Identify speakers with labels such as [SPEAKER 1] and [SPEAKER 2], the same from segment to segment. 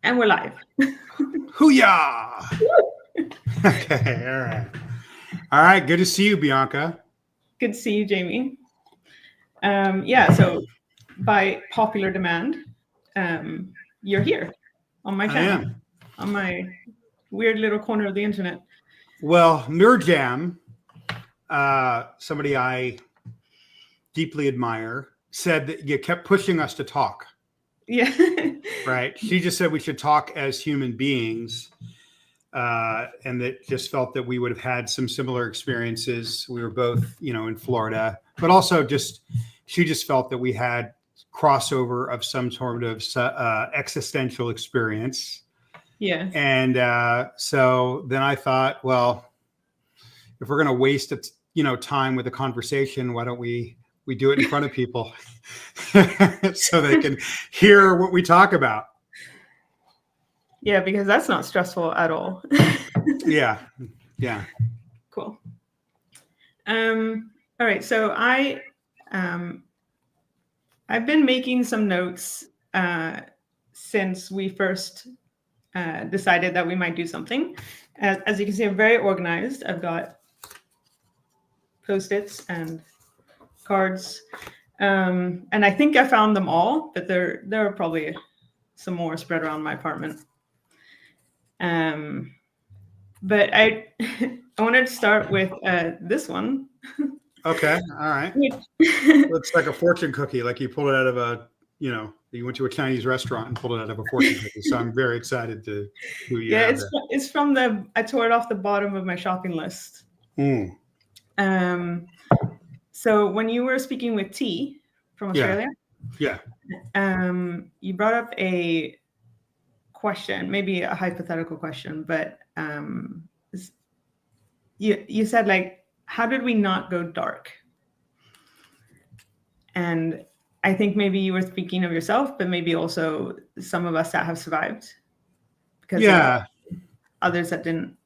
[SPEAKER 1] And we're live.
[SPEAKER 2] Hoo-yah! Okay, all right. All right, good to see you, Bianca.
[SPEAKER 1] Good to see you, Jamie. So by popular demand, you're here on my channel, on my weird little corner of the internet.
[SPEAKER 2] Well, Nerd Jam, somebody I deeply admire, said that you kept pushing us to talk.
[SPEAKER 1] Yeah.
[SPEAKER 2] Right? She just said we should talk as human beings, and that just felt that we would have had some similar experiences. We were both, in Florida, but also she just felt that we had crossover of some sort of existential experience.
[SPEAKER 1] Yeah.
[SPEAKER 2] And so then I thought, well, if we're going to waste time with a conversation, why don't we do it in front of people so they can hear what we talk about?
[SPEAKER 1] Yeah, because that's not stressful at all.
[SPEAKER 2] Yeah.
[SPEAKER 1] Cool. All right. So I've been making some notes since we first decided that we might do something. As you can see, I'm very organized. I've got Post-its and cards, and I think I found them all, but there are probably some more spread around my apartment. But I wanted to start with this one.
[SPEAKER 2] Okay. All right. Looks like a fortune cookie, like you pulled it out of you went to a Chinese restaurant and pulled it out of a fortune cookie. So I'm very excited to who you have.
[SPEAKER 1] Yeah, it's from I tore it off the bottom of my shopping list. So when you were speaking with T from Australia, you brought up a question, maybe a hypothetical question, but you said, like, how did we not go dark? And I think maybe you were speaking of yourself, but maybe also some of us that have survived, because others that didn't.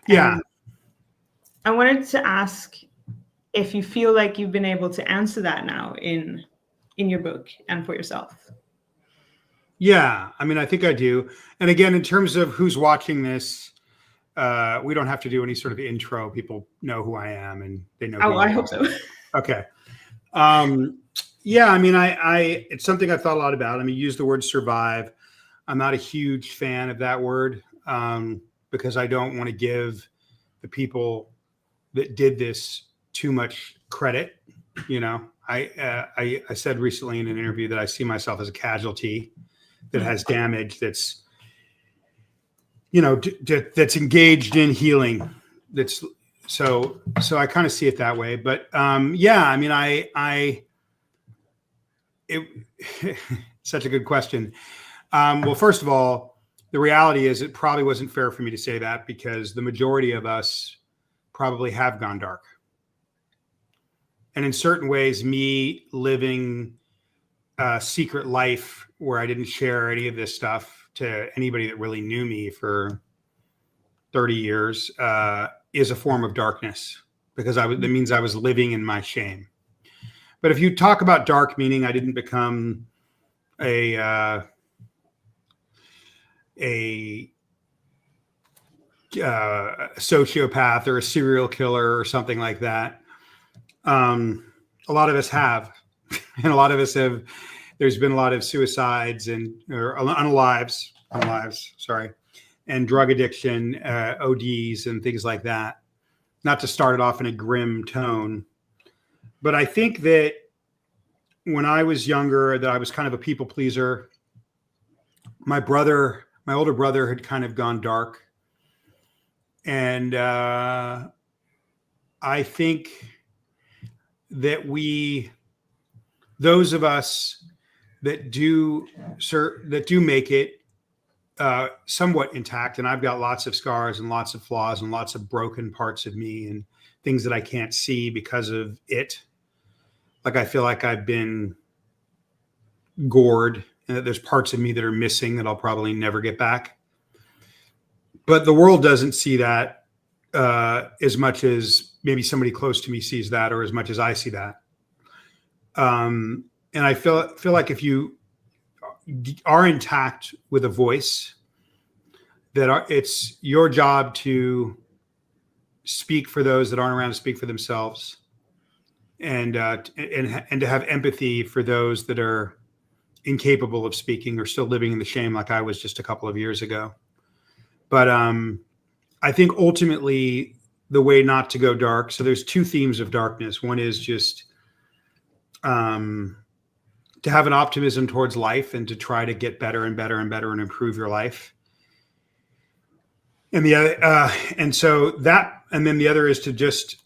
[SPEAKER 2] Yeah.
[SPEAKER 1] I wanted to ask if you feel like you've been able to answer that now in your book and for yourself.
[SPEAKER 2] Yeah, I mean, I think I do. And again, in terms of who's watching this, we don't have to do any sort of intro. People know who I am and they know.
[SPEAKER 1] Oh, I hope so.
[SPEAKER 2] Okay. Yeah, I mean, it's something I've thought a lot about. I mean, use the word survive. I'm not a huge fan of that word because I don't want to give the people that did this too much credit. I said recently in an interview that I see myself as a casualty that has damage, that's that's engaged in healing. That's so I kind of see it that way. But yeah, I mean, such a good question. Well, first of all, the reality is it probably wasn't fair for me to say that, because the majority of us probably have gone dark. And in certain ways, me living a secret life where I didn't share any of this stuff to anybody that really knew me for 30 years is a form of darkness, because that means I was living in my shame. But if you talk about dark, meaning I didn't become a sociopath or a serial killer or something like that. A lot of us have, and a lot of us have. There's been a lot of suicides or unalives, sorry, and drug addiction, ODs, and things like that. Not to start it off in a grim tone, but I think that when I was younger, that I was kind of a people pleaser. My older brother had kind of gone dark. And I think that those of us that do make it somewhat intact, and I've got lots of scars and lots of flaws and lots of broken parts of me and things that I can't see because of it. Like, I feel like I've been gored and that there's parts of me that are missing that I'll probably never get back. But the world doesn't see that as much as maybe somebody close to me sees that, or as much as I see that. And I feel like if you are intact with a voice, it's your job to speak for those that aren't around to speak for themselves, and to have empathy for those that are incapable of speaking or still living in the shame like I was just a couple of years ago. But I think ultimately the way not to go dark. So there's two themes of darkness. One is just to have an optimism towards life and to try to get better and better and better and improve your life. And the other, and so that, and then the other is to just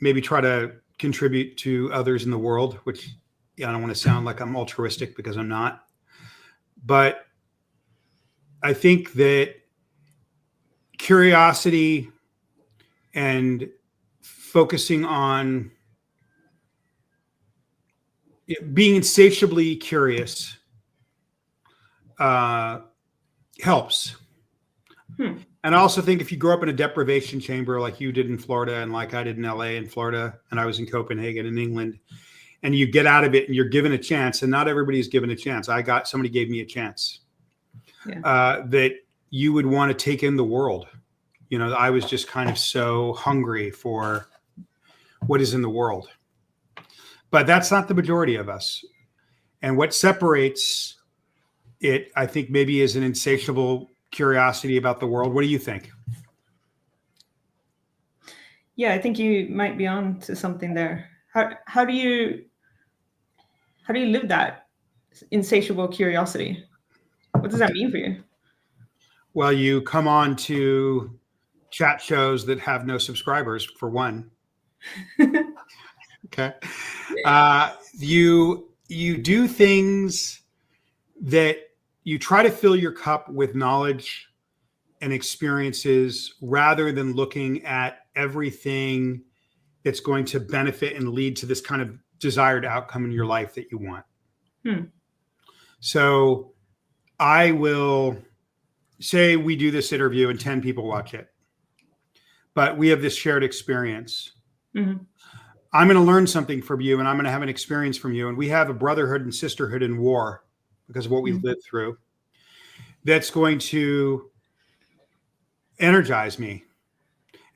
[SPEAKER 2] maybe try to contribute to others in the world, which I don't want to sound like I'm altruistic because I'm not. But I think that curiosity and focusing on being insatiably curious helps. And I also think if you grow up in a deprivation chamber like you did in Florida and like I did in LA and Florida, and I was in Copenhagen in England, and you get out of it and you're given a chance, and not everybody's given a chance. Somebody gave me a chance. Yeah. That you would want to take in the world. You know, I was just kind of so hungry for what is in the world. But that's not the majority of us. And what separates it, I think, maybe is an insatiable curiosity about the world. What do you think?
[SPEAKER 1] Yeah, I think you might be on to something there. How do you live that insatiable curiosity? What does that mean for you?
[SPEAKER 2] Well, you come on to chat shows that have no subscribers, for one. Okay. You do things that you try to fill your cup with knowledge and experiences rather than looking at everything that's going to benefit and lead to this kind of desired outcome in your life that you want. So I will say we do this interview and 10 people watch it, but we have this shared experience. Mm-hmm. I'm going to learn something from you, and I'm going to have an experience from you. And we have a brotherhood and sisterhood in war because of what we've lived through. That's going to energize me.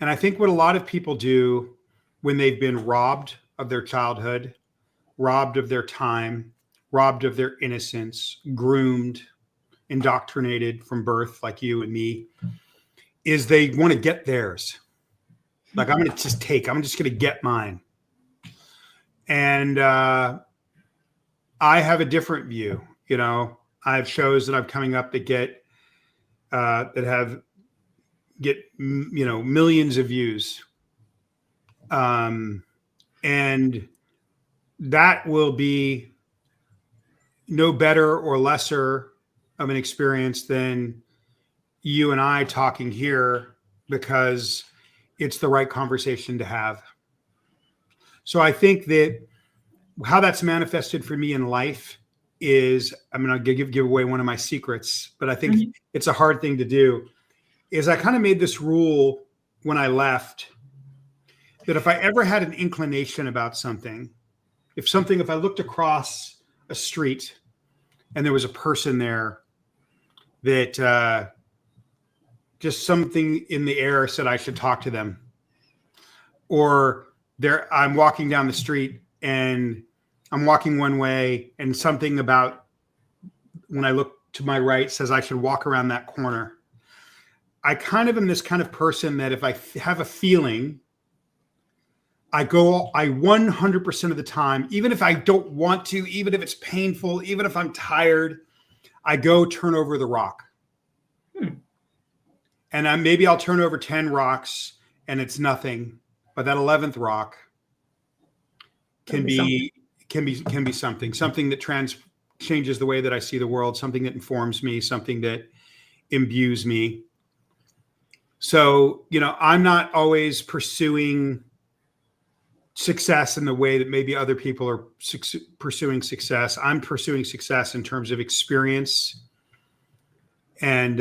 [SPEAKER 2] And I think what a lot of people do when they've been robbed of their childhood, robbed of their time, robbed of their innocence, groomed, indoctrinated from birth, like you and me, is they want to get theirs. Like, I'm just going to get mine. And I have a different view. You know, I have shows that I'm coming up that get millions of views, and that will be no better or lesser of an experience than you and I talking here, because it's the right conversation to have. So I think that how that's manifested for me in life is, I'm going to give away one of my secrets, but I think it's a hard thing to do, is I kind of made this rule when I left that if I ever had an inclination about something, if I looked across a street and there was a person there that just something in the air said I should talk to them, or I'm walking down the street and I'm walking one way and something about when I look to my right says I should walk around that corner. I kind of am this kind of person that if I have a feeling, I 100% of the time, even if I don't want to, even if it's painful, even if I'm tired, I go turn over the rock. And maybe I'll turn over 10 rocks and it's nothing, but that 11th rock can be something that changes the way that I see the world, something that informs me, something that imbues me. So, you know, I'm not always pursuing success in the way that maybe other people are pursuing success. I'm pursuing success in terms of experience and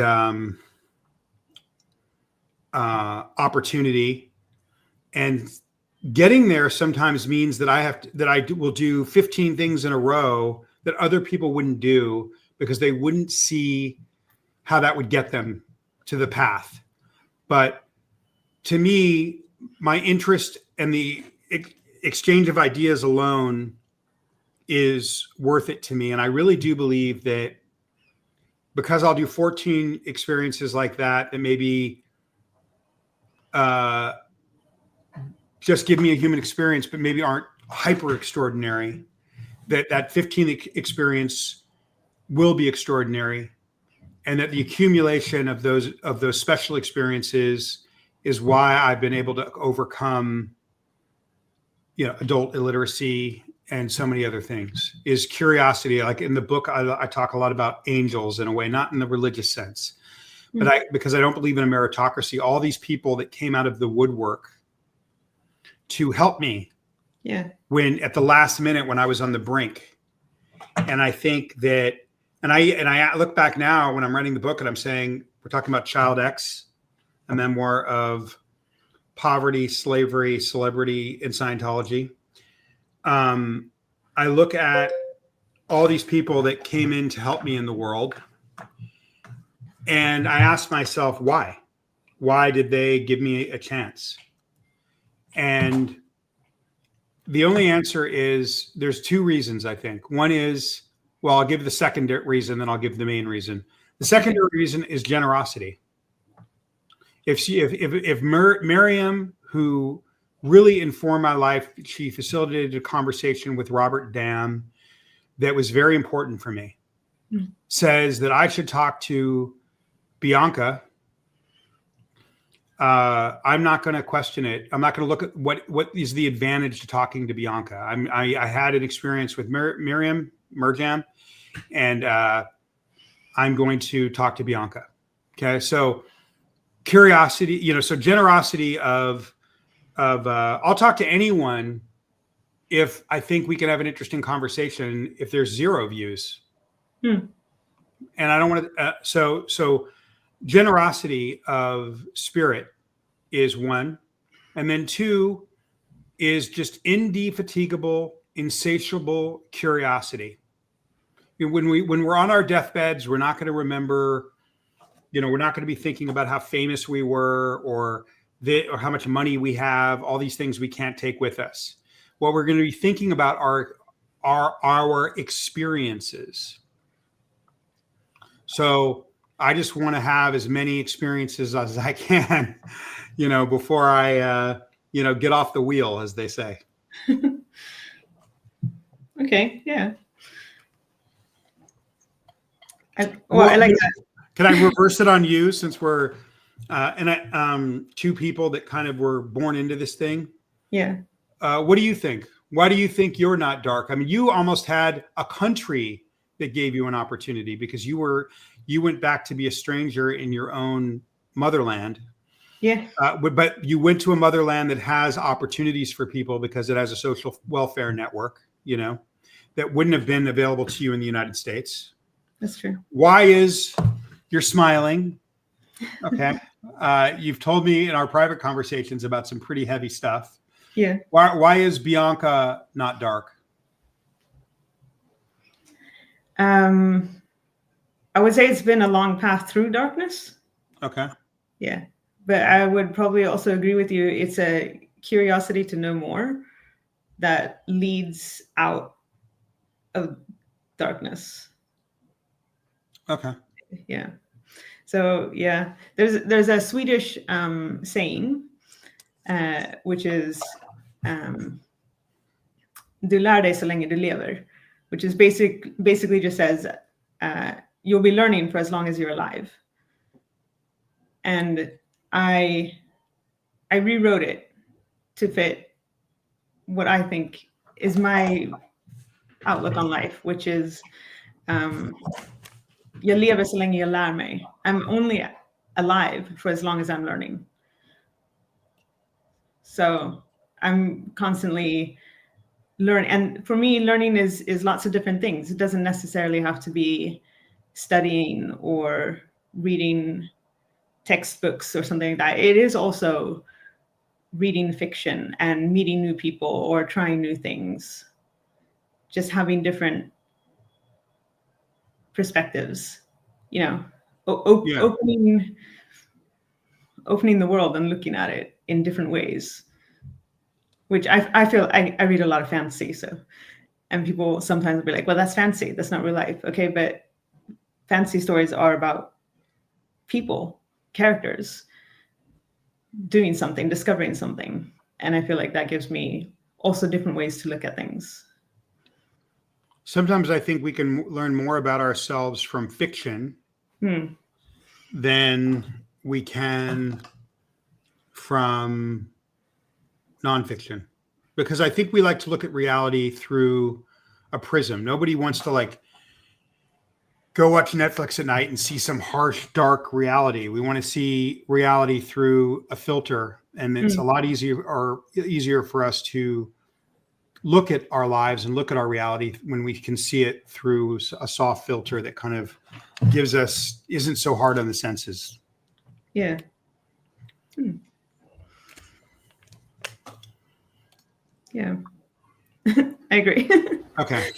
[SPEAKER 2] opportunity, and getting there sometimes means that I will do 15 things in a row that other people wouldn't do because they wouldn't see how that would get them to the path. But to me, my interest and the exchange of ideas alone is worth it to me. And I really do believe that because I'll do 14 experiences like that maybe just give me a human experience, but maybe aren't hyper extraordinary, that 15th experience will be extraordinary. And that the accumulation of those special experiences is why I've been able to overcome, adult illiteracy and so many other things. Is curiosity. Like in the book, I talk a lot about angels in a way, not in the religious sense, but because I don't believe in a meritocracy. All these people that came out of the woodwork to help me, when at the last minute when I was on the brink, and I think that. And I look back now when I'm writing the book and I'm saying, we're talking about Child X, a memoir of poverty, slavery, celebrity in Scientology. I look at all these people that came in to help me in the world. And I ask myself, why? Why did they give me a chance? And the only answer is there's two reasons, I think. One is, well, I'll give the secondary reason, then I'll give the main reason. The secondary reason is generosity. If Miriam, who really informed my life, she facilitated a conversation with Robert Dam that was very important for me, says that I should talk to Bianca, I'm not going to question it. I'm not going to look at what is the advantage to talking to Bianca. I had an experience with Mirjam, and I'm going to talk to Bianca. Okay, so curiosity, so generosity of I'll talk to anyone if I think we can have an interesting conversation. If there's zero views, and I don't want to. So generosity of spirit is one, and then two is just indefatigable, insatiable curiosity. When we're on our deathbeds, we're not going to remember, we're not going to be thinking about how famous we were or how much money we have, all these things we can't take with us. What we're going to be thinking about are our experiences. So I just want to have as many experiences as I can, before I, get off the wheel, as they say.
[SPEAKER 1] Okay. Yeah. I like that.
[SPEAKER 2] Can I reverse it on you, since we're, two people that kind of were born into this thing?
[SPEAKER 1] Yeah.
[SPEAKER 2] What do you think? Why do you think you're not dark? I mean, you almost had a country that gave you an opportunity because you went back to be a stranger in your own motherland.
[SPEAKER 1] Yeah.
[SPEAKER 2] But you went to a motherland that has opportunities for people because it has a social welfare network, that wouldn't have been available to you in the United States.
[SPEAKER 1] That's true.
[SPEAKER 2] Why is you're smiling? Okay. You've told me in our private conversations about some pretty heavy stuff.
[SPEAKER 1] Yeah.
[SPEAKER 2] Why is Bianca not dark?
[SPEAKER 1] I would say it's been a long path through darkness.
[SPEAKER 2] Okay.
[SPEAKER 1] Yeah. But I would probably also agree with you. It's a curiosity to know more that leads out of darkness.
[SPEAKER 2] Okay.
[SPEAKER 1] Yeah. So yeah, there's a Swedish saying, which is "Du lär dig så länge du lever," which is basically just says you'll be learning for as long as you're alive. And I rewrote it to fit what I think is my outlook on life, which is jag lever så länge jag lär mig. I'm only alive for as long as I'm learning. So I'm constantly learning. And for me, learning is lots of different things. It doesn't necessarily have to be studying or reading textbooks or something like that. It is also reading fiction and meeting new people or trying new things, just having different perspectives, you know,
[SPEAKER 2] Yeah.
[SPEAKER 1] opening the world and looking at it in different ways, which I feel I read a lot of fantasy. So, and people sometimes will be like, well, that's fantasy. That's not real life. Okay. But fantasy stories are about people, characters doing something, discovering something. And I feel like that gives me also different ways to look at things.
[SPEAKER 2] Sometimes I think we can learn more about ourselves from fiction than we can from nonfiction, because I think we like to look at reality through a prism. Nobody wants to like go watch Netflix at night and see some harsh, dark reality. We want to see reality through a filter, and it's a lot easier for us to look at our lives and look at our reality when we can see it through a soft filter that kind of isn't so hard on the senses.
[SPEAKER 1] Yeah. Yeah. I agree.
[SPEAKER 2] Okay.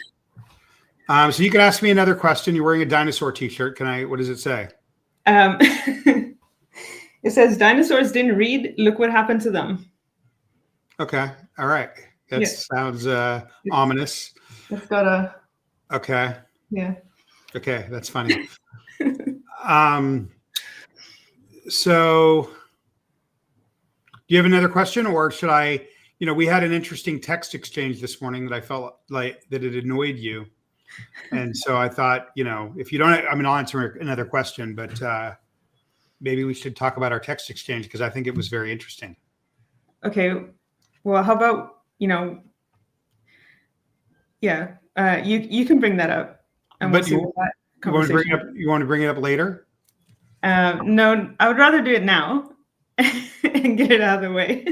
[SPEAKER 2] So you can ask me another question. You're wearing a dinosaur t-shirt. What does it say?
[SPEAKER 1] It says dinosaurs didn't read. Look what happened to them.
[SPEAKER 2] Okay. All right. That sounds ominous.
[SPEAKER 1] It's got a.
[SPEAKER 2] Okay.
[SPEAKER 1] Yeah.
[SPEAKER 2] Okay. That's funny. So do you have another question, or should I, we had an interesting text exchange this morning that I felt like that it annoyed you. And so I thought, if you don't, I'll answer another question, but maybe we should talk about our text exchange because I think it was very interesting.
[SPEAKER 1] Okay. Well, how about, you can bring that up. And
[SPEAKER 2] But
[SPEAKER 1] we'll
[SPEAKER 2] you want to bring it up later?
[SPEAKER 1] No, I would rather do it now and get it out of the way.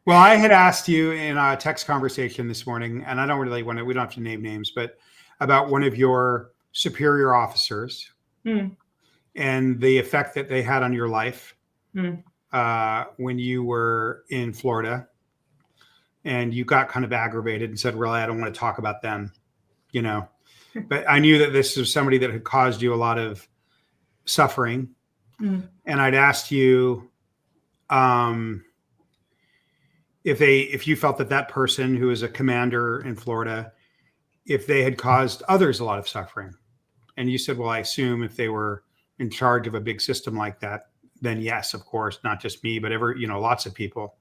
[SPEAKER 2] Well, I had asked you in a text conversation this morning, and I don't really we don't have to name names, but about one of your superior officers and the effect that they had on your life when you were in Florida, and you got kind of aggravated and said, really, I don't want to talk about them, but I knew that this was somebody that had caused you a lot of suffering. And I'd asked you, if you felt that person who is a commander in Florida, if they had caused others a lot of suffering. And you said, well, I assume if they were in charge of a big system like that, then yes, of course, not just me, but lots of people.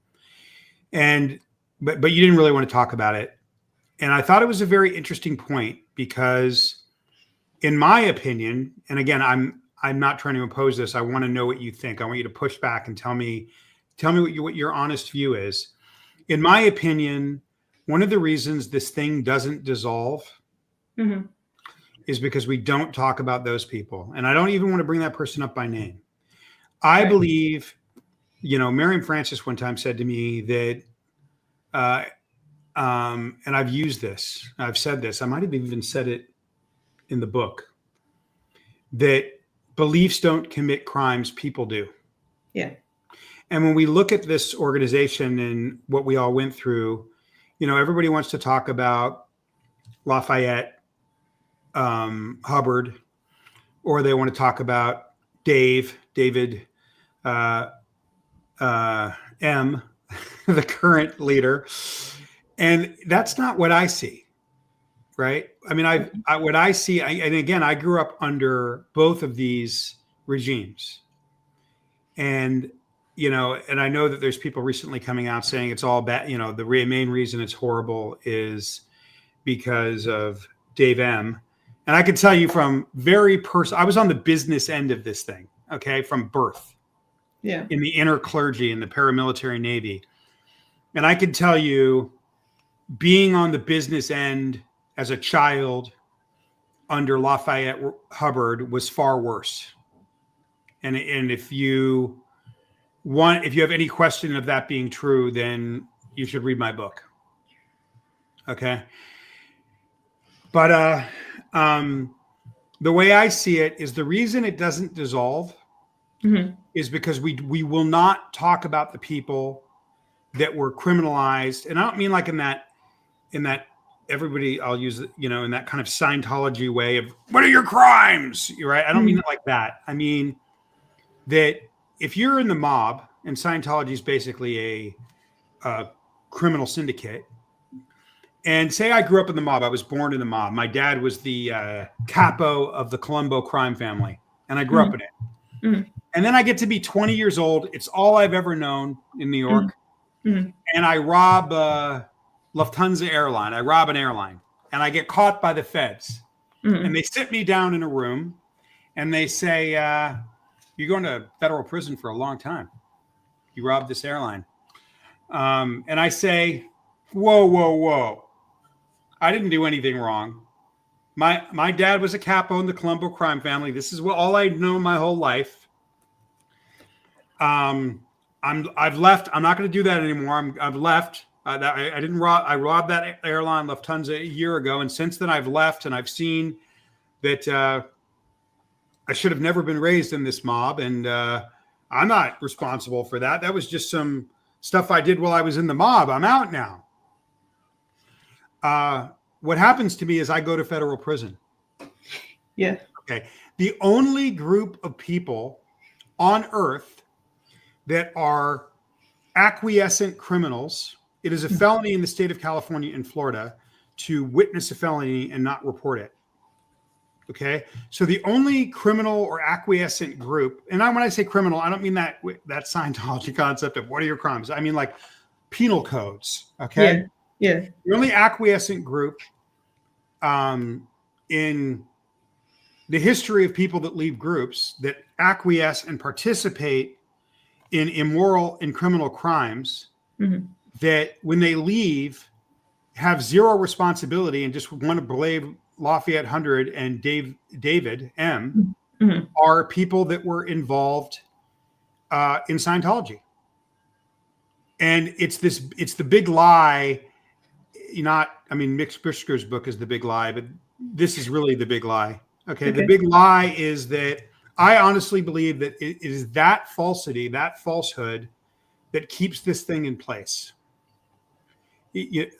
[SPEAKER 2] And, but you didn't really want to talk about it. And I thought it was a very interesting point because in my opinion, and again, I'm not trying to impose this. I want to know what you think. I want you to push back and tell me what your honest view is. In my opinion, one of the reasons this thing doesn't dissolve is because we don't talk about those people. And I don't even want to bring that person up by name. I believe, Miriam Francis one time said to me that, and I've used this, I've said this, I might have even said it in the book, that beliefs don't commit crimes, people do.
[SPEAKER 1] Yeah.
[SPEAKER 2] And when we look at this organization and what we all went through, everybody wants to talk about Lafayette, Hubbard, or they want to talk about David M, the current leader. And that's not what I see, right? I mean, what I see, and again, I grew up under both of these regimes. And and I know that there's people recently coming out saying it's all bad. The main reason it's horrible is because of Dave M. And I can tell you from I was on the business end of this thing, okay, from birth. Yeah. In the inner clergy in the paramilitary Navy. And I can tell you, being on the business end as a child under Lafayette Hubbard was far worse. And if you have any question of that being true, then you should read my book. Okay. But the way I see it is the reason it doesn't dissolve is because we will not talk about the people that were criminalized, and I don't mean like in that everybody, I'll use it, in that kind of Scientology way of what are your crimes? You're right. I don't mean it like that. I mean that if you're in the mob, and Scientology is basically a criminal syndicate, and say I grew up in the mob, I was born in the mob. My dad was the capo of the Colombo crime family, and I grew up in it.
[SPEAKER 1] Mm-hmm.
[SPEAKER 2] And then I get to be 20 years old. It's all I've ever known in New York.
[SPEAKER 1] Mm-hmm.
[SPEAKER 2] And I rob Lufthansa airline. I rob an airline, and I get caught by the feds.
[SPEAKER 1] Mm-hmm.
[SPEAKER 2] And they sit me down in a room, and they say, you're going to federal prison for a long time. You robbed this airline. And I say, whoa, whoa, whoa. I didn't do anything wrong. My dad was a capo in the Colombo crime family. This is all I'd known my whole life. I've left. I'm not going to do that anymore. I've left. I didn't rob. I robbed that airline, Lufthansa, a year ago, and since then I've left, and I've seen that I should have never been raised in this mob, and I'm not responsible for that. That was just some stuff I did while I was in the mob. I'm out now. What happens to me is I go to federal prison.
[SPEAKER 1] Yeah.
[SPEAKER 2] Okay. The only group of people on earth that are acquiescent criminals, it is a felony in the state of California and Florida to witness a felony and not report it. Okay. So the only criminal or acquiescent group, and when I say criminal, I don't mean that Scientology concept of what are your crimes? I mean like penal codes. Okay.
[SPEAKER 1] Yeah.
[SPEAKER 2] The only acquiescent group in the history of people that leave groups that acquiesce and participate in immoral and criminal crimes, that when they leave have zero responsibility and just want to believe Lafayette 100 and David M are people that were involved in Scientology. And it's the big lie. Mick Brisker's book is the big lie, but this is really the big lie. Okay. The big lie is that I honestly believe that it is that falsity, that falsehood that keeps this thing in place. We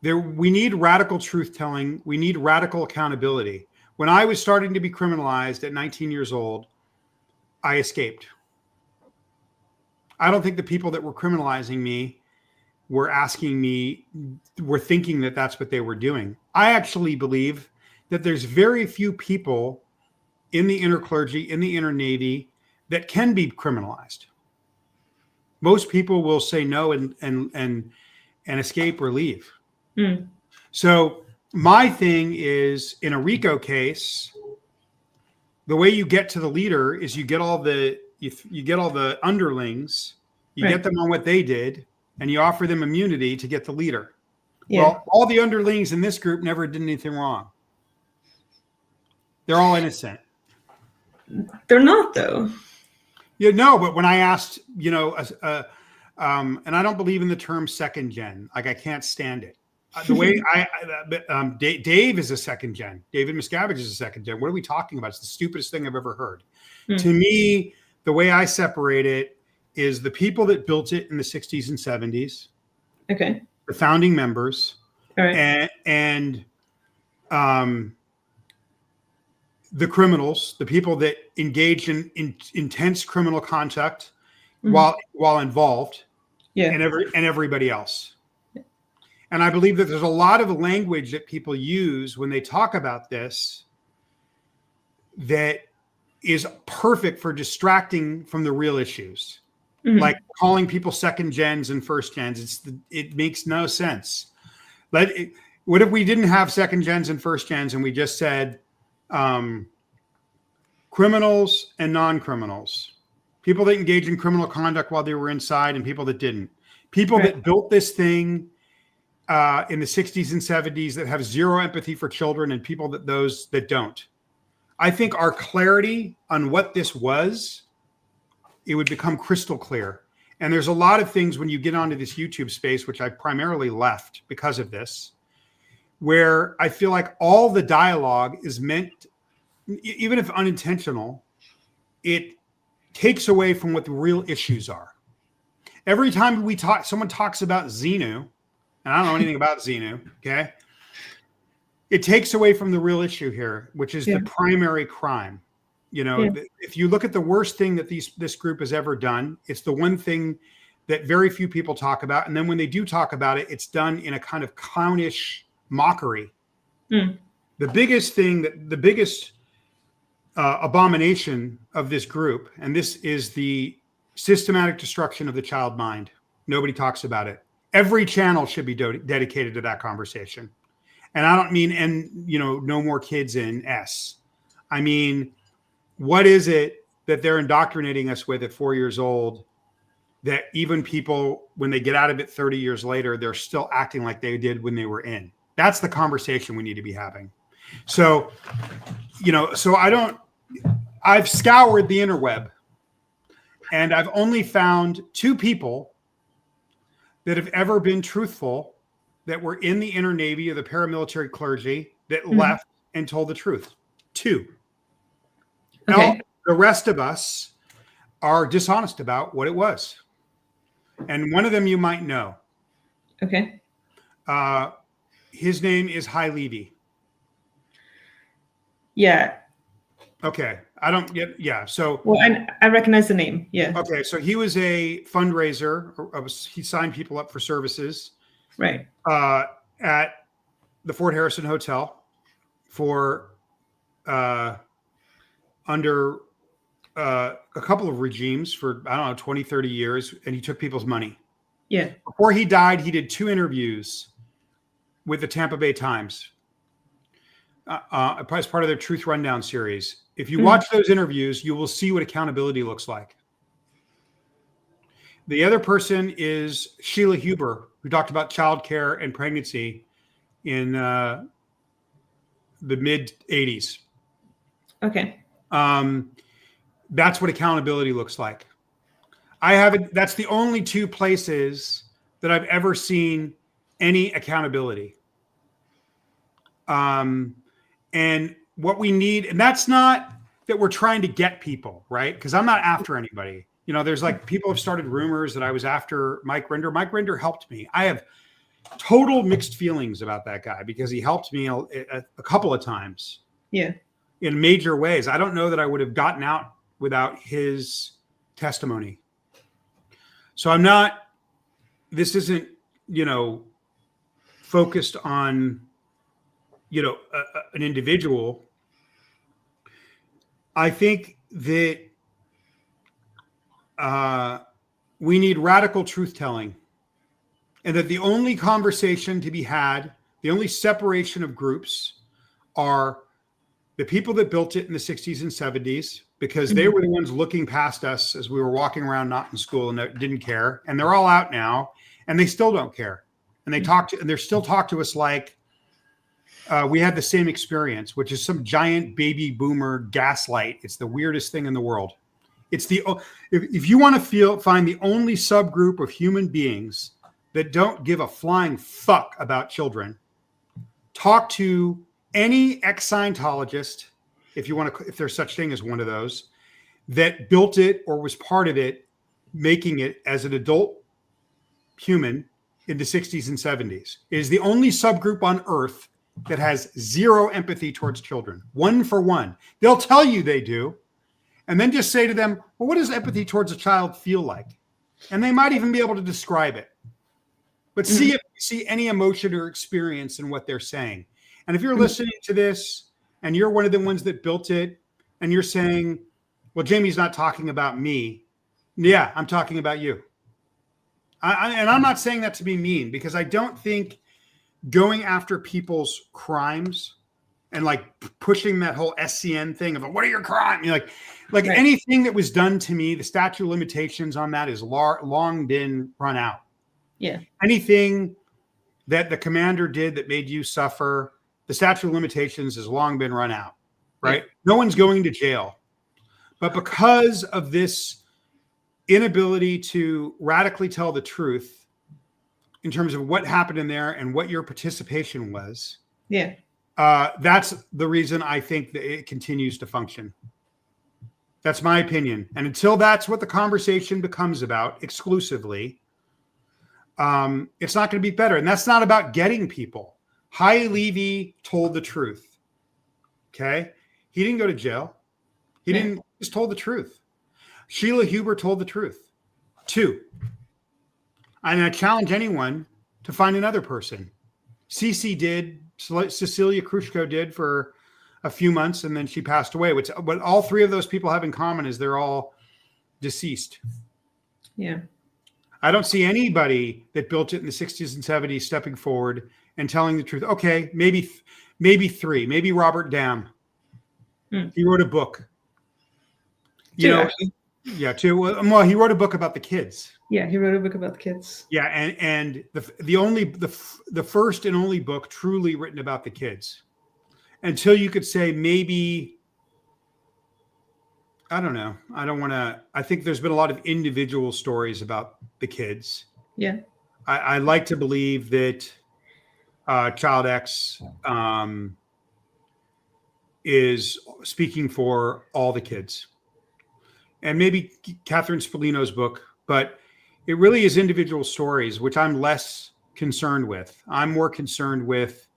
[SPEAKER 2] need radical truth telling. We need radical accountability. When I was starting to be criminalized at 19 years old, I escaped. I don't think the people that were criminalizing me were thinking that that's what they were doing. I actually believe that there's very few people in the inner clergy, in the inner navy, that can be criminalized. Most people will say no and escape or leave. So my thing is, in a RICO case, the way you get to the leader is you get all the underlings, you get them on what they did, and you offer them immunity to get the leader. Yeah. Well, all the underlings in this group never did anything wrong. They're all innocent.
[SPEAKER 1] They're not, though.
[SPEAKER 2] But when I asked, and I don't believe in the term second gen. Like, I can't stand it. The way Dave is a second gen. David Miscavige is a second gen. What are we talking about? It's the stupidest thing I've ever heard. To me, the way I separate it is the people that built it in the 60s and 70s.
[SPEAKER 1] Okay.
[SPEAKER 2] The founding members.
[SPEAKER 1] All right.
[SPEAKER 2] And the criminals, the people that engaged in intense criminal conduct while involved. Yeah. And everybody else. Yeah. And I believe that there's a lot of language that people use when they talk about this that is perfect for distracting from the real issues. Like calling people second gens and first gens. It makes no sense. What if we didn't have second gens and first gens and we just said criminals and non-criminals, people that engage in criminal conduct while they were inside and people that didn't, people that built this thing in the 60s and 70s that have zero empathy for children, and people those that don't. I think our clarity on what this was, it would become crystal clear. And there's a lot of things when you get onto this YouTube space, which I primarily left because of this, where I feel like all the dialogue is meant, even if unintentional, it takes away from what the real issues are. Every time someone talks about Xenu, and I don't know anything about Xenu, okay? It takes away from the real issue here, which is the primary crime. You know, if you look at the worst thing that this group has ever done, it's the one thing that very few people talk about. And then when they do talk about it, it's done in a kind of clownish mockery. The biggest abomination of this group, and this is the systematic destruction of the child mind. Nobody talks about it. Every channel should be dedicated to that conversation. And I don't mean, no more kids in S. I mean, what is it that they're indoctrinating us with at 4 years old that even people, when they get out of it 30 years later, they're still acting like they did when they were in? That's the conversation we need to be having. So, I've scoured the interweb, and I've only found 2 people that have ever been truthful that were in the inner navy of the paramilitary clergy that left and told the truth. 2. Okay. Now, the rest of us are dishonest about what it was. And one of them you might know.
[SPEAKER 1] Okay.
[SPEAKER 2] His name is Hai Levy.
[SPEAKER 1] Yeah.
[SPEAKER 2] Okay. I don't get, yeah. So.
[SPEAKER 1] Well, I recognize the name. Yeah.
[SPEAKER 2] Okay. So he was a fundraiser. He signed people up for services.
[SPEAKER 1] Right.
[SPEAKER 2] At the Fort Harrison Hotel for under a couple of regimes for, I don't know, 20, 30 years. And he took people's money.
[SPEAKER 1] Yeah.
[SPEAKER 2] Before he died, he did 2 interviews with the Tampa Bay Times as part of their Truth Rundown series. If you watch those interviews, you will see what accountability looks like. The other person is Sheila Huber, who talked about childcare and pregnancy in the mid 80s.
[SPEAKER 1] Okay.
[SPEAKER 2] That's what accountability looks like. That's the only 2 places that I've ever seen any accountability. And what we need, and that's not that we're trying to get people, right? Because I'm not after anybody. There's like people have started rumors that I was after Mike Rinder. Mike Rinder helped me. I have total mixed feelings about that guy because he helped me a couple of times. Yeah. In major ways. I don't know that I would have gotten out without his testimony. So this isn't, focused on, an individual. I think that we need radical truth telling, and that the only conversation to be had, the only separation of groups are the people that built it in the 60s and 70s, because they were the ones looking past us as we were walking around not in school and didn't care. And they're all out now and they still don't care. And they're still talk to us like we had the same experience, which is some giant baby boomer gaslight. It's the weirdest thing in the world. It's if you want to find the only subgroup of human beings that don't give a flying fuck about children, talk to any ex-Scientologist, if there's such thing as one of those, that built it or was part of it, making it as an adult human in the 60s and 70s. It is the only subgroup on earth that has 0 empathy towards children. 1 for 1. They'll tell you they do. And then just say to them, well, what does empathy towards a child feel like? And they might even be able to describe it. But see any emotion or experience in what they're saying. And if you're listening to this and you're one of the ones that built it and you're saying, well, Jamie's not talking about me. Yeah, I'm talking about you. And I'm not saying that to be mean, because I don't think going after people's crimes and like pushing that whole SCN thing of what are your crimes? Like right. Anything that was done to me, the statute of limitations on that is long been run out. Yeah. Anything that the commander did that made you suffer, the statute of limitations has long been run out, right? Yeah. No one's going to jail. But because of this inability to radically tell the truth in terms of what happened in there and what your participation was, yeah, that's the reason I think that it continues to function. That's my opinion. And until that's what the conversation becomes about exclusively, it's not going to be better. And that's not about getting people. Hy Levy told the truth. Okay. He didn't go to jail. He didn't, just told the truth. Sheila Huber told the truth. 2. And I challenge anyone to find another person. Cece did, Cecilia Krushko did for a few months, and then she passed away. What all 3 of those people have in common is they're all deceased.
[SPEAKER 1] Yeah.
[SPEAKER 2] I don't see anybody that built it in the 60s and 70s stepping forward and telling the truth. Okay, maybe 3. Maybe Robert Dam. He wrote a book.
[SPEAKER 1] 2, actually.
[SPEAKER 2] Yeah, 2. Well, he wrote a book about the kids.
[SPEAKER 1] Yeah, he wrote a book about the kids.
[SPEAKER 2] Yeah, and the first and only book truly written about the kids. Until you could say maybe, I don't know. I think there's been a lot of individual stories about the kids.
[SPEAKER 1] Yeah.
[SPEAKER 2] I like to believe that Child X is speaking for all the kids. And maybe Catherine Spolino's book, but it really is individual stories, which I'm less concerned with. I'm more concerned with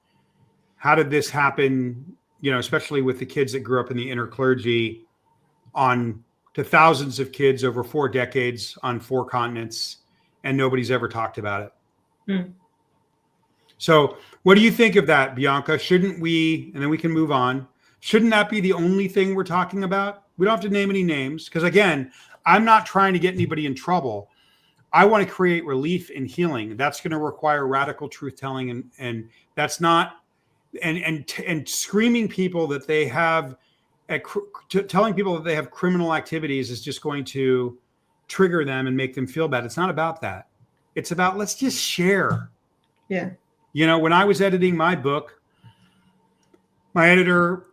[SPEAKER 2] how did this happen, especially with the kids that grew up in the inner clergy, on to thousands of kids over 4 decades on 4 continents, and nobody's ever talked about it. So what do you think of that, Bianca? Shouldn't we, and then we can move on, shouldn't that be the only thing we're talking about? We don't have to name any names, because again, I'm not trying to get anybody in trouble. I want to create relief and healing. That's going to require radical truth telling, and that's not, and screaming people that they have, telling people that they have criminal activities is just going to trigger them and make them feel bad. It's not about that. It's about, let's just share.
[SPEAKER 1] Yeah.
[SPEAKER 2] When I was editing my book, my editor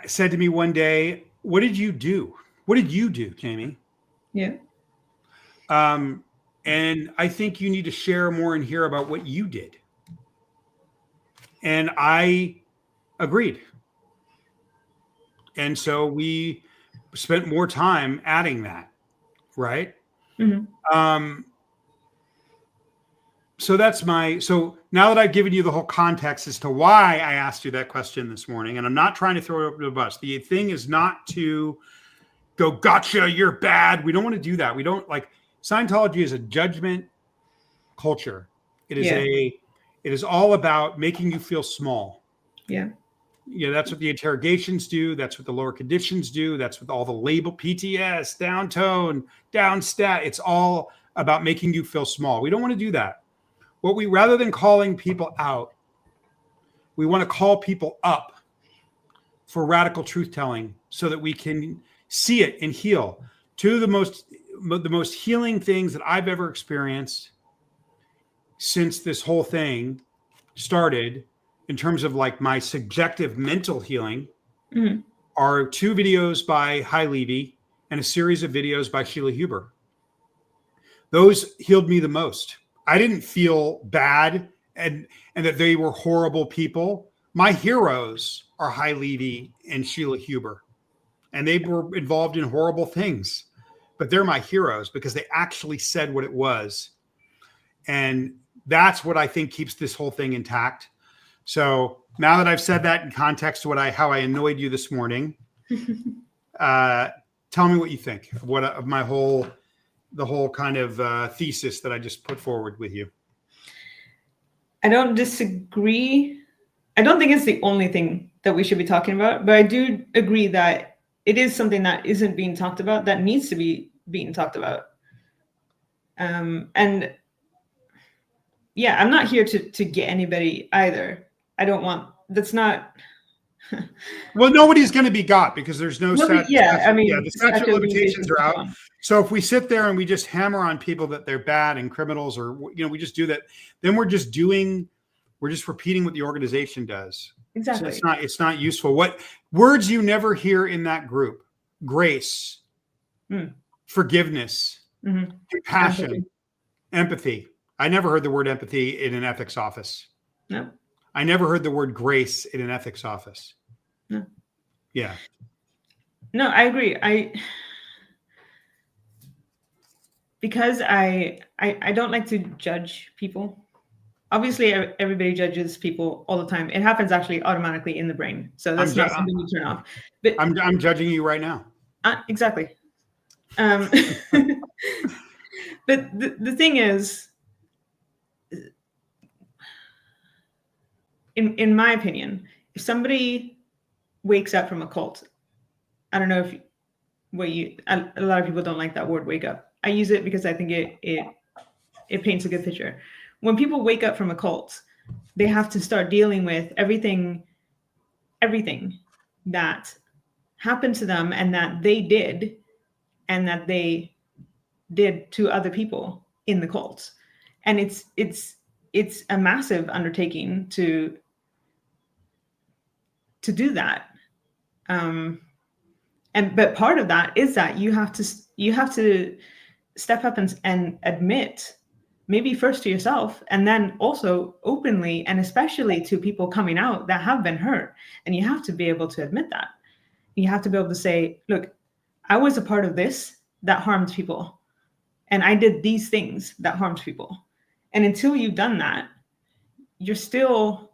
[SPEAKER 2] said to me one day, "What did you do? What did you do, Jamie?"
[SPEAKER 1] Yeah.
[SPEAKER 2] And I think you need to share more and hear about what you did. And I agreed. And so we spent more time adding that, right? So now that I've given you the whole context as to why I asked you that question this morning, and I'm not trying to throw it over the bus. The thing is not to go, gotcha, you're bad. We don't want to do that. We don't Scientology is a judgment culture. It is all about making you feel small.
[SPEAKER 1] Yeah.
[SPEAKER 2] That's what the interrogations do. That's what the lower conditions do. That's what all the label PTS, downtone, downstat. It's all about making you feel small. We don't want to do that. Rather than calling people out, we want to call people up for radical truth telling so that we can see it and heal. 2 of the most healing things that I've ever experienced since this whole thing started, in terms of my subjective mental healing, are 2 videos by Hy Levy and a series of videos by Sheila Huber. Those healed me the most. I didn't feel bad and that they were horrible people. My heroes are Hy Levy and Sheila Huber, and they were involved in horrible things, but they're my heroes because they actually said what it was. And that's what I think keeps this whole thing intact. So now that I've said that in context to how I annoyed you this morning, tell me what you think of the whole kind of thesis that I just put forward with you.
[SPEAKER 1] I don't disagree. I don't think it's the only thing that we should be talking about, but I do agree that it is something that isn't being talked about, that needs to be being talked about. And yeah, I'm not here to get anybody either. I don't want, that's not.
[SPEAKER 2] Well, nobody's going to be got because there's no statute.
[SPEAKER 1] The
[SPEAKER 2] statute of limitations are out. So if we sit there and we just hammer on people that they're bad and criminals, or we just do that, then we're just repeating what the organization does.
[SPEAKER 1] Exactly.
[SPEAKER 2] So it's not useful. What words you never hear in that group: grace, forgiveness, compassion, empathy. I never heard the word empathy in an ethics office.
[SPEAKER 1] No.
[SPEAKER 2] I never heard the word grace in an ethics office.
[SPEAKER 1] No.
[SPEAKER 2] Yeah.
[SPEAKER 1] No, I agree. Because I don't like to judge people. Obviously, everybody judges people all the time. It happens actually automatically in the brain. So that's not something you turn off. But
[SPEAKER 2] I'm judging you right now.
[SPEAKER 1] Exactly. But the thing is, in my opinion, if somebody wakes up from a cult, I don't know if a lot of people don't like that word "wake up." I use it because I think it paints a good picture. When people wake up from a cult, they have to start dealing with everything that happened to them and that they did to other people in the cult. And it's a massive undertaking to do that. But part of that is that you have to step up and admit, maybe first to yourself and then also openly, and especially to people coming out that have been hurt. And you have to be able to admit that. You have to be able to say, look, I was a part of this that harmed people. And I did these things that harmed people. And until you've done that, you're still,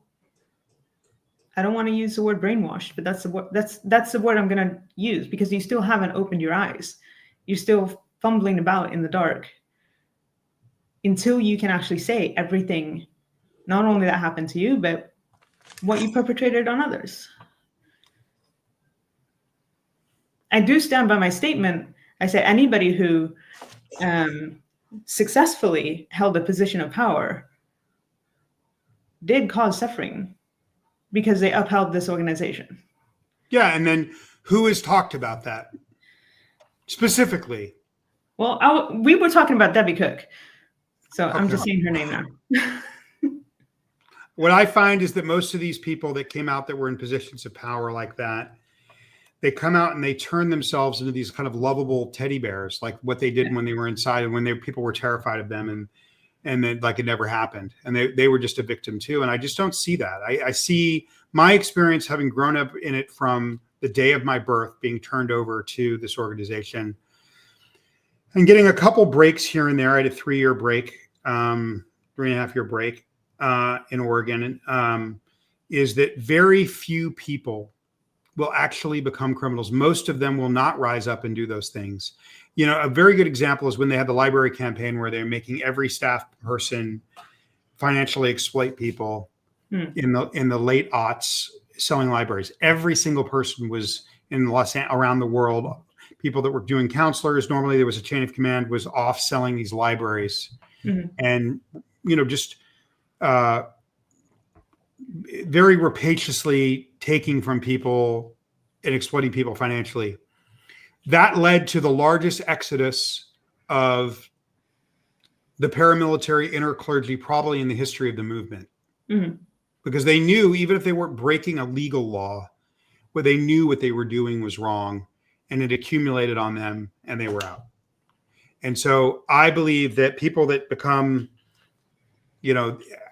[SPEAKER 1] I don't want to use the word brainwashed, but that's the word I'm going to use, because you still haven't opened your eyes. You're still fumbling about in the dark until you can actually say everything, not only that happened to you, but what you perpetrated on others. I do stand by my statement. I say anybody who successfully held a position of power did cause suffering because they upheld this organization.
[SPEAKER 2] Yeah, and then who has talked about that specifically?
[SPEAKER 1] Well, we were talking about Debbie Cook, so okay. I'm just saying her name now.
[SPEAKER 2] What I find is that most of these people that came out that were in positions of power like that, they come out and they turn themselves into these kind of lovable teddy bears, like what they did when they were inside and when people were terrified of them, and then like it never happened, and they were just a victim too. And I just don't see that. I see my experience, having grown up in it from the day of my birth, being turned over to this organization and getting a couple breaks here and there. I had a 3-year break, 3.5-year break in Oregon, is that very few people will actually become criminals. Most of them will not rise up and do those things. You know, a very good example is when they had the library campaign where they're making every staff person financially exploit people in the late aughts selling libraries. Every single person was around the world. People that were doing counselors, normally there was a chain of command, was off selling these libraries. And, you know, just very rapaciously taking from people and exploiting people financially. That led to the largest exodus of the paramilitary interclergy probably in the history of the movement. Because they knew, even if they weren't breaking a legal law, they knew what they were doing was wrong, and it accumulated on them and they were out. And so I believe that people that become,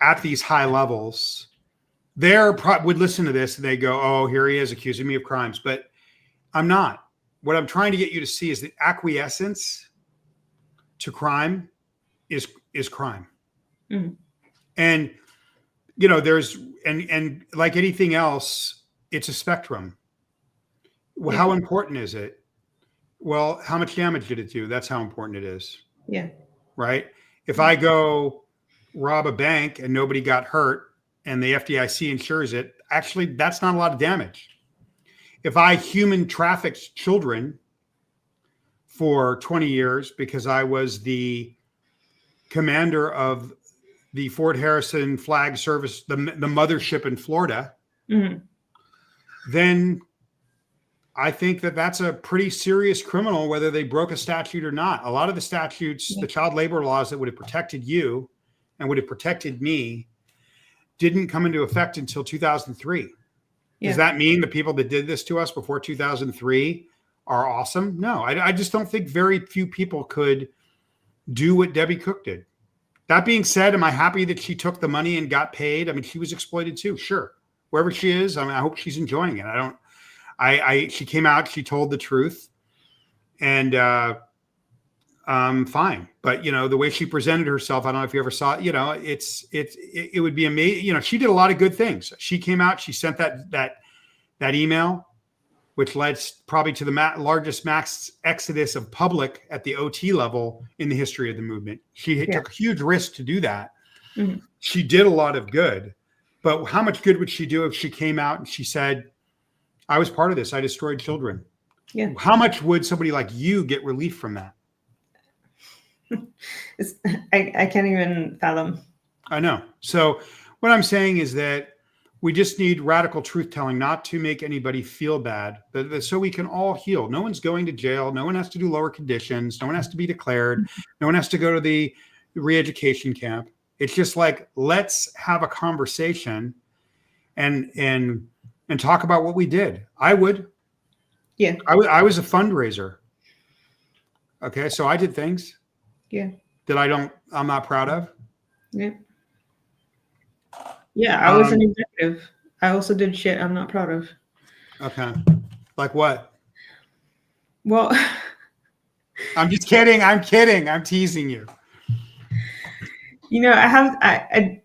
[SPEAKER 2] at these high levels, would listen to this and they go, oh, here he is accusing me of crimes. But I'm not. What I'm trying to get you to see is that acquiescence to crime is crime. And, there's, and like anything else, it's a spectrum. Well, how important is it? Well, how much damage did it do? That's how important it is.
[SPEAKER 1] Yeah.
[SPEAKER 2] Right. If I go rob a bank and nobody got hurt and the FDIC insures it, actually, that's not a lot of damage. If I human trafficked children for 20 years because I was the commander of the Fort Harrison Flag Service, the mothership in Florida, then I think that that's a pretty serious criminal, whether they broke a statute or not. A lot of the statutes, the child labor laws that would have protected you and would have protected me, didn't come into effect until 2003. Does that mean the people that did this to us before 2003 are awesome? No, I just don't think very few people could do what Debbie Cook did. That being said, am I happy that she took the money and got paid? I mean, she was exploited too. Sure. Wherever she is, I mean, I hope she's enjoying it. She came out, she told the truth, and fine. But the way she presented herself, I don't know if you ever saw it. It would be amazing. She did a lot of good things. She came out, she sent that email, which led probably to the largest mass exodus of public at the OT level in the history of the movement. She took a huge risk to do that. Mm-hmm. She did a lot of good, but how much good would she do if she came out and she said, I was part of this, I destroyed children? Yeah. How much would somebody like you get relief from that?
[SPEAKER 1] I can't even fathom.
[SPEAKER 2] I know. So what I'm saying is that we just need radical truth telling, not to make anybody feel bad, but so we can all heal. No one's going to jail. No one has to do lower conditions. No one has to be declared. No one has to go to the re-education camp. It's just like, let's have a conversation and talk about what we did. I would.
[SPEAKER 1] Yeah.
[SPEAKER 2] I was a fundraiser. Okay. So I did things.
[SPEAKER 1] Yeah.
[SPEAKER 2] That I'm not proud of.
[SPEAKER 1] Yeah. Yeah, I was an executive. I also did shit I'm not proud of. Okay.
[SPEAKER 2] Like what?
[SPEAKER 1] Well,
[SPEAKER 2] I'm just kidding. I'm kidding. I'm teasing you.
[SPEAKER 1] I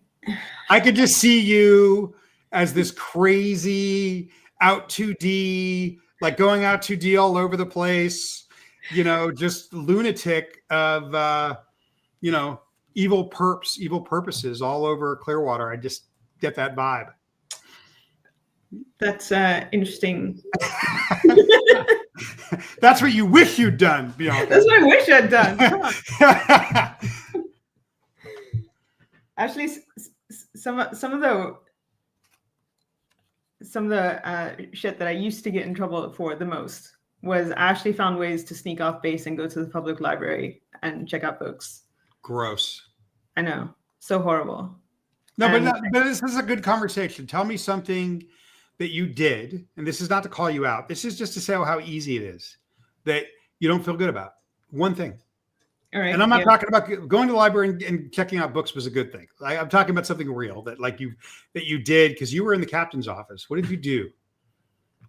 [SPEAKER 2] could just see you as this crazy out 2D, like going out 2D all over the place, just lunatic of, evil purposes all over Clearwater. I just get that vibe.
[SPEAKER 1] That's interesting.
[SPEAKER 2] That's what you wish you'd done, Bianca.
[SPEAKER 1] That's what I wish I'd done. Come on. Actually, some of the shit that I used to get in trouble for the most was I actually found ways to sneak off base and go to the public library and check out books.
[SPEAKER 2] Gross.
[SPEAKER 1] I know. So horrible.
[SPEAKER 2] No, but this is a good conversation. Tell me something that you did, and this is not to call you out. This is just to say how easy it is that you don't feel good about. One thing.
[SPEAKER 1] All right.
[SPEAKER 2] And I'm not talking about going to the library and checking out books was a good thing. I'm talking about something real that you did because you were in the captain's office. What did you do?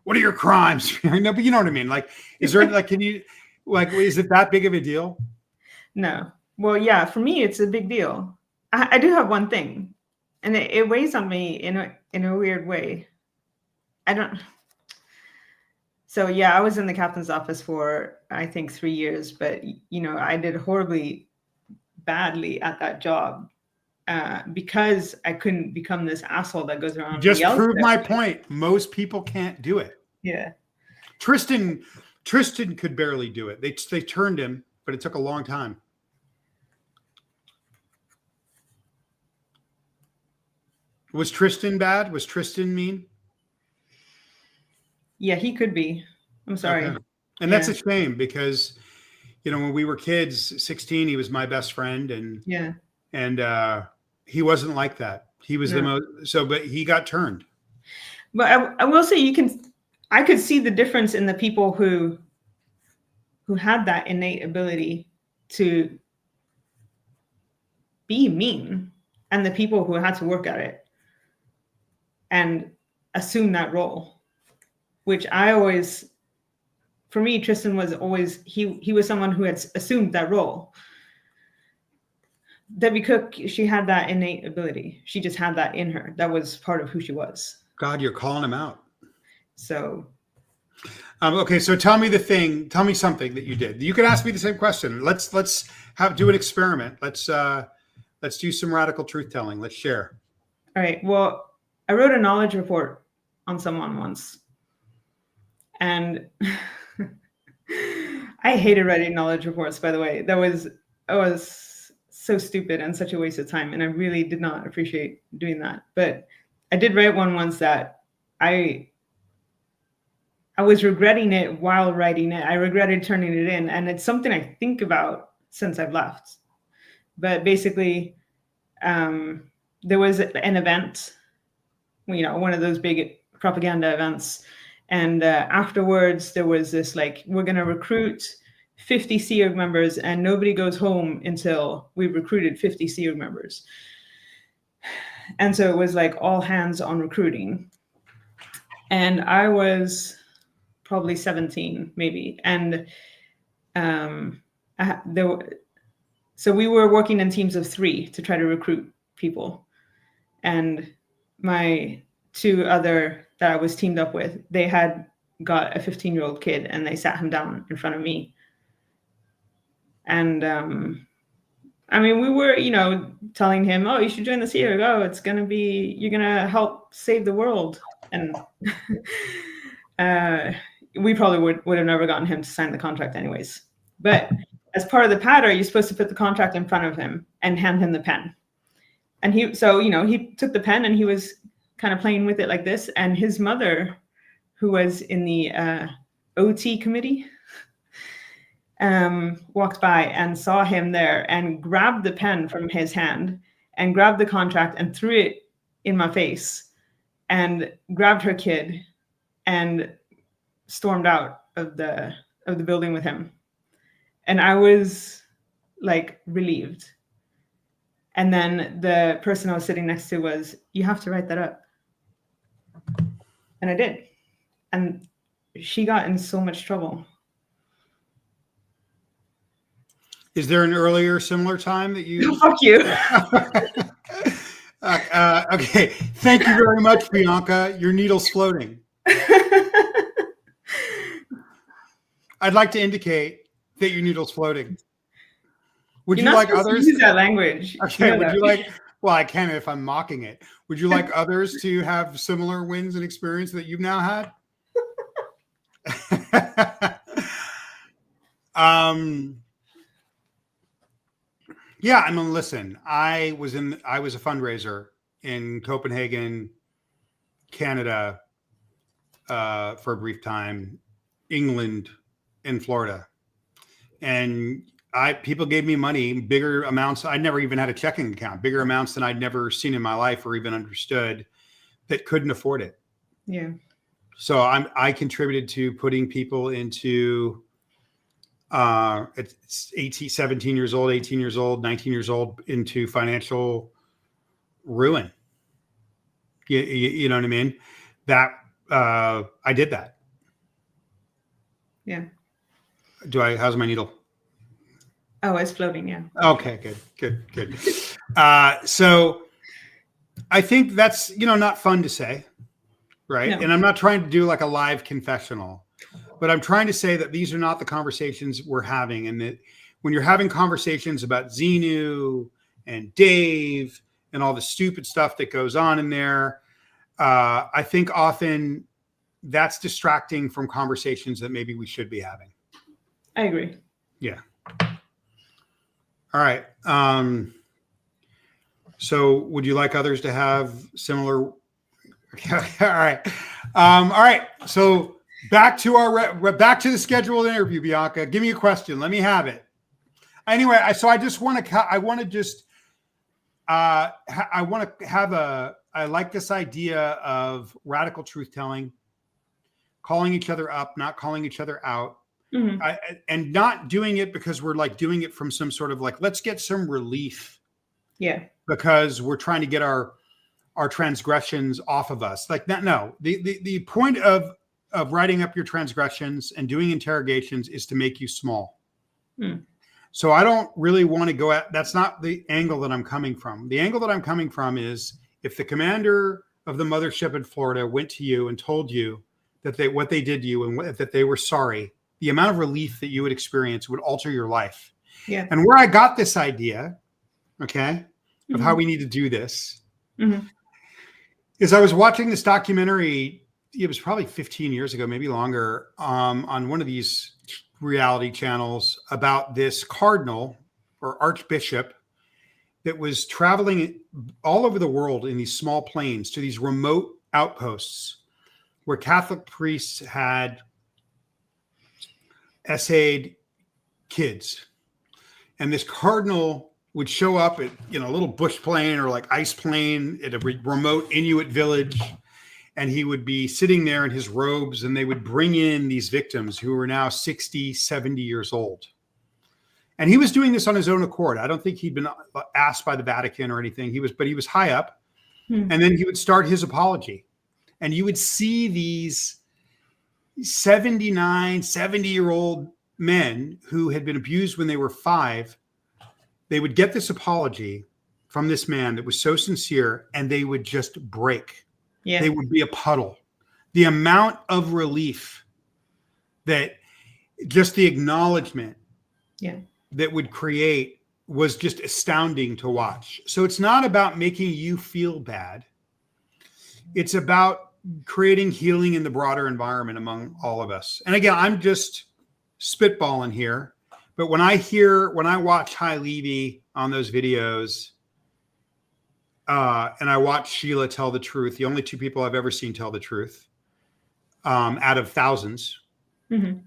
[SPEAKER 2] What are your crimes? No, but you know what I mean. Like, is there is it that big of a deal?
[SPEAKER 1] No. Well, yeah, for me, it's a big deal. I do have one thing, and it weighs on me in a weird way. So yeah, I was in the captain's office for, I think, 3 years, but I did horribly badly at that job because I couldn't become this asshole that goes around.
[SPEAKER 2] Just prove my point. Most people can't do it.
[SPEAKER 1] Yeah.
[SPEAKER 2] Tristan could barely do it. They turned him, but it took a long time. Was Tristan bad? Was Tristan mean?
[SPEAKER 1] Yeah, he could be. I'm sorry.
[SPEAKER 2] Okay. And that's a shame because, when we were kids, 16, he was my best friend. And he wasn't like that. He was but he got turned.
[SPEAKER 1] But I will say I could see the difference in the people who had that innate ability to be mean and the people who had to work at it and assume that role, which for me, Tristan was always, he was someone who had assumed that role. Debbie Cook, she had that innate ability. She just had that in her. That was part of who she was.
[SPEAKER 2] God, you're calling him out.
[SPEAKER 1] So.
[SPEAKER 2] Okay, so tell me something that you did. You could ask me the same question. Let's do an experiment. Let's do some radical truth telling. Let's share.
[SPEAKER 1] All right. Well, I wrote a knowledge report on someone once. And I hated writing knowledge reports, by the way. I was so stupid and such a waste of time. And I really did not appreciate doing that. But I did write one once that I was regretting it while writing it. I regretted turning it in. And it's something I think about since I've left. But basically, there was an event, one of those big propaganda events. And afterwards, there was this we're going to recruit 50 Sea Org members and nobody goes home until we've recruited 50 Sea Org members. And so it was all hands on recruiting. And I was probably 17 maybe. And so we were working in teams of 3 to try to recruit people. And my 2 other that I was teamed up with, they had got a 15-year-old kid and they sat him down in front of me. And I mean, we were, telling him, oh, you should join this here. Oh, you're going to help save the world. And we probably would have never gotten him to sign the contract anyways. But as part of the patter, you're supposed to put the contract in front of him and hand him the pen. And he took the pen and he was kind of playing with it like this. And his mother, who was in the OT committee, walked by and saw him there and grabbed the pen from his hand and grabbed the contract and threw it in my face and grabbed her kid and stormed out of the building with him. And I was like relieved. And then the person I was sitting next to was, you have to write that up. And I did. And she got in so much trouble.
[SPEAKER 2] Is there an earlier similar time that you?
[SPEAKER 1] Fuck you.
[SPEAKER 2] Okay. Thank you very much, Bianca. Your needle's floating. I'd like to indicate that your needle's floating. Would you like others?
[SPEAKER 1] Use that language.
[SPEAKER 2] Okay. Would you like? Well, I can if I'm mocking it. Would you like others to have similar wins and experience that you've now had? Yeah, I mean, listen, I was a fundraiser in Copenhagen, Canada, for a brief time, England, and Florida. And people gave me money, bigger amounts. I never even had a checking account, bigger amounts than I'd never seen in my life or even understood, that couldn't afford it.
[SPEAKER 1] Yeah.
[SPEAKER 2] So I contributed to putting people into it's 17 years old, 18 years old, 19 years old into financial ruin. You know what I mean? That I did that.
[SPEAKER 1] Yeah.
[SPEAKER 2] How's my needle?
[SPEAKER 1] Oh, it's floating. Yeah.
[SPEAKER 2] Okay, good. So I think that's, not fun to say. Right. No. And I'm not trying to do like a live confessional, but I'm trying to say that these are not the conversations we're having. And that when you're having conversations about Xenu and Dave and all the stupid stuff that goes on in there, I think often that's distracting from conversations that maybe we should be having.
[SPEAKER 1] I agree.
[SPEAKER 2] Yeah. All right. So would you like others to have similar? Okay. All right. All right. So back to the scheduled interview, Bianca. Give me a question. Let me have it. Anyway, I like this idea of radical truth telling, calling each other up, not calling each other out, and not doing it because we're like doing it from some sort of like, let's get some relief.
[SPEAKER 1] Yeah.
[SPEAKER 2] Because we're trying to get our transgressions off of us. Like that. No, the point of writing up your transgressions and doing interrogations is to make you small. So I don't really want to go at, that's not the angle that I'm coming from. The angle that I'm coming from is if the commander of the mothership in Florida went to you and told you that what they did to you and that they were sorry, the amount of relief that you would experience would alter your life.
[SPEAKER 1] Yeah.
[SPEAKER 2] And where I got this idea, okay, of how we need to do this, is I was watching this documentary, it was probably 15 years ago, maybe longer, on one of these reality channels about this cardinal or archbishop that was traveling all over the world in these small planes to these remote outposts where Catholic priests had essayed kids. And this cardinal would show up at, a little bush plane or like ice plane at a remote Inuit village. And he would be sitting there in his robes and they would bring in these victims who were now 60, 70 years old. And he was doing this on his own accord. I don't think he'd been asked by the Vatican or anything. But he was high up. And then he would start his apology. And you would see these 79, 70-year-old men who had been abused when they were 5, they would get this apology from this man that was so sincere, and they would just break.
[SPEAKER 1] Yeah.
[SPEAKER 2] They would be a puddle. The amount of relief that just the acknowledgement that would create was just astounding to watch. So it's not about making you feel bad. It's about creating healing in the broader environment among all of us. And again, I'm just spitballing here, but when I watch Hi Levy on those videos, and I watch Sheila tell the truth, the only 2 people I've ever seen tell the truth, out of thousands.
[SPEAKER 1] Mm-hmm.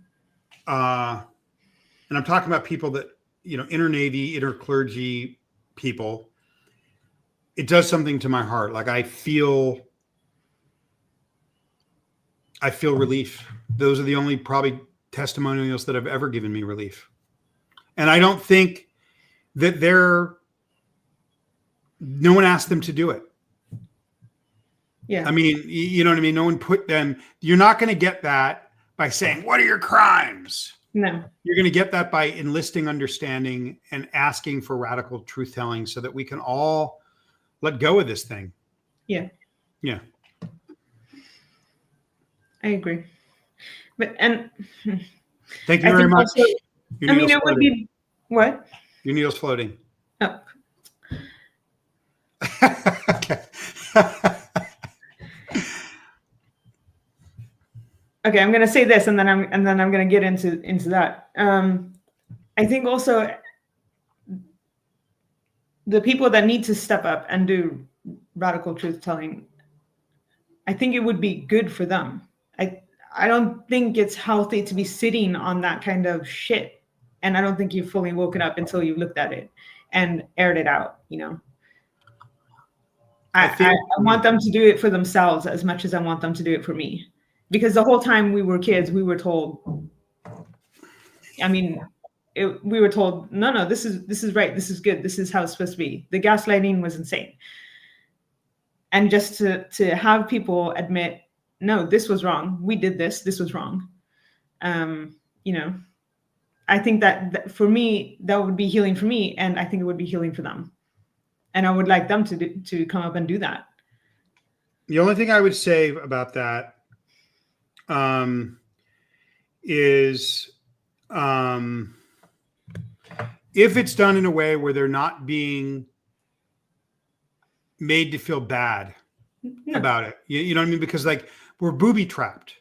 [SPEAKER 2] And I'm talking about people that, inner Navy, inner clergy people. It does something to my heart. Like I feel relief. Those are the only probably testimonials that have ever given me relief. And I don't think that no one asked them to do it.
[SPEAKER 1] Yeah.
[SPEAKER 2] I mean, you know what I mean? No one put them, you're not going to get that by saying, what are your crimes?
[SPEAKER 1] No.
[SPEAKER 2] You're going to get that by enlisting understanding and asking for radical truth telling so that we can all let go of this thing.
[SPEAKER 1] Yeah.
[SPEAKER 2] Yeah.
[SPEAKER 1] I agree. Thank
[SPEAKER 2] you very much.
[SPEAKER 1] Also, it would be what?
[SPEAKER 2] Your needle's floating.
[SPEAKER 1] Oh.
[SPEAKER 2] Okay.
[SPEAKER 1] Okay, I'm going to say this, and then I'm going to get into that. I think also the people that need to step up and do radical truth telling, I think it would be good for them. I don't think it's healthy to be sitting on that kind of shit, and I don't think you've fully woken up until you looked at it and aired it out. I want them to do it for themselves as much as I want them to do it for me. Because the whole time we were kids, we were told, we were told, no, this is right. This is good. This is how it's supposed to be. The gaslighting was insane. And just to have people admit, no, this was wrong. We did this. This was wrong. I think that for me, that would be healing for me. And I think it would be healing for them. And I would like them to come up and do that.
[SPEAKER 2] The only thing I would say about that is if it's done in a way where they're not being made to feel bad about it, you know what I mean? Because like we're booby trapped.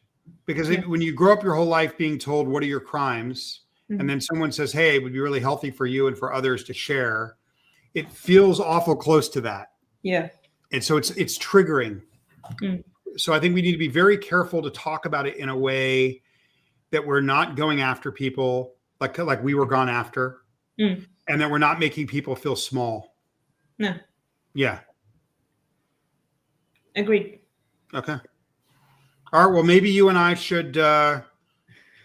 [SPEAKER 2] Because when you grow up your whole life being told, what are your crimes? Mm-hmm. And then someone says, hey, it would be really healthy for you and for others to share. It feels awful close to that.
[SPEAKER 1] Yeah. And
[SPEAKER 2] so it's triggering. Mm. So I think we need to be very careful to talk about it in a way that we're not going after people like we were gone after, and that we're not making people feel small.
[SPEAKER 1] No.
[SPEAKER 2] Yeah.
[SPEAKER 1] Agreed.
[SPEAKER 2] Okay. All right. Well, maybe you and I should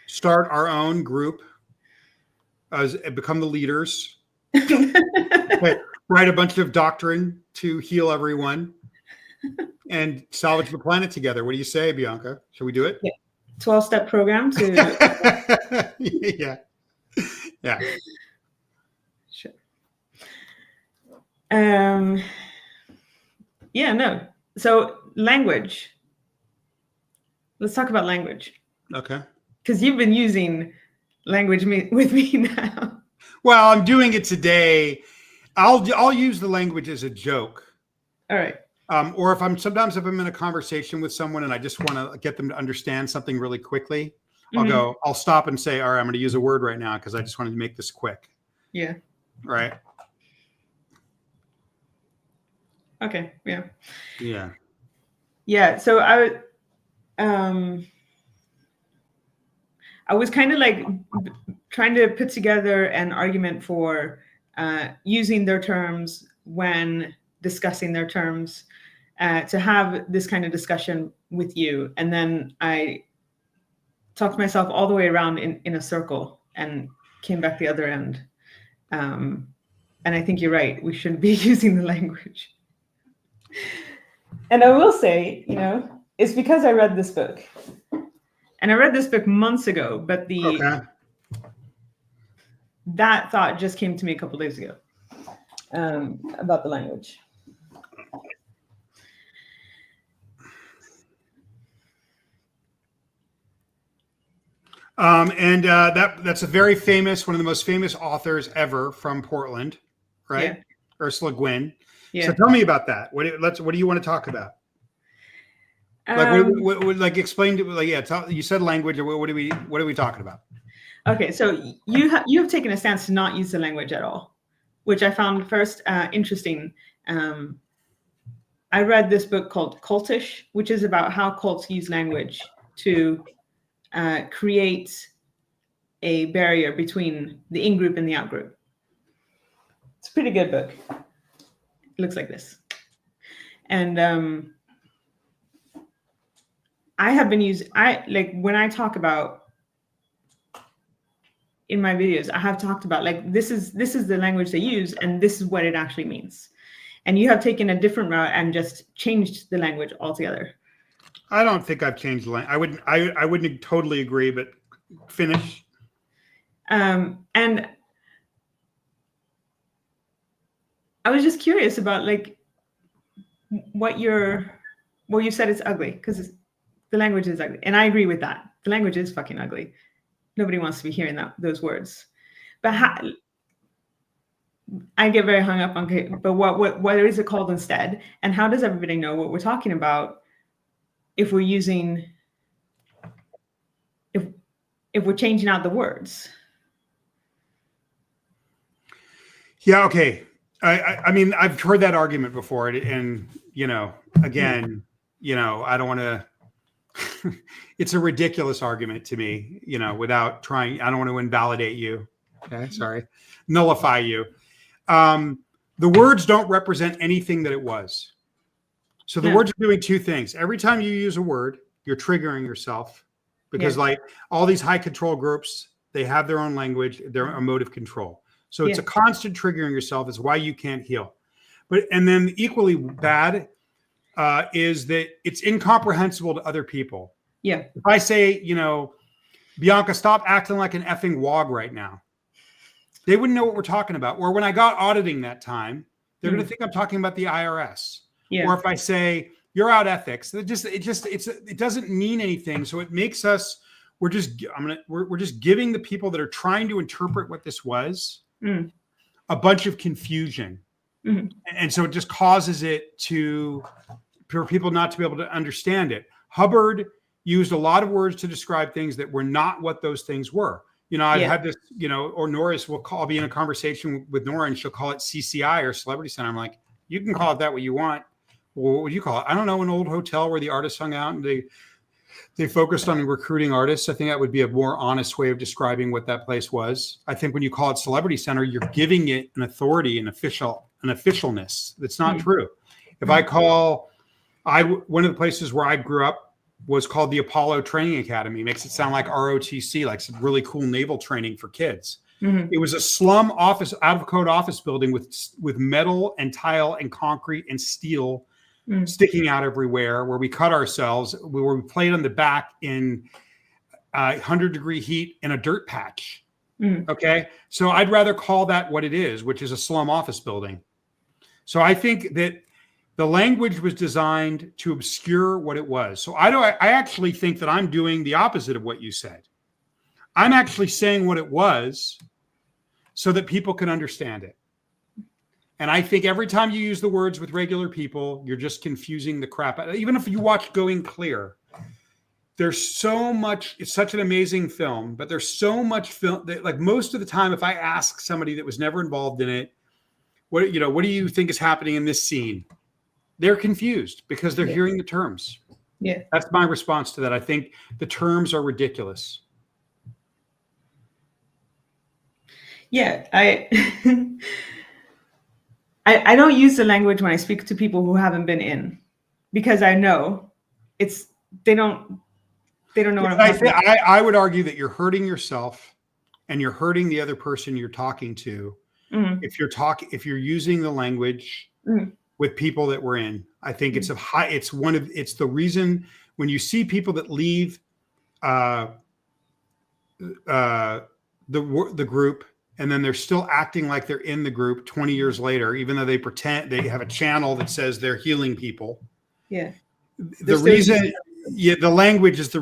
[SPEAKER 2] start our own group become the leaders. Write a bunch of doctrine to heal everyone and salvage the planet together. What do you say, Bianca? Should we do it?
[SPEAKER 1] Yeah. 12-step program to
[SPEAKER 2] yeah.
[SPEAKER 1] Sure. No. So language. Let's talk about language.
[SPEAKER 2] Okay.
[SPEAKER 1] Because you've been using language with me now.
[SPEAKER 2] Well, I'm doing it today. I'll use the language as a joke.
[SPEAKER 1] All right.
[SPEAKER 2] Or if I'm in a conversation with someone and I just want to get them to understand something really quickly, I'll stop and say, all right, I'm going to use a word right now because I just wanted to make this quick.
[SPEAKER 1] Yeah.
[SPEAKER 2] Right.
[SPEAKER 1] Okay. Yeah.
[SPEAKER 2] Yeah.
[SPEAKER 1] Yeah. So I was kind of like trying to put together an argument for using their terms when discussing their terms, to have this kind of discussion with you. And then I talked myself all the way around in a circle and came back the other end. And I think you're right. We shouldn't be using the language. And I will say, it's because I read this book. And I read this book months ago, but that thought just came to me a couple of days ago about the language.
[SPEAKER 2] And that's a very famous, one of the most famous authors ever from Portland, right?
[SPEAKER 1] Yeah.
[SPEAKER 2] Ursula Gwynn.
[SPEAKER 1] Yeah.
[SPEAKER 2] So tell me about that. What do you want to talk about? Like, explain to, like, yeah. You said language. What are we talking about?
[SPEAKER 1] Okay, so you have taken a stance to not use the language at all, which I found first interesting. I read this book called Cultish, which is about how cults use language to create a barrier between the in-group and the out-group. It's a pretty good book. It looks like this. And I have been when I talk about in my videos, I have talked about like this is the language they use and this is what it actually means. And you have taken a different route and just changed the language altogether.
[SPEAKER 2] I don't think I've changed the language. I wouldn't totally agree, but finish.
[SPEAKER 1] And I was just curious about like what you said is ugly, because the language is ugly. And I agree with that. The language is fucking ugly. Nobody wants to be hearing those words. But I get very hung up on, okay, but what is it called instead? And how does everybody know what we're talking about if we're using, if we're changing out the words? Yeah,
[SPEAKER 2] okay. I mean, I've heard that argument before, and again, I don't want to. It's a ridiculous argument to me, without trying. I don't want to invalidate you. Okay, sorry, nullify you. The words don't represent anything that it was. So the words are doing two things. Every time you use a word, you're triggering yourself, because like all these high control groups, they have their own language, their emotive control. So it's a constant triggering yourself. Is why you can't heal. And then equally bad is that it's incomprehensible to other people.
[SPEAKER 1] Yeah.
[SPEAKER 2] If I say, Bianca, stop acting like an effing wog right now, they wouldn't know what we're talking about. Or when I got auditing that time, they're going to think I'm talking about the IRS. Yeah. Or if I say you're out ethics, it doesn't mean anything. So it makes us, we're just giving the people that are trying to interpret what this was a bunch of confusion. Mm-hmm. And so it just causes it for people not to be able to understand it. Hubbard used a lot of words to describe things that were not what those things were. I've had this, or Nora's I'll be in a conversation with Nora and she'll call it CCI or Celebrity Center. I'm like, you can call it that what you want. Well, what would you call it? I don't know, an old hotel where the artists hung out and they focused on recruiting artists. I think that would be a more honest way of describing what that place was. I think when you call it Celebrity Center, you're giving it an authority, an officialness that's not true. If I call, one of the places where I grew up was called the Apollo Training Academy. It makes it sound like ROTC, like some really cool naval training for kids. Mm-hmm. It was a slum office, out of code office building with metal and tile and concrete and steel sticking out everywhere, where we cut ourselves, where we played on the back in 100-degree heat in a dirt patch. Okay. So I'd rather call that what it is, which is a slum office building. So I think that the language was designed to obscure what it was. So I actually think that I'm doing the opposite of what you said. I'm actually saying what it was so that people can understand it. And I think every time you use the words with regular people, you're just confusing the crap out of it. Even if you watch Going Clear, there's so much, it's such an amazing film, but there's so much film that, like, most of the time, if I ask somebody that was never involved in it, what do you think is happening in this scene? They're confused because they're hearing the terms. Yeah. That's my response to that. I think the terms are ridiculous.
[SPEAKER 1] Yeah, I don't use the language when I speak to people who haven't been in, because I know they don't know what I'm talking about.
[SPEAKER 2] I would argue that you're hurting yourself and you're hurting the other person you're talking to. Mm-hmm. If you're using the language with people that we're in. I think it's the reason when you see people that leave uh, the group, and then they're still acting like they're in the group 20 years later, even though they pretend they have a channel that says they're healing people.
[SPEAKER 1] Yeah.
[SPEAKER 2] The reason, the language is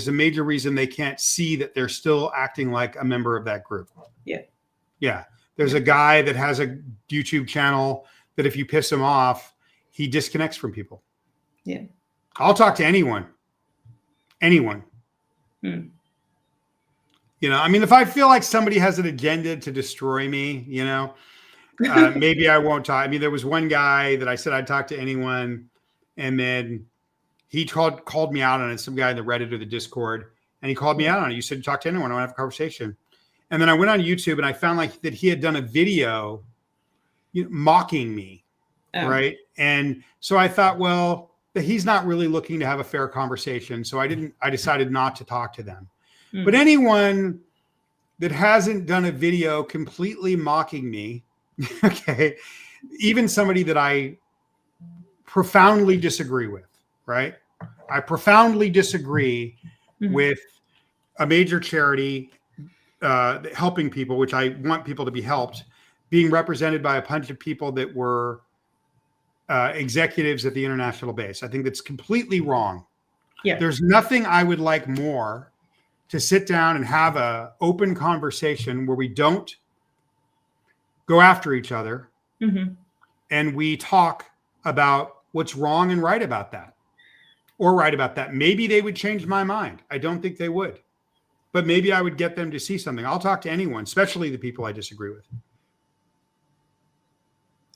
[SPEAKER 2] a major reason they can't see that they're still acting like a member of that group.
[SPEAKER 1] Yeah.
[SPEAKER 2] Yeah. There's a guy that has a YouTube channel that if you piss him off, he disconnects from people.
[SPEAKER 1] Yeah.
[SPEAKER 2] I'll talk to anyone. Anyone. You know, I mean, if I feel like somebody has an agenda to destroy me, you know, maybe I won't talk. I mean, there was one guy that I said I'd talk to anyone, and then he called me out on it, some guy in the Reddit or the Discord, and he called me out on it. You said, talk to anyone, I want to have a conversation. And then I went on YouTube and I found like that he had done a video mocking me, right? And so I thought, well, that he's not really looking to have a fair conversation. So I decided not to talk to them. But anyone that hasn't done a video completely mocking me, okay, even somebody that I profoundly disagree with, right? I profoundly disagree with a major charity helping people, which I want people to be helped, being represented by a bunch of people that were executives at the international base. I think that's completely wrong.
[SPEAKER 1] Yeah.
[SPEAKER 2] There's nothing I would like more to sit down and have a open conversation where we don't go after each other and we talk about what's wrong and right about that, or right about that. Maybe they would change my mind. I don't think they would, but maybe I would get them to see something. I'll talk to anyone, especially the people I disagree with.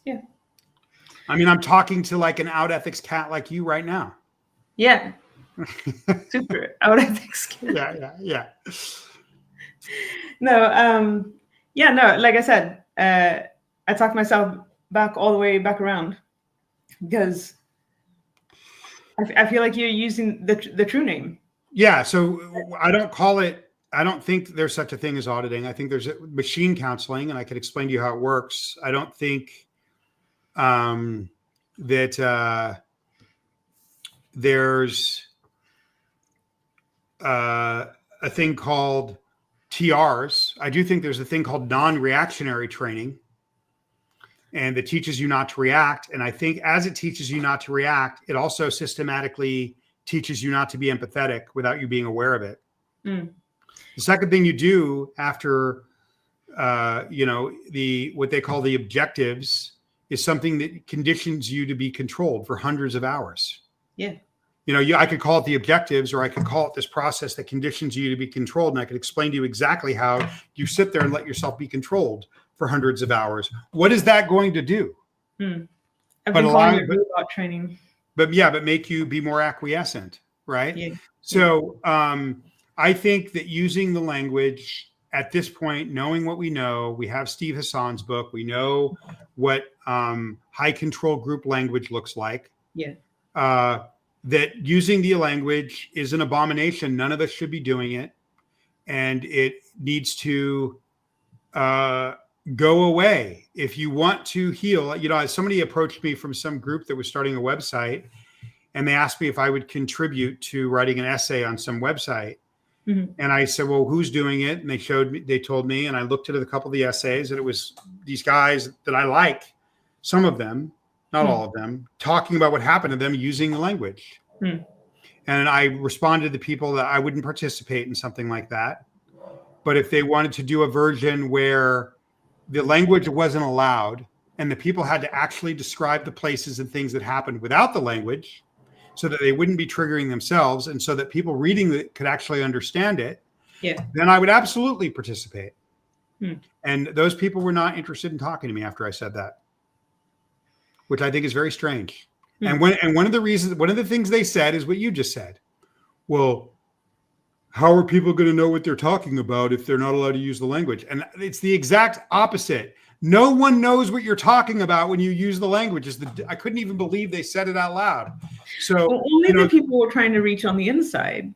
[SPEAKER 1] Yeah.
[SPEAKER 2] I mean, I'm talking to like an out ethics cat like you right now.
[SPEAKER 1] Yeah. Super out ethics cat.
[SPEAKER 2] Yeah.
[SPEAKER 1] No, no, like I said, I talked myself all the way back around because I feel like you're using the true name. Yeah.
[SPEAKER 2] So I don't think there's such a thing as auditing. I think there's machine counseling, and I can explain to you how it works. I don't think that there's a thing called TRs. I do think there's a thing called non-reactionary training, and that teaches you not to react. And I think as it teaches you not to react, it also systematically teaches you not to be empathetic without you being aware of it. The second thing you do after, what they call the objectives is something that conditions you to be controlled for hundreds of hours.
[SPEAKER 1] Yeah.
[SPEAKER 2] I could call it the objectives, or I could call it this process that conditions you to be controlled. And I could explain to you exactly how you sit there and let yourself be controlled for hundreds of hours. What is that going to do?
[SPEAKER 1] I've been calling it robot training.
[SPEAKER 2] But make you be more acquiescent, right?
[SPEAKER 1] Yeah.
[SPEAKER 2] So I think that using the language at this point, knowing what we know, we have Steve Hassan's book. We know what high control group language looks like.
[SPEAKER 1] Yeah.
[SPEAKER 2] That using the language is an abomination. None of us should be doing it. And it needs to go away. If you want to heal, somebody approached me from some group that was starting a website, and they asked me if I would contribute to writing an essay on some website. And I said, well, who's doing it? And they told me, and I looked at a couple of the essays, and it was these guys that I like, some of them, not all of them, talking about what happened to them using the language. And I responded to people that I wouldn't participate in something like that. But if they wanted to do a version where the language wasn't allowed and the people had to actually describe the places and things that happened without the language, so that they wouldn't be triggering themselves, and so that people reading it could actually understand it, then I would absolutely participate. And those people were not interested in talking to me after I said that, which I think is very strange. And one of the things they said is what you just said. Well, how are people going to know what they're talking about if they're not allowed to use the language? And it's the exact opposite. No one knows what you're talking about when you use the language. I couldn't even believe they said it out loud. So
[SPEAKER 1] only the people we're trying to reach on the inside.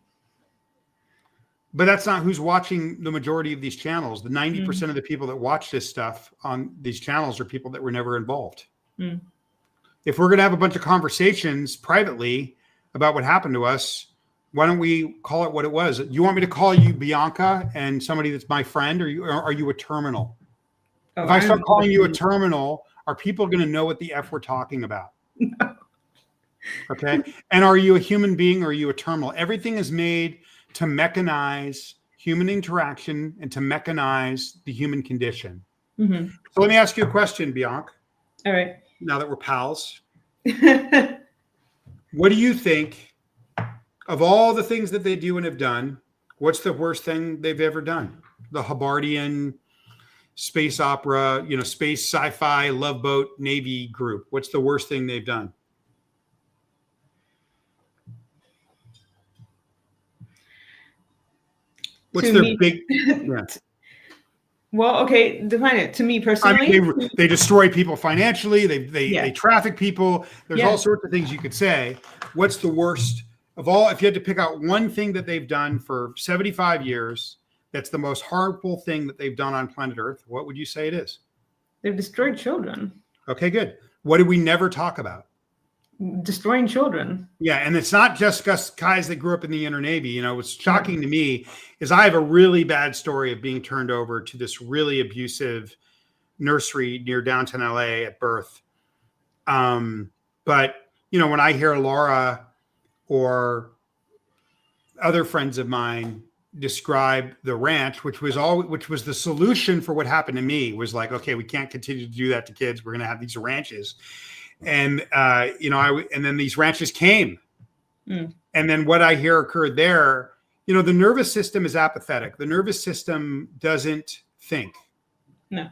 [SPEAKER 2] But that's not who's watching the majority of these channels. The 90% of the people that watch this stuff on these channels are people that were never involved. If we're going to have a bunch of conversations privately about what happened to us, Why don't we call it what it was? You want me to call you Bianca and somebody that's my friend, or are you a terminal?
[SPEAKER 1] Oh,
[SPEAKER 2] If I start calling you a terminal, are people going to know what the F we're talking about?
[SPEAKER 1] No.
[SPEAKER 2] Okay. And are you a human being or are you a terminal? Everything is made to mechanize human interaction and to mechanize the human condition.
[SPEAKER 1] Mm-hmm.
[SPEAKER 2] So let me ask you a question, Bianca.
[SPEAKER 1] All right.
[SPEAKER 2] Now that we're pals, what do you think of all the things that they do and have done? What's the worst thing they've ever done? The Hubbardhian space opera, space sci-fi love boat Navy group. What's the worst thing they've done? What's
[SPEAKER 1] To
[SPEAKER 2] their
[SPEAKER 1] me,
[SPEAKER 2] big? Yeah.
[SPEAKER 1] Well, okay, define it. To me personally,
[SPEAKER 2] I mean, they destroy people financially. They traffic people. There's all sorts of things you could say. What's the worst of all? If you had to pick out one thing that they've done for 75 years, that's the most harmful thing that they've done on planet Earth, what would you say it is?
[SPEAKER 1] They've destroyed children.
[SPEAKER 2] Okay, good. What did we never talk about?
[SPEAKER 1] Destroying children.
[SPEAKER 2] Yeah, and it's not just guys that grew up in the Inner Navy. What's shocking to me is I have a really bad story of being turned over to this really abusive nursery near downtown LA at birth. But when I hear Laura or other friends of mine describe the ranch, which was the solution for what happened to me, was like, okay, we can't continue to do that to kids. We're going to have these ranches. And, and then these ranches came. And then what I hear occurred there, the nervous system is apathetic. The nervous system doesn't think.
[SPEAKER 1] No.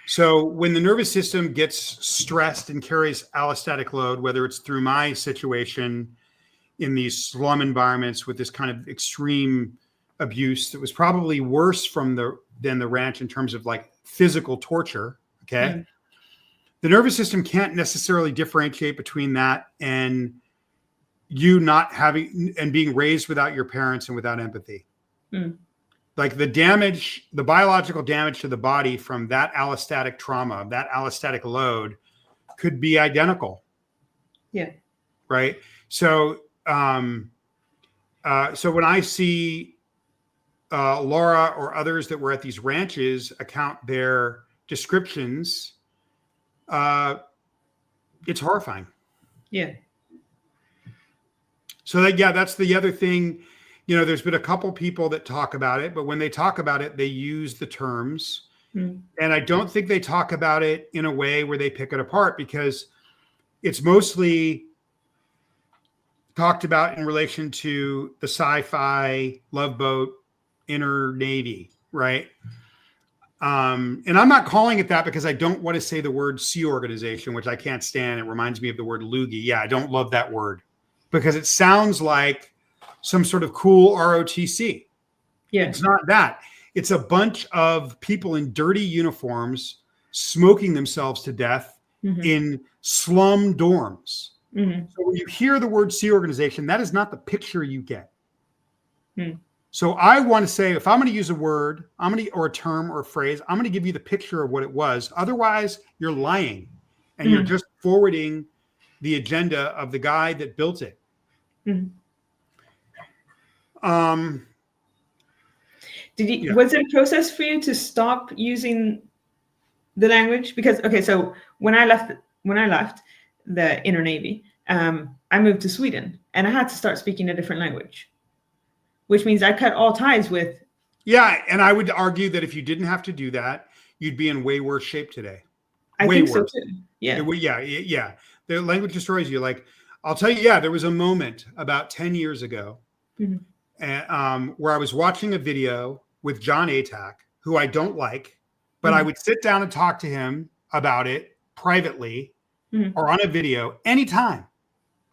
[SPEAKER 2] So when the nervous system gets stressed and carries allostatic load, whether it's through my situation in these slum environments with this kind of extreme abuse that was probably worse than the ranch in terms of like physical torture. Okay. The nervous system can't necessarily differentiate between that and you not having and being raised without your parents and without empathy. Like the biological damage to the body from that allostatic trauma, that allostatic load could be identical.
[SPEAKER 1] Yeah.
[SPEAKER 2] Right. So, when I see Laura or others that were at these ranches account their descriptions, it's horrifying.
[SPEAKER 1] Yeah.
[SPEAKER 2] So that's the other thing. There's been a couple people that talk about it, but when they talk about it, they use the terms. And I don't think they talk about it in a way where they pick it apart, because it's mostly talked about in relation to the sci-fi love boat Inner Navy, right? And I'm not calling it that because I don't want to say the word Sea Organization, which I can't stand. It reminds me of the word loogie. Yeah, I don't love that word because it sounds like some sort of cool ROTC. Yeah. It's not that. It's a bunch of people in dirty uniforms smoking themselves to death in slum dorms. So when you hear the word Sea Organization, that is not the picture you get. So I want to say, if I'm going to use a word, or a term or a phrase, I'm going to give you the picture of what it was. Otherwise, you're lying and you're just forwarding the agenda of the guy that built it.
[SPEAKER 1] Was it a process for you to stop using the language? Because, okay, so when I left the Inner Navy, I moved to Sweden and I had to start speaking a different language, which means I cut all ties with.
[SPEAKER 2] Yeah. And I would argue that if you didn't have to do that, you'd be in way worse shape today.
[SPEAKER 1] I think so too. Yeah.
[SPEAKER 2] Yeah. The language destroys you. Like, I'll tell you, there was a moment about 10 years ago where I was watching a video with John Atack, who I don't like, but I would sit down and talk to him about it privately or on a video anytime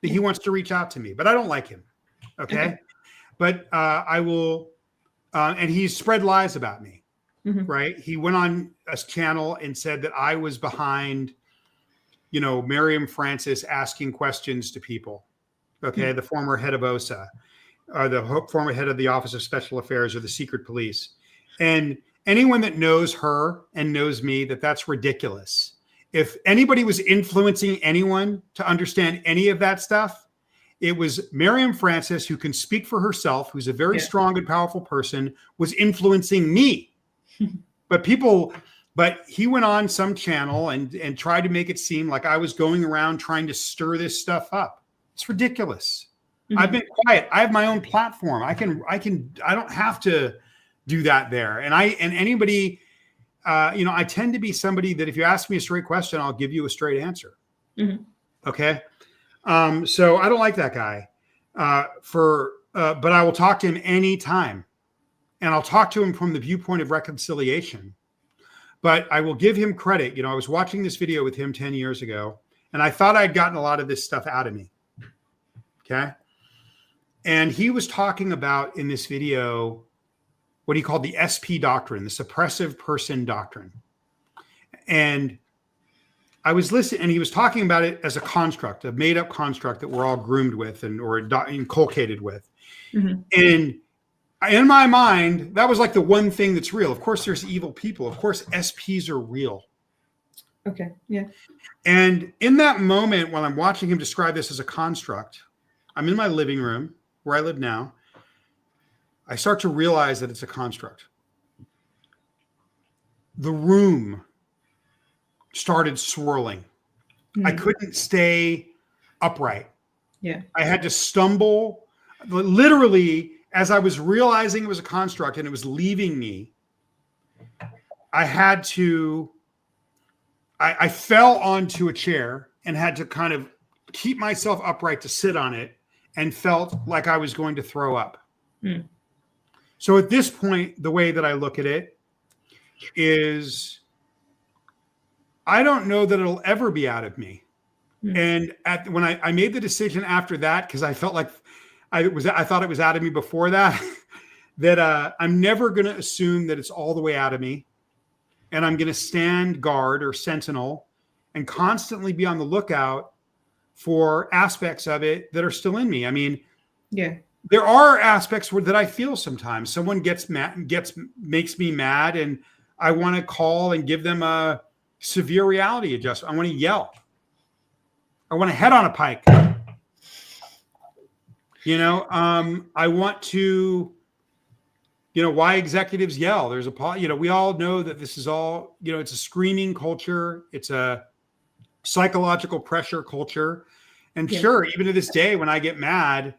[SPEAKER 2] that he wants to reach out to me, but I don't like him. Okay. But I will, and he's spread lies about me, right? He went on a channel and said that I was behind, Miriam Francis asking questions to people. Okay. The former head of OSA, or the former head of the Office of Special Affairs or the Secret Police. And anyone that knows her and knows me, that's ridiculous. If anybody was influencing anyone to understand any of that stuff, It was Miriam Francis, who can speak for herself, who's a very strong and powerful person, was influencing me. But he went on some channel and tried to make it seem like I was going around trying to stir this stuff up. It's ridiculous. Mm-hmm. I've been quiet. I have my own platform. I don't have to do that there. And anybody, I tend to be somebody that if you ask me a straight question, I'll give you a straight answer. Mm-hmm. Okay. So I don't like that guy but I will talk to him anytime, and I'll talk to him from the viewpoint of reconciliation. But I will give him credit. I was watching this video with him 10 years ago, and I thought I'd gotten a lot of this stuff out of me. Okay. And he was talking about in this video what he called the SP doctrine, the suppressive person doctrine. And I was listening, and he was talking about it as a construct, a made-up construct that we're all groomed with or inculcated with. Mm-hmm. And in my mind, that was like the one thing that's real. Of course, there's evil people. Of course, SPs are real.
[SPEAKER 1] Okay, yeah.
[SPEAKER 2] And in that moment, while I'm watching him describe this as a construct, I'm in my living room where I live now. I start to realize that it's a construct. The room started swirling. Mm-hmm. I couldn't stay upright.
[SPEAKER 1] Yeah.
[SPEAKER 2] I had to stumble. Literally, as I was realizing it was a construct and it was leaving me, I fell onto a chair and had to kind of keep myself upright to sit on it, and felt like I was going to throw up. Mm. So at this point, the way that I look at it is, I don't know that it'll ever be out of me. Mm. And when I made the decision after that, because I felt like I thought it was out of me before that, that I'm never going to assume that it's all the way out of me. And I'm going to stand guard or sentinel and constantly be on the lookout for aspects of it that are still in me. I mean,
[SPEAKER 1] yeah,
[SPEAKER 2] there are aspects that I feel sometimes. Someone makes me mad, and I want to call and give them a severe reality adjustment. I want to yell. I want to head on a pike. I want to, why executives yell. There's we all know that this is all, it's a screaming culture. It's a psychological pressure culture. And sure, even to this day, when I get mad,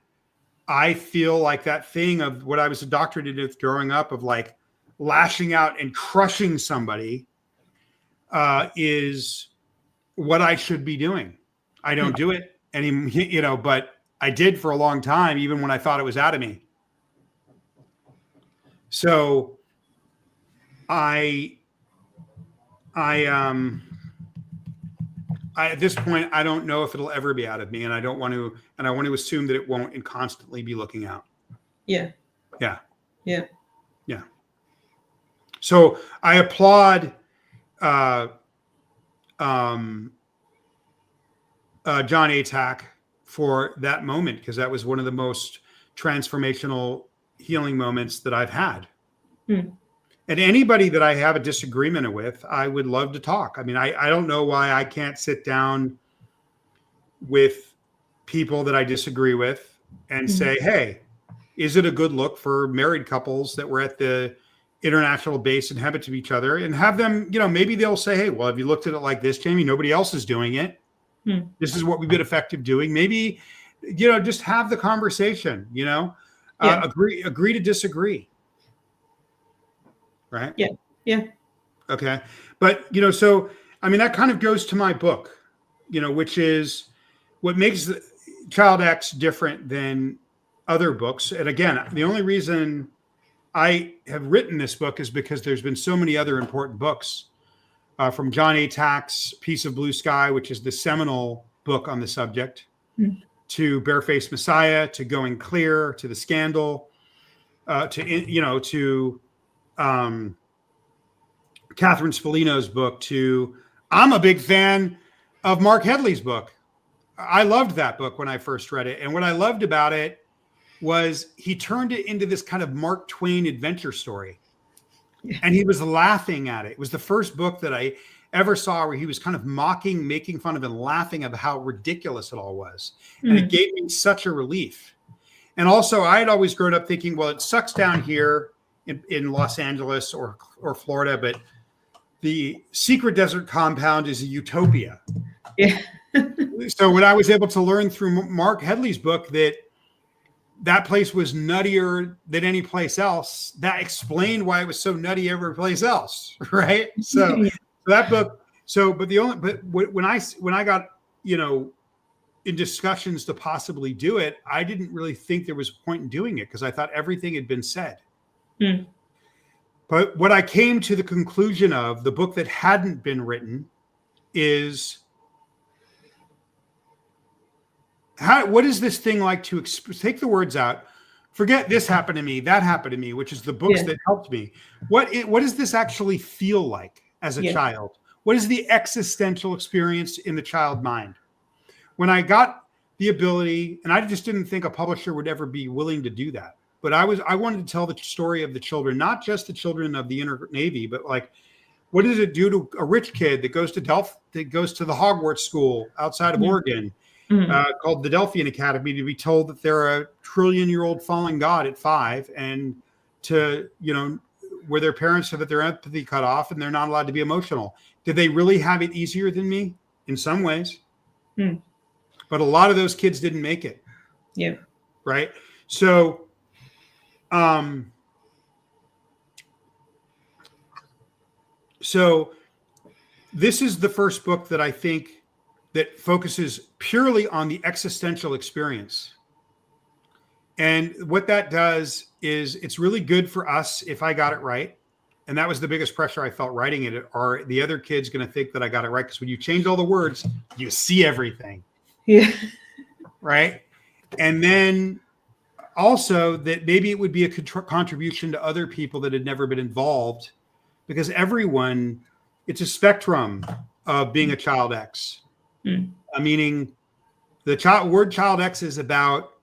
[SPEAKER 2] I feel like that thing of what I was indoctrinated with growing up of like lashing out and crushing somebody is what I should be doing. I don't do it anymore, but I did for a long time, even when I thought it was out of me. So at this point, I don't know if it'll ever be out of me, and I want to assume that it won't, and constantly be looking out.
[SPEAKER 1] Yeah.
[SPEAKER 2] Yeah.
[SPEAKER 1] Yeah.
[SPEAKER 2] Yeah. So I applaud John Atack for that moment, because that was one of the most transformational healing moments that I've had. Hmm. And anybody that I have a disagreement with, I would love to talk. I mean, I don't know why I can't sit down with people that I disagree with and say, hey, is it a good look for married couples that were at the international base and habit to each other, and have them, maybe they'll say, hey, well, have you looked at it like this, Jamie? Nobody else is doing it. Hmm. This is what we've been effective doing. Maybe, just have the conversation, agree to disagree. Right?
[SPEAKER 1] Yeah. Yeah.
[SPEAKER 2] Okay. But, so, I mean, that kind of goes to my book, which is what makes Child X different than other books. And again, the only reason I have written this book is because there's been so many other important books, from John Atack's Piece of Blue Sky, which is the seminal book on the subject, to Barefaced Messiah, to Going Clear, to The Scandal, to Catherine Spolino's book, to I'm a big fan of Mark Headley's book. I loved that book when I first read it. And what I loved about it was he turned it into this kind of Mark Twain adventure story. And he was laughing at it. It was the first book that ever saw where he was kind of mocking, making fun of, and laughing at how ridiculous it all was. And it gave me such a relief. And also, I had always grown up thinking, well, it sucks down here in Los Angeles or Florida, but the secret desert compound is a utopia.
[SPEAKER 1] Yeah.
[SPEAKER 2] So when I was able to learn through Mark Headley's book that place was nuttier than any place else, that explained why it was so nutty every place else, right? So that book. So, but when I got, in discussions to possibly do it, I didn't really think there was a point in doing it because I thought everything had been said. But what I came to the conclusion of, the book that hadn't been written, is what is this thing like to take the words out, forget this happened to me, that happened to me, which is the books that helped me. What does this actually feel like as a child? What is the existential experience in the child mind? When I got the ability, and I just didn't think a publisher would ever be willing to do that, but I wanted to tell the story of the children, not just the children of the Inner Navy, but like, what does it do to a rich kid that goes to that goes to the Hogwarts school outside of Oregon, called the Delphian Academy, to be told that they're a trillion-year-old fallen god at 5, and to, where their parents have had their empathy cut off and they're not allowed to be emotional. Did they really have it easier than me? In some ways. But a lot of those kids didn't make it.
[SPEAKER 1] Yeah.
[SPEAKER 2] Right. So, this is the first book that I think that focuses purely on the existential experience. And what that does is it's really good for us if I got it right. And that was the biggest pressure I felt writing it. Are the other kids going to think that I got it right? Because when you change all the words, you see everything.
[SPEAKER 1] Yeah.
[SPEAKER 2] Right. And then also that maybe it would be a contribution to other people that had never been involved, because it's a spectrum of being a child X. Meaning the word child X is about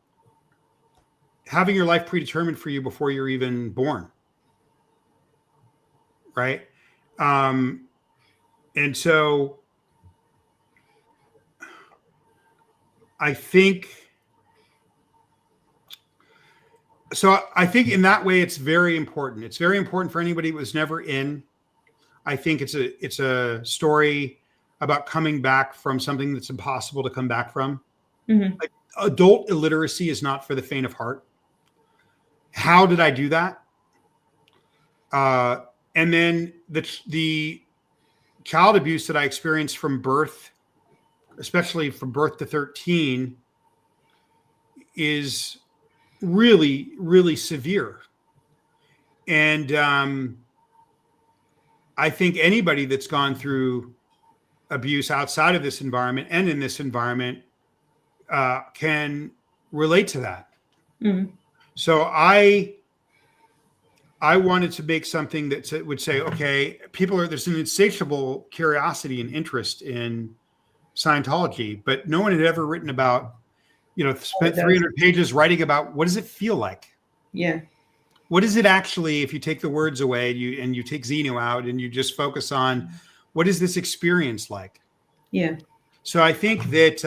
[SPEAKER 2] having your life predetermined for you before you're even born. Right. And so I think in that way, it's very important. It's very important for anybody who was never in. I think it's a story about coming back from something that's impossible to come back from. Like, adult illiteracy is not for the faint of heart. How did I do that? And then the child abuse that I experienced from birth, especially from birth to 13, is really, really severe. And I think anybody that's gone through abuse outside of this environment and in this environment can relate to that. So I wanted to make something that would say, okay, there's an insatiable curiosity and interest in Scientology, but no one had ever written about, spent 300 pages writing about what does it feel like? Yeah. What is it actually, if you take the words away and you take Zeno out and you just focus on what is this experience like? Yeah. So I think that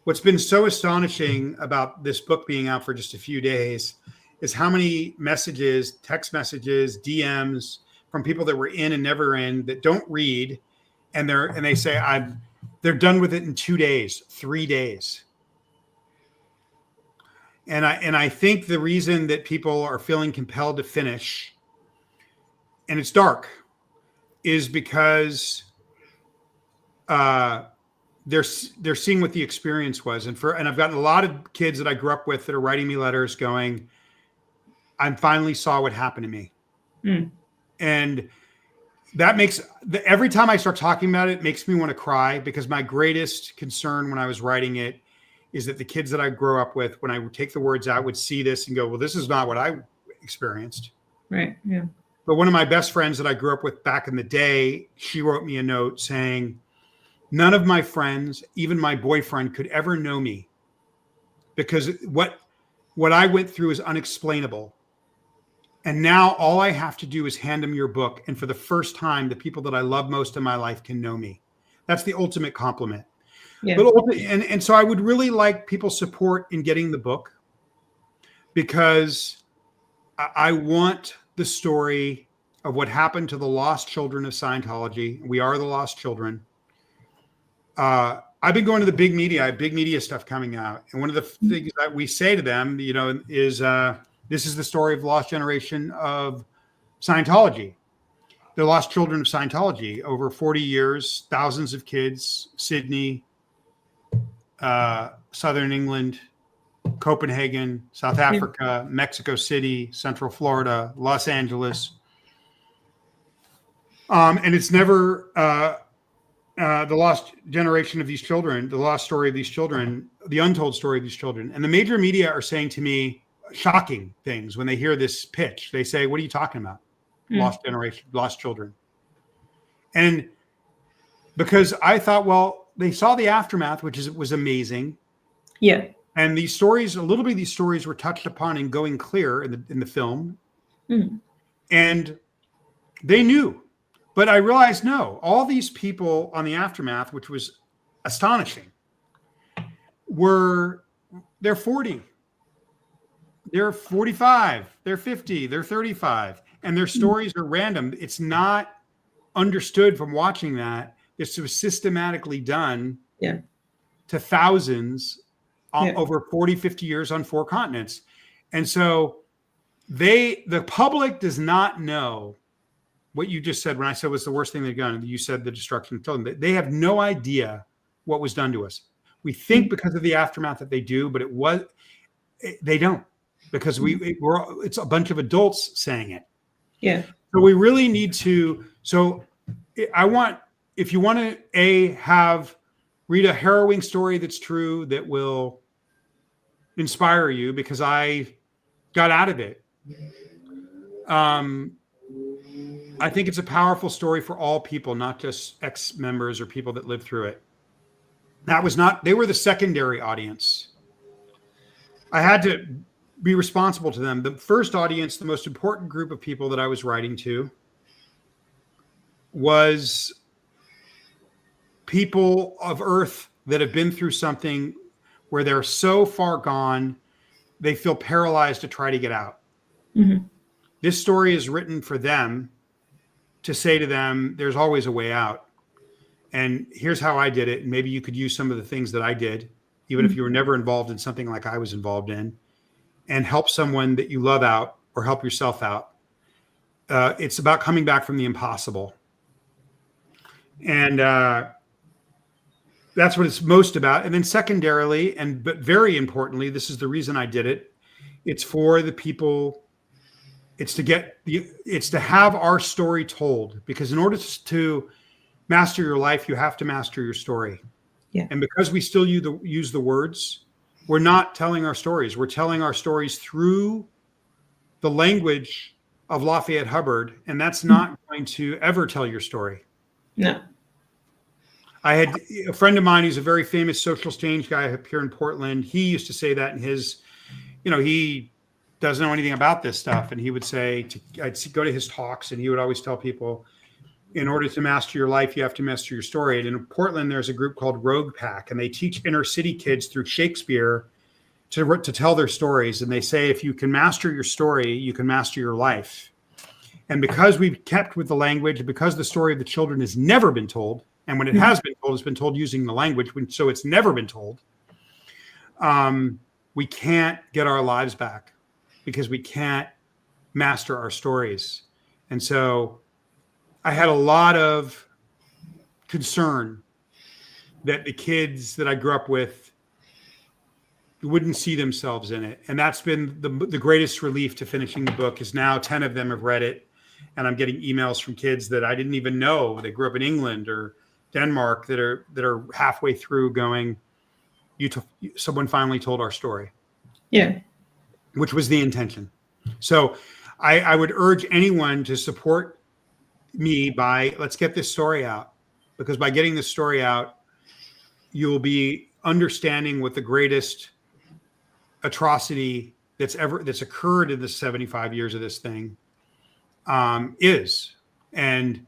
[SPEAKER 2] what's been so astonishing about this book being out for just a few days is how many messages, text messages, DMs from people that were in and never in, that don't read, and they say they're done with it in 2 days, 3 days. And I think the reason that people are feeling compelled to finish, and it's dark, is because they're seeing what the experience was. And I've gotten a lot of kids that I grew up with that are writing me letters going, I finally saw what happened to me. And that makes, every time I start talking about it, makes me want to cry, because my greatest concern when I was writing it is that the kids that I grew up with, when I would take the words out, would see this and go, well, this is not what I experienced. Right. Yeah. But one of my best friends that I grew up with back in the day, she wrote me a note saying, none of my friends, even my boyfriend, could ever know me, because what I went through is unexplainable. And now all I have to do is hand them your book. And for the first time, the people that I love most in my life can know me. That's the ultimate compliment.
[SPEAKER 1] Yeah.
[SPEAKER 2] But and so I would really like people's support in getting the book, because I want the story of what happened to the lost children of Scientology. We are the lost children. I've been going to the big media. I have big media stuff coming out. And one of the things that we say to them, is this is the story of the lost generation of Scientology. The lost children of Scientology over 40 years, thousands of kids, Sydney, Southern England, Copenhagen, South Africa, Mexico City, Central Florida, Los Angeles. And it's never the lost generation of these children, the lost story of these children, the untold story of these children. And the major media are saying to me shocking things when they hear this pitch. They say, what are you talking about? Lost generation, lost children. And because I thought, well, they saw the aftermath, which was amazing.
[SPEAKER 1] Yeah.
[SPEAKER 2] And these stories, a little bit of these stories were touched upon in Going Clear in the film. And they knew. But I realized, no, all these people on the aftermath, which was astonishing, they're 40, they're 45, they're 50, they're 35, and their stories are random. It's not understood from watching that. This was systematically done to thousands over 40, 50 years on 4 continents. And so the public does not know what you just said when I said was the worst thing they've done. You said the destruction of children. They have no idea what was done to us. We think because of the aftermath that they do, but they don't, because it's a bunch of adults saying it.
[SPEAKER 1] Yeah.
[SPEAKER 2] So we really need to. So if you want to read a harrowing story that's true, that will inspire you, because I got out of it. I think it's a powerful story for all people, not just ex-members or people that lived through it. They were the secondary audience. I had to be responsible to them. The first audience, the most important group of people that I was writing to, was people of Earth that have been through something where they're so far gone, they feel paralyzed to try to get out. This story is written for them, to say to them, there's always a way out. And here's how I did it. And maybe you could use some of the things that I did, even if you were never involved in something like I was involved in, and help someone that you love out, or help yourself out. It's about coming back from the impossible. And that's what it's most about. And then secondarily, but very importantly, this is the reason I did it. It's for the people. It's to have our story told, because in order to master your life, you have to master your story.
[SPEAKER 1] Yeah.
[SPEAKER 2] And because we still use the words, we're not telling our stories. We're telling our stories through the language of Lafayette Hubbard, and that's not going to ever tell your story.
[SPEAKER 1] No.
[SPEAKER 2] I had a friend of mine who's a very famous social change guy up here in Portland. He used to say that in his, he doesn't know anything about this stuff. And he would say, I'd go to his talks, and he would always tell people, in order to master your life, you have to master your story. And in Portland, there's a group called Rogue Pack, and they teach inner city kids through Shakespeare to tell their stories. And they say, if you can master your story, you can master your life. And because we've kept with the language, because the story of the children has never been told, and when it has been told, it's been told using the language, so it's never been told, we can't get our lives back, because we can't master our stories. And so I had a lot of concern that the kids that I grew up with wouldn't see themselves in it. And that's been the greatest relief to finishing the book, is now 10 of them have read it. And I'm getting emails from kids that I didn't even know. They grew up in England or Denmark that are halfway through going, someone finally told our story.
[SPEAKER 1] Yeah.
[SPEAKER 2] Which was the intention. So I would urge anyone to support me by, let's get this story out, because by getting this story out, you'll be understanding what the greatest atrocity that's occurred in the 75 years of this thing is. And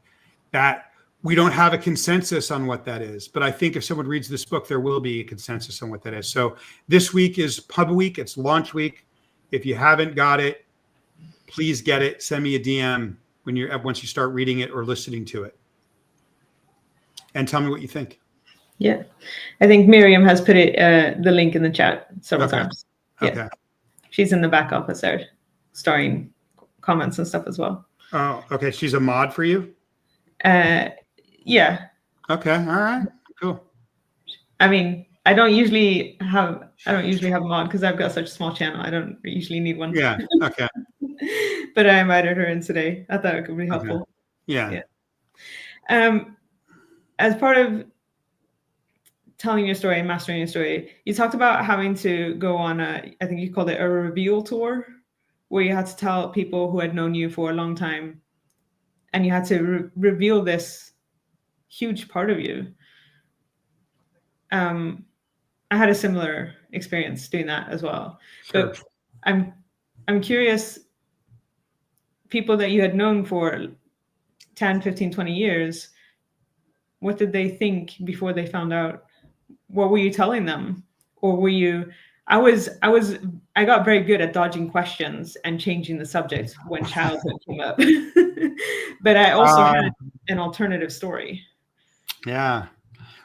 [SPEAKER 2] that we don't have a consensus on what that is. But I think if someone reads this book, there will be a consensus on what that is. So this week is Pub Week. It's launch week. If you haven't got it, please get it. Send me a DM once you start reading it or listening to it. And tell me what you think.
[SPEAKER 1] Yeah. I think Miriam has put the link in the chat several times. Yeah.
[SPEAKER 2] Okay.
[SPEAKER 1] She's in the back office there, storing comments and stuff as well.
[SPEAKER 2] Oh, okay. She's a mod for you?
[SPEAKER 1] Yeah.
[SPEAKER 2] Okay. All right. Cool.
[SPEAKER 1] I mean, I don't usually have a mod because I've got such a small channel. I don't usually need one.
[SPEAKER 2] Yeah. Okay.
[SPEAKER 1] But I invited her in today. I thought it could be helpful.
[SPEAKER 2] Okay. Yeah.
[SPEAKER 1] As part of telling your story and mastering your story, you talked about having to go on I think you called it a reveal tour, where you had to tell people who had known you for a long time, and you had to reveal this huge part of you. I had a similar experience doing that as well.
[SPEAKER 2] Sure.
[SPEAKER 1] But I'm curious, people that you had known for 10, 15, 20 years, what did they think before they found out? What were you telling them? Or were you, I got very good at dodging questions and changing the subject when childhood came up. But I also had an alternative story.
[SPEAKER 2] Yeah.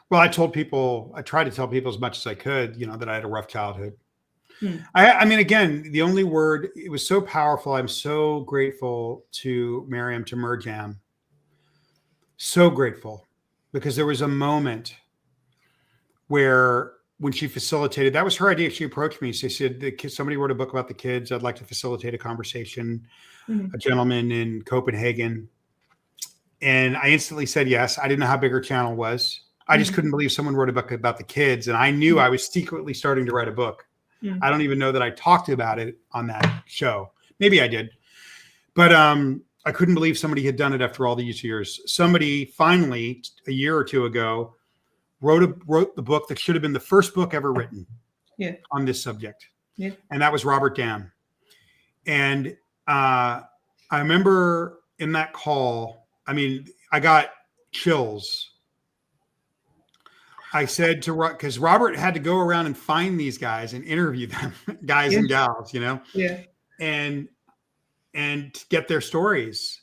[SPEAKER 2] Well, I tried to tell people as much as I could, that I had a rough childhood. I mean, again, the only word, it was so powerful. I'm so grateful to Miriam, to Merjam. So grateful, because there was a moment where when she facilitated, that was her idea. She approached me. She said, somebody wrote a book about the kids. I'd like to facilitate a conversation. A gentleman in Copenhagen. And I instantly said yes. I didn't know how big her channel was. I just couldn't believe someone wrote a book about the kids. And I knew I was secretly starting to write a book. I don't even know that I talked about it on that show. Maybe I did. But I couldn't believe somebody had done it after all these years. Somebody finally, a year or two ago, wrote the book that should have been the first book ever written on this subject. Yeah. And that was Robert Dam. And I remember in that call, I mean, I got chills. I said because Robert had to go around and find these guys and interview them, guys and gals, and get their stories.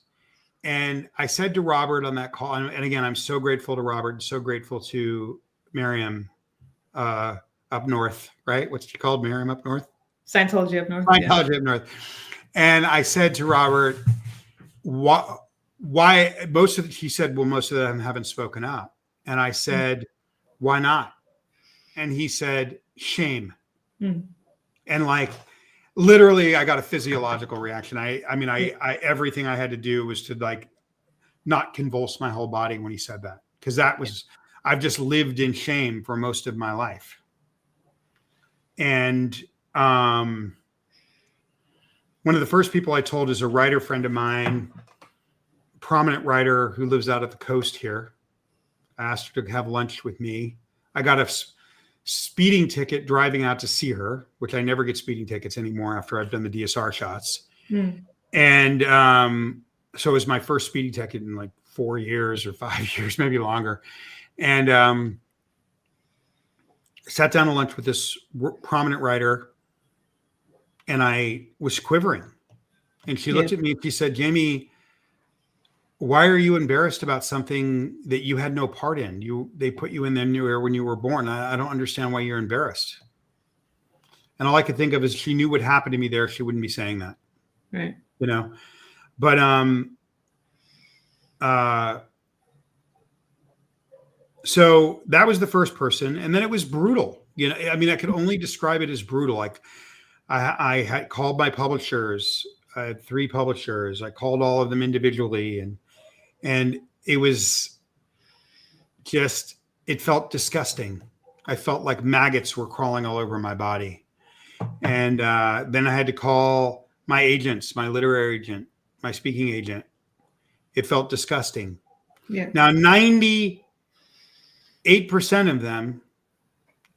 [SPEAKER 2] And I said to Robert on that call, and again, I'm so grateful to Robert, and so grateful to Miriam up north, right? What's she called? Miriam up north?
[SPEAKER 1] Scientology up north.
[SPEAKER 2] Scientology up north. And I said to Robert, why he said, well, most of them haven't spoken up. And I said, why not? And he said, shame. And like, literally, I got a physiological reaction. I everything I had to do was to like not convulse my whole body when he said that, because I've just lived in shame for most of my life. And one of the first people I told is a writer friend of mine, prominent writer who lives out at the coast here. I asked her to have lunch with me. I got a speeding ticket driving out to see her, which I never get speeding tickets anymore after I've done the DSR shots. And so it was my first speeding ticket in like 4 years or 5 years, maybe longer. And sat down to lunch with this prominent writer, and I was quivering. And she looked at me and she said, Jamie, why are you embarrassed about something that you had no part in? They put you in there when you were born. I don't understand why you're embarrassed. And all I could think of is she knew what happened to me there. She wouldn't be saying that.
[SPEAKER 1] Right.
[SPEAKER 2] But so that was the first person. And then it was brutal. I mean, I could only describe it as brutal. Like I had called my publishers. I had 3 publishers. I called all of them individually, and it was just, it felt disgusting. I felt like maggots were crawling all over my body. And then I had to call my agents, my literary agent, my speaking agent. It felt disgusting. Yeah. Now, 98% of them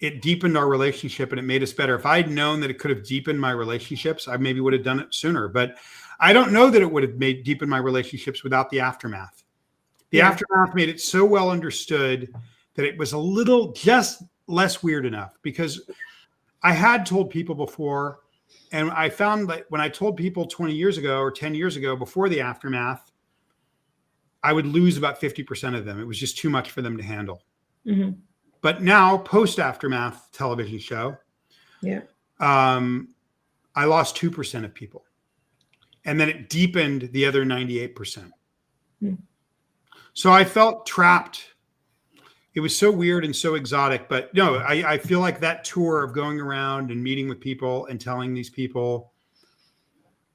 [SPEAKER 2] it deepened our relationship and it made us better. If I had known that it could have deepened my relationships, I maybe would have done it sooner. But I don't know that it would have deepened my relationships without the aftermath. The aftermath made it so well understood that it was a little just less weird enough, because I had told people before, and I found that when I told people 20 years ago or 10 years ago before the aftermath, I would lose about 50% of them. It was just too much for them to handle.
[SPEAKER 1] Mm-hmm.
[SPEAKER 2] But now, post-aftermath television show, I lost 2% of people. And then it deepened the other 98%. Mm. So I felt trapped. It was so weird and so exotic. But no, I feel like that tour of going around and meeting with people and telling these people,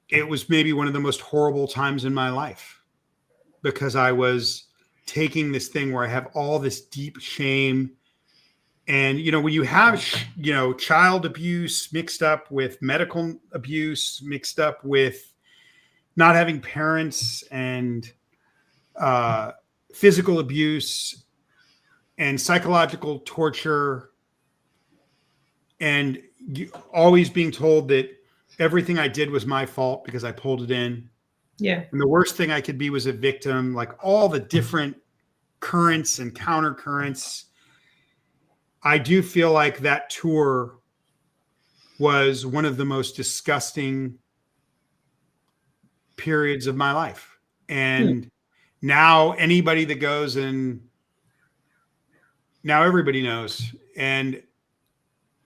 [SPEAKER 2] it was maybe one of the most horrible times in my life, because I was taking this thing where I have all this deep shame. And, when you have, child abuse mixed up with medical abuse, mixed up with not having parents, and physical abuse and psychological torture, and always being told that everything I did was my fault because I pulled it in. Yeah. And the worst thing I could be was a victim, like all the different currents and counter currents. I do feel like that tour was one of the most disgusting periods of my life. And now anybody that goes, and now everybody knows. And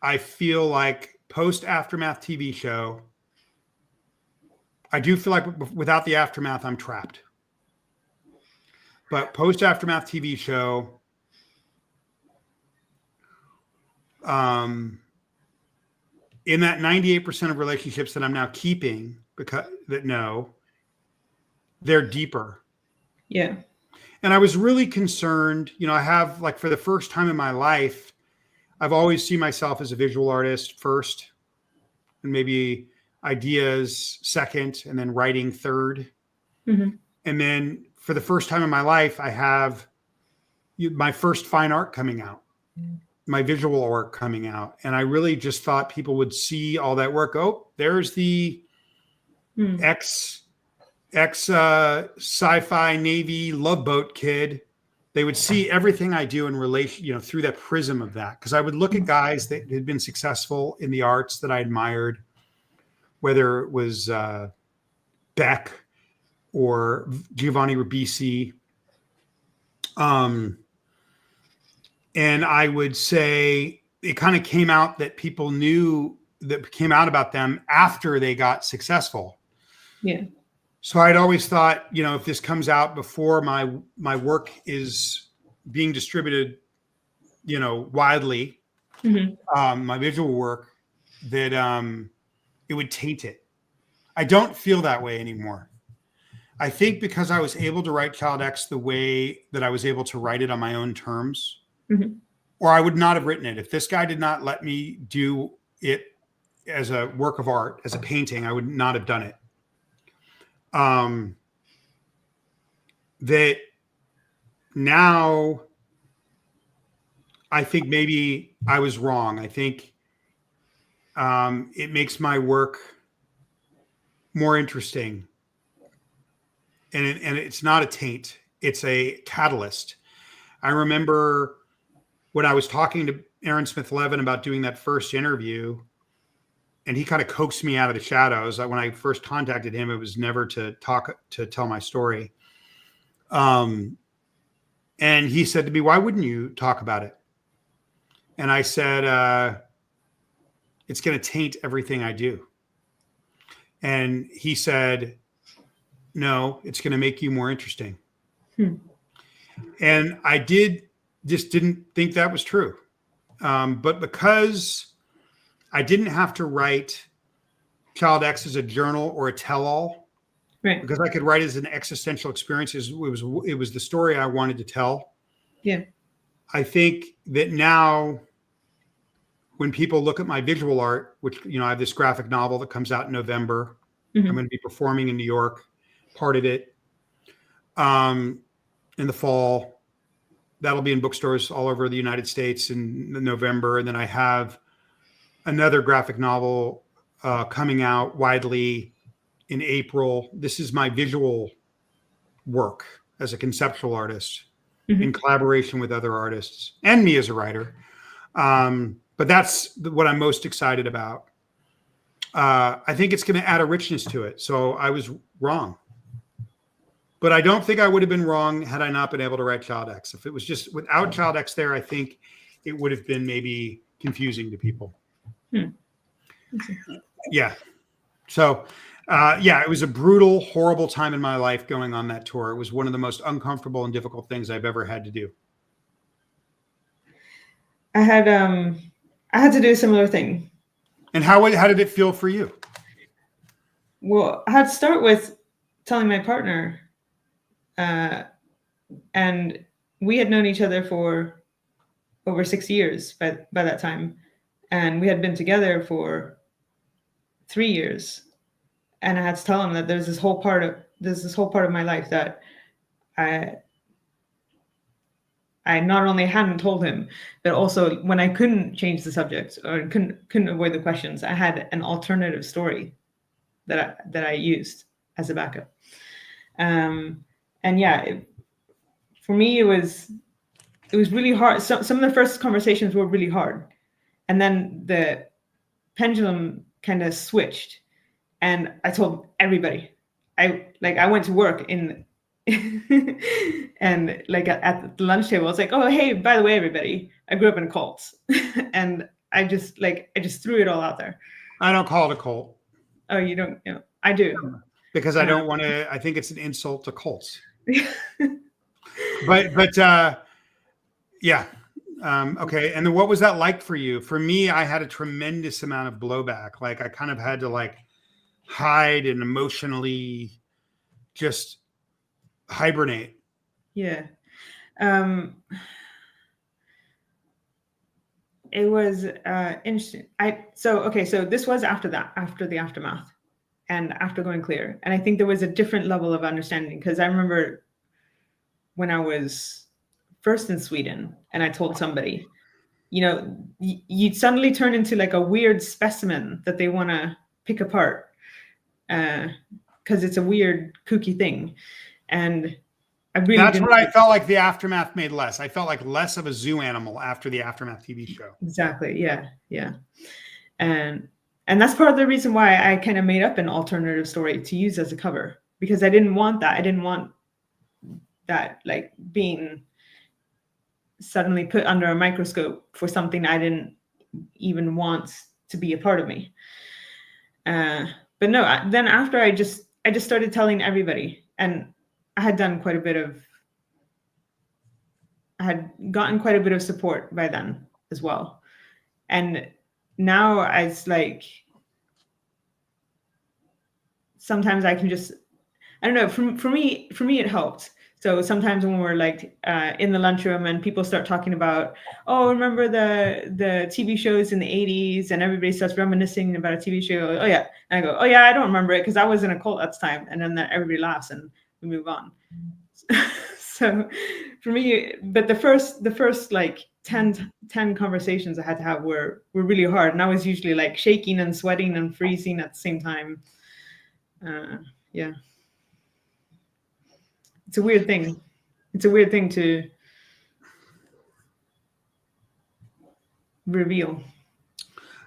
[SPEAKER 2] I feel like post-aftermath TV show, I do feel like without the aftermath, I'm trapped. But post-aftermath TV show, in that 98% of relationships that I'm now keeping, they're deeper. Yeah. And I was really concerned, I have, like, for the first time in my life, I've always seen myself as a visual artist first, and maybe ideas second, and then writing third. Mm-hmm. And then for the first time in my life, I have my first fine art coming out, my visual work coming out. And I really just thought people would see all that work. Oh, there's the ex sci-fi Navy love boat kid. They would see everything I do in relation, through that prism of that. Because I would look at guys that had been successful in the arts that I admired, whether it was Beck or Giovanni Ribisi. And I would say it kind of came out that people knew, that came out about them after they got successful. Yeah. So I'd always thought, if this comes out before my work is being distributed, widely, my visual work, that it would taint it. I don't feel that way anymore. I think because I was able to write Child X the way that I was able to write it on my own terms, or I would not have written it. If this guy did not let me do it as a work of art, as a painting, I would not have done it. That now I think maybe I was wrong. I think it makes my work more interesting. And it's not a taint. It's a catalyst. I remember when I was talking to Aaron Smith-Levin about doing that first interview, and he kind of coaxed me out of the shadows. When I first contacted him, it was never to tell my story. And he said to me, "Why wouldn't you talk about it?" And I said, "It's going to taint everything I do." And he said, "No, it's going to make you more interesting." And I didn't think that was true. But because I didn't have to write Child X as a journal or a tell-all, right? Because I could write it as an existential experience. It was the story I wanted to tell. Yeah. I think that now, when people look at my visual art, which, I have this graphic novel that comes out in November. I'm going to be performing in New York, part of it, in the fall. That'll be in bookstores all over the United States in November. And then I have another graphic novel coming out widely in April. This is my visual work as a conceptual artist in collaboration with other artists and me as a writer. But that's what I'm most excited about. I think it's going to add a richness to it. So I was wrong. But I don't think I would have been wrong had I not been able to write Child X. If it was just without Child X there, I think it would have been maybe confusing to people. Yeah. So, it was a brutal, horrible time in my life going on that tour. It was one of the most uncomfortable and difficult things I've ever had to do.
[SPEAKER 1] I had to do a similar thing.
[SPEAKER 2] And how did it feel for you?
[SPEAKER 1] Well, I had to start with telling my partner, and we had known each other for over 6 years by that time, and we had been together for 3 years. And I had to tell him that there's this whole part of my life that I not only hadn't told him, but also when I couldn't change the subject or couldn't avoid the questions, I had an alternative story that I used as a backup. For me, it was really hard. Some of the first conversations were really hard, and then the pendulum kind of switched, and I told everybody. I went to work in and like at the lunch table, I was like, "Oh, hey, by the way, everybody, I grew up in a cult," and I just threw it all out there.
[SPEAKER 2] I don't call it a cult.
[SPEAKER 1] Oh, you don't? You know, I do.
[SPEAKER 2] Because I don't want to. I think it's an insult to cults. but yeah. Okay. And then what was that like for you? For me, I had a tremendous amount of blowback. Like I kind of had to like hide and emotionally just hibernate.
[SPEAKER 1] Yeah. It was interesting. So this was after the aftermath and after going clear. And I think there was a different level of understanding, because I remember when I was first in Sweden and I told somebody, you'd suddenly turn into like a weird specimen that they want to pick apart because it's a weird, kooky thing. And I really
[SPEAKER 2] That's what I felt like the aftermath made less. I felt like less of a zoo animal after the Aftermath TV show.
[SPEAKER 1] Exactly. Yeah. Yeah. And that's part of the reason why I kind of made up an alternative story to use as a cover, because I didn't want that. I didn't want that like being suddenly put under a microscope for something I didn't even want to be a part of me. But no, then after I just started telling everybody, and I had gotten quite a bit of support by then as well. And now it's like, sometimes I can just, I don't know, for me, it helped. So sometimes when we're like in the lunchroom and people start talking about, oh, remember the TV shows in the 80s, and everybody starts reminiscing about a TV show. Oh yeah. And I go, oh yeah, I don't remember it because I was in a cult at the time. And then everybody laughs and we move on. So for me, but the first like 10 conversations I had to have were really hard. And I was usually like shaking and sweating and freezing at the same time. Yeah. It's a weird thing. It's a weird thing to reveal.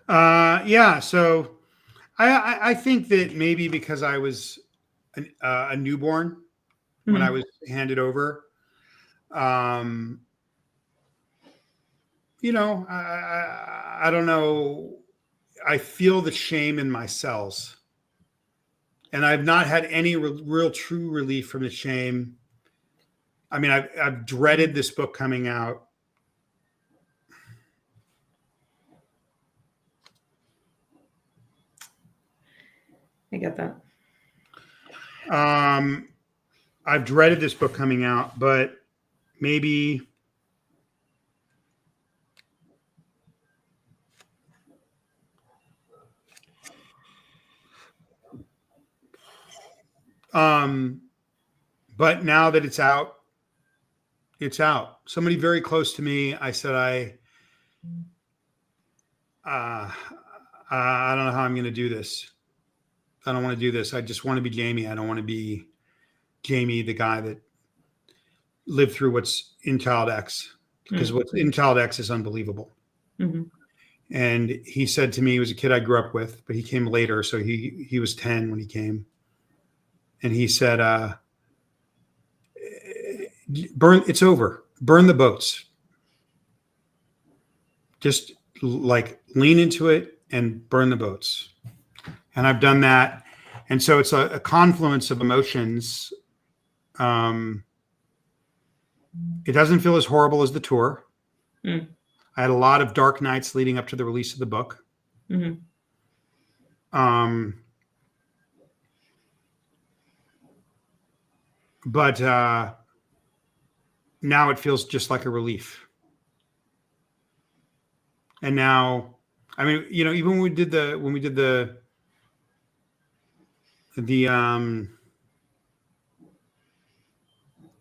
[SPEAKER 2] Yeah. So I think that maybe because I was a newborn when I was handed over, I don't know. I feel the shame in my cells, and I've not had any real true relief from the shame. I mean, I've dreaded this book coming out.
[SPEAKER 1] I get that.
[SPEAKER 2] I've dreaded this book coming out, but maybe but now that it's out It's out. Somebody very close to me, I said, I don't know how I'm going to do this. I don't want to do this. I just want to be Jamie. I don't want to be Jamie, the guy that lived through what's in Child X, because what's in Child X is unbelievable.
[SPEAKER 1] Mm-hmm.
[SPEAKER 2] And he said to me, he was a kid I grew up with, but he came later. So he was 10 when he came. And he said, it's over. Burn the boats. Just like lean into it and burn the boats. And I've done that. And so it's a confluence of emotions. It doesn't feel as horrible as the tour. I had a lot of dark nights leading up to the release of the book.
[SPEAKER 1] Mm-hmm.
[SPEAKER 2] But now it feels just like a relief. And now, I mean, you know, even when we did the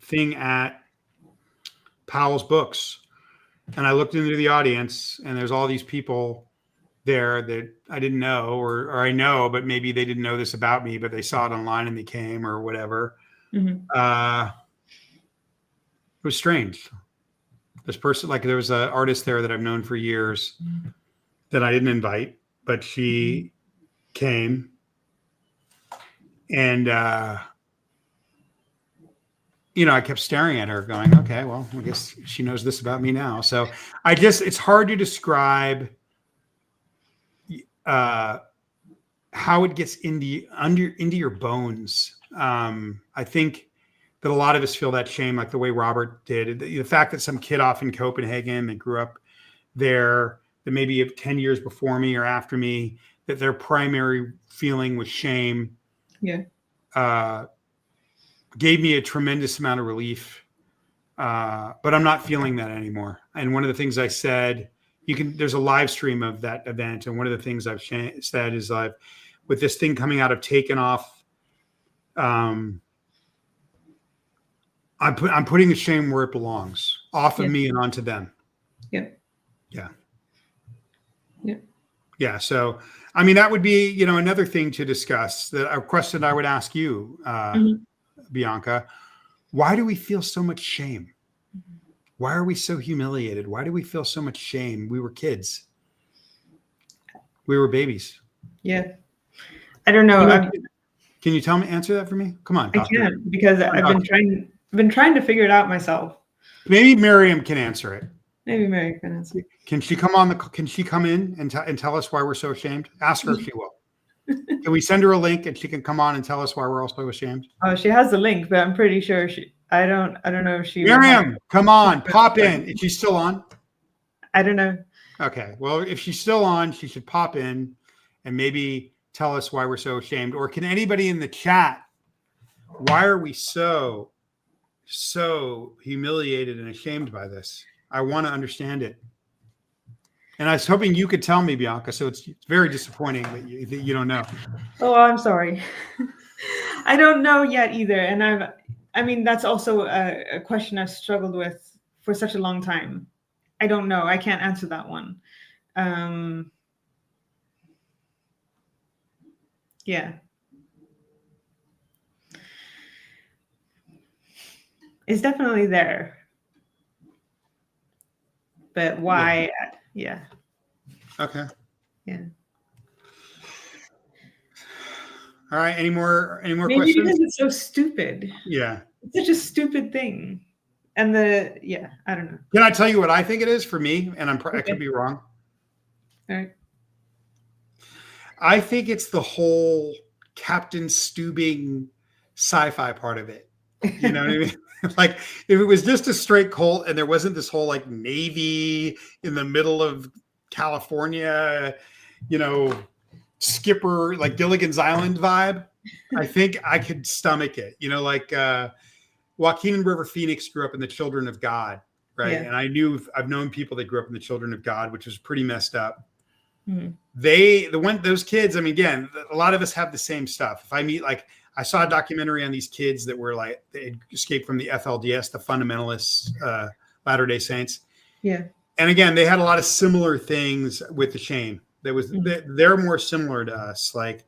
[SPEAKER 2] thing at Powell's Books, and I looked into the audience, and there's all these people there that I didn't know, or I know, but maybe they didn't know this about me, but they saw it online and they came or whatever.
[SPEAKER 1] Mm-hmm.
[SPEAKER 2] It was strange. This person, like there was an artist there that I've known for years that I didn't invite, but she came, and you know, I kept staring at her going, okay, well, I guess she knows this about me now. So it's hard to describe how it gets into your bones. I think that a lot of us feel that shame, like the way Robert did. The fact that some kid off in Copenhagen that grew up there, that maybe 10 years before me or after me, that their primary feeling was shame.
[SPEAKER 1] Yeah.
[SPEAKER 2] Gave me a tremendous amount of relief. But I'm not feeling that anymore. And one of the things I said, there's a live stream of that event. And one of the things I've said is with this thing coming out of Taken Off, I'm putting the shame where it belongs, off of me and onto them.
[SPEAKER 1] Yeah.
[SPEAKER 2] Yeah.
[SPEAKER 1] Yeah.
[SPEAKER 2] Yeah. So, I mean, that would be, you know, another thing to discuss, a question I would ask you, Bianca. Why do we feel so much shame? Why are we so humiliated? Why do we feel so much shame? We were kids. We were babies.
[SPEAKER 1] Yeah. I don't know.
[SPEAKER 2] Can you answer that for me? Come on.
[SPEAKER 1] I can't, because I've been trying to figure it out myself.
[SPEAKER 2] Maybe Miriam can answer it.
[SPEAKER 1] Maybe Miriam can answer.
[SPEAKER 2] Can she come in and tell us why we're so ashamed? Ask her if she will. Can we send her a link and she can come on and tell us why we're all so ashamed?
[SPEAKER 1] Oh, she has the link, but I'm pretty sure I don't know if she.
[SPEAKER 2] Miriam, come on, pop in. Is she still on?
[SPEAKER 1] I don't know.
[SPEAKER 2] Okay. Well, if she's still on, she should pop in and maybe tell us why we're so ashamed. Or can anybody in the chat, why are we so humiliated and ashamed by this? I want to understand it. And I was hoping you could tell me, Bianca. So it's very disappointing that you don't know.
[SPEAKER 1] Oh, I'm sorry. I don't know yet either. And I mean, that's also a question I've struggled with for such a long time. I don't know. I can't answer that one. Yeah. It's definitely there. But why? Yeah.
[SPEAKER 2] Okay.
[SPEAKER 1] Yeah.
[SPEAKER 2] All right. Any more
[SPEAKER 1] Maybe
[SPEAKER 2] questions?
[SPEAKER 1] Because it's so stupid.
[SPEAKER 2] Yeah.
[SPEAKER 1] It's such a stupid thing. And I don't know.
[SPEAKER 2] Can I tell you what I think it is for me? And I could be wrong.
[SPEAKER 1] All right.
[SPEAKER 2] I think it's the whole Captain Steubing sci-fi part of it. You know what I mean? Like if it was just a straight cult and there wasn't this whole like Navy in the middle of California, you know, skipper, like Gilligan's Island vibe, I think I could stomach it. You know, like Joaquin and River Phoenix grew up in the Children of God, right?
[SPEAKER 1] Yeah.
[SPEAKER 2] And I've known people that grew up in the Children of God, which was pretty messed up.
[SPEAKER 1] Mm-hmm.
[SPEAKER 2] Those kids, I mean, again, a lot of us have the same stuff. If I I saw a documentary on these kids that were like, they had escaped from the FLDS, the fundamentalists, Latter-day Saints.
[SPEAKER 1] Yeah.
[SPEAKER 2] And again, they had a lot of similar things with the shame. They're more similar to us. Like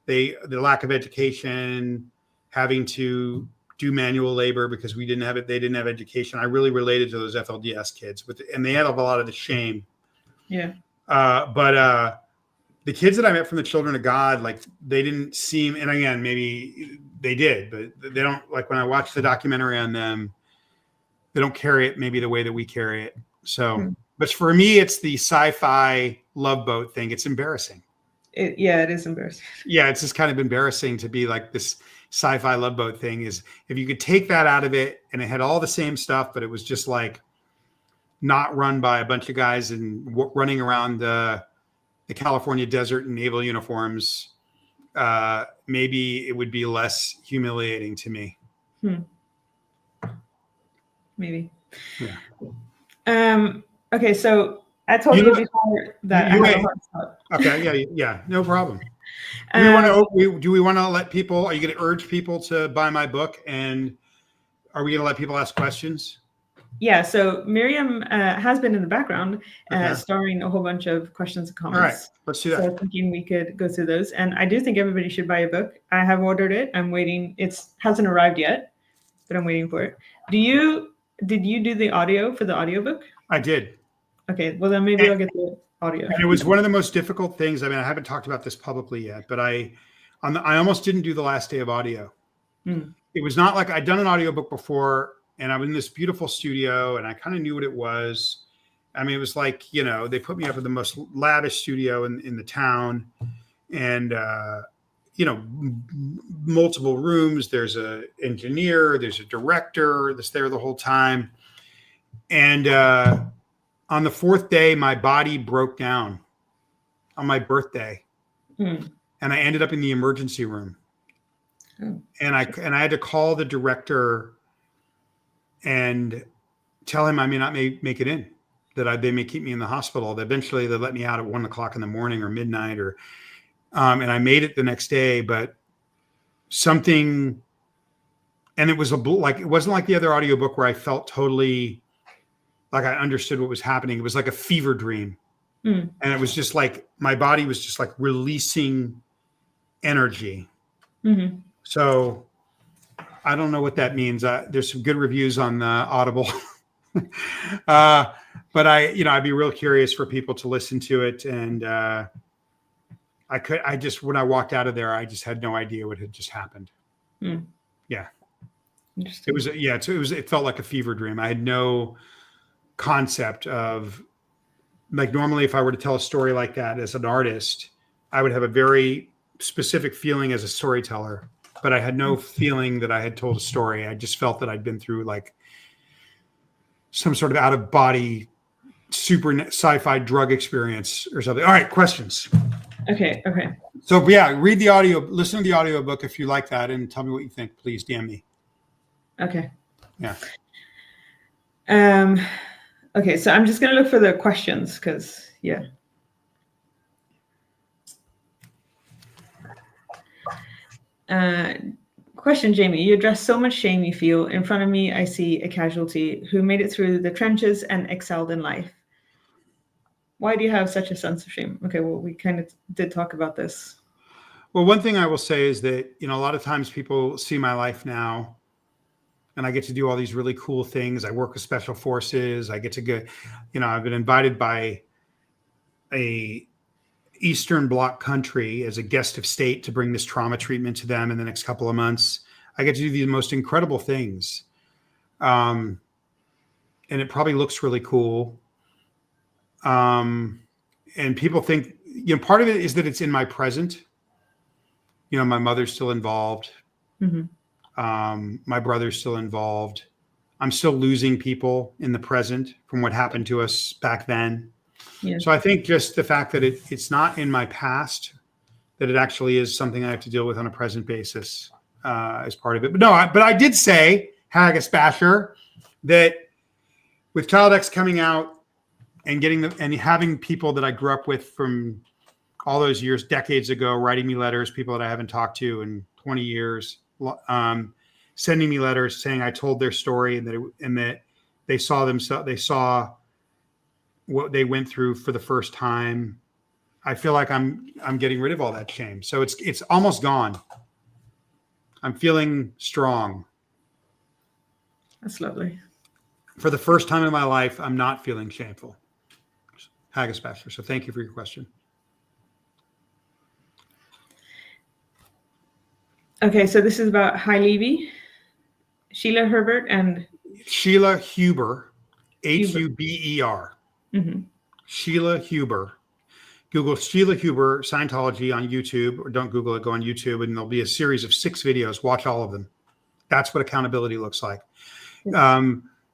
[SPEAKER 2] the lack of education, having to do manual labor because they didn't have education. I really related to those FLDS kids and they had a lot of the shame.
[SPEAKER 1] Yeah.
[SPEAKER 2] But the kids that I met from the Children of God, like they didn't seem, and again, maybe they did, but they don't, like when I watched the documentary on them, they don't carry it maybe the way that we carry it. So, but for me, it's the sci-fi love boat thing. It's embarrassing.
[SPEAKER 1] It is embarrassing.
[SPEAKER 2] Yeah, it's just kind of embarrassing to be like this sci-fi love boat thing. Is if you could take that out of it and it had all the same stuff, but it was just like not run by a bunch of guys and running around the California desert in naval uniforms, maybe it would be less humiliating to me.
[SPEAKER 1] Maybe.
[SPEAKER 2] Yeah.
[SPEAKER 1] Okay, so I told you before that I have a hard stop.
[SPEAKER 2] Okay, yeah, no problem. Do we want to let people? Are you going to urge people to buy my book? And are we going to let people ask questions?
[SPEAKER 1] Yeah. So Miriam has been in the background, storing a whole bunch of questions and comments.
[SPEAKER 2] All right, let's do that.
[SPEAKER 1] So thinking we could go through those, and I do think everybody should buy a book. I have ordered it. I'm waiting. It hasn't arrived yet, but I'm waiting for it. Did you do the audio for the audiobook?
[SPEAKER 2] I did.
[SPEAKER 1] Okay. Well, then maybe I'll get the audio.
[SPEAKER 2] And it was one of the most difficult things. I mean, I haven't talked about this publicly yet, but I almost didn't do the last day of audio. It was not like I'd done an audiobook before and I was in this beautiful studio and I kind of knew what it was. I mean, it was like, they put me up in the most lavish studio in the town and, multiple rooms. There's an engineer, there's a director that's there the whole time. And, on the fourth day, my body broke down on my birthday, and I ended up in the emergency room. And I had to call the director and tell him I may not make it in, that they may keep me in the hospital. That eventually they let me out at 1 o'clock in the morning or midnight, and I made it the next day. But something, and it wasn't like the other audiobook where I felt totally like I understood what was happening. It was like a fever dream. And it was just like, my body was just like releasing energy. So I don't know what that means. There's some good reviews on Audible, but I'd be real curious for people to listen to it. And when I walked out of there, I just had no idea what had just happened. Yeah. It was, it felt like a fever dream. I had no concept of, like, normally if I were to tell a story like that as an artist, I would have a very specific feeling as a storyteller, but I had no feeling that I had told a story. I just felt that I'd been through like some sort of out of body, super sci-fi drug experience or something. All right, questions.
[SPEAKER 1] Okay.
[SPEAKER 2] So yeah, read the audio, listen to the audio book if you like that, and tell me what you think. Please DM me.
[SPEAKER 1] Okay.
[SPEAKER 2] Yeah.
[SPEAKER 1] Okay, so I'm just going to look for the questions because, yeah. Question, Jamie. You address so much shame you feel. In front of me, I see a casualty who made it through the trenches and excelled in life. Why do you have such a sense of shame? Okay, well, we kind of did talk about this.
[SPEAKER 2] Well, one thing I will say is that, a lot of times people see my life now, and I get to do all these really cool things. I work with special forces. I get to go, I've been invited by a Eastern Bloc country as a guest of state to bring this trauma treatment to them in the next couple of months. I get to do the most incredible things. And it probably looks really cool. And people think, part of it is that it's in my present. My mother's still involved. My brother's still involved. I'm still losing people in the present from what happened to us back then.
[SPEAKER 1] Yeah.
[SPEAKER 2] So I think just the fact that it's not in my past, that it actually is something I have to deal with on a present basis as part of it. But I did say, Haggis Basher, that with Child X coming out and and having people that I grew up with from all those years, decades ago, writing me letters, people that I haven't talked to in 20 years, sending me letters saying I told their story and that they saw what they went through for the first time. I feel like I'm getting rid of all that shame. So it's almost gone. I'm feeling strong.
[SPEAKER 1] That's lovely.
[SPEAKER 2] For the first time in my life, I'm not feeling shameful. Haggis Bachelor. So thank you for your question.
[SPEAKER 1] Okay, so this is about Hi Levy, Sheila Herbert, and
[SPEAKER 2] Sheila Huber, Huber.
[SPEAKER 1] Mm-hmm.
[SPEAKER 2] Sheila Huber. Google Sheila Huber Scientology on YouTube, or don't Google it, go on YouTube, and there'll be a series of 6 videos. Watch all of them. That's what accountability looks like.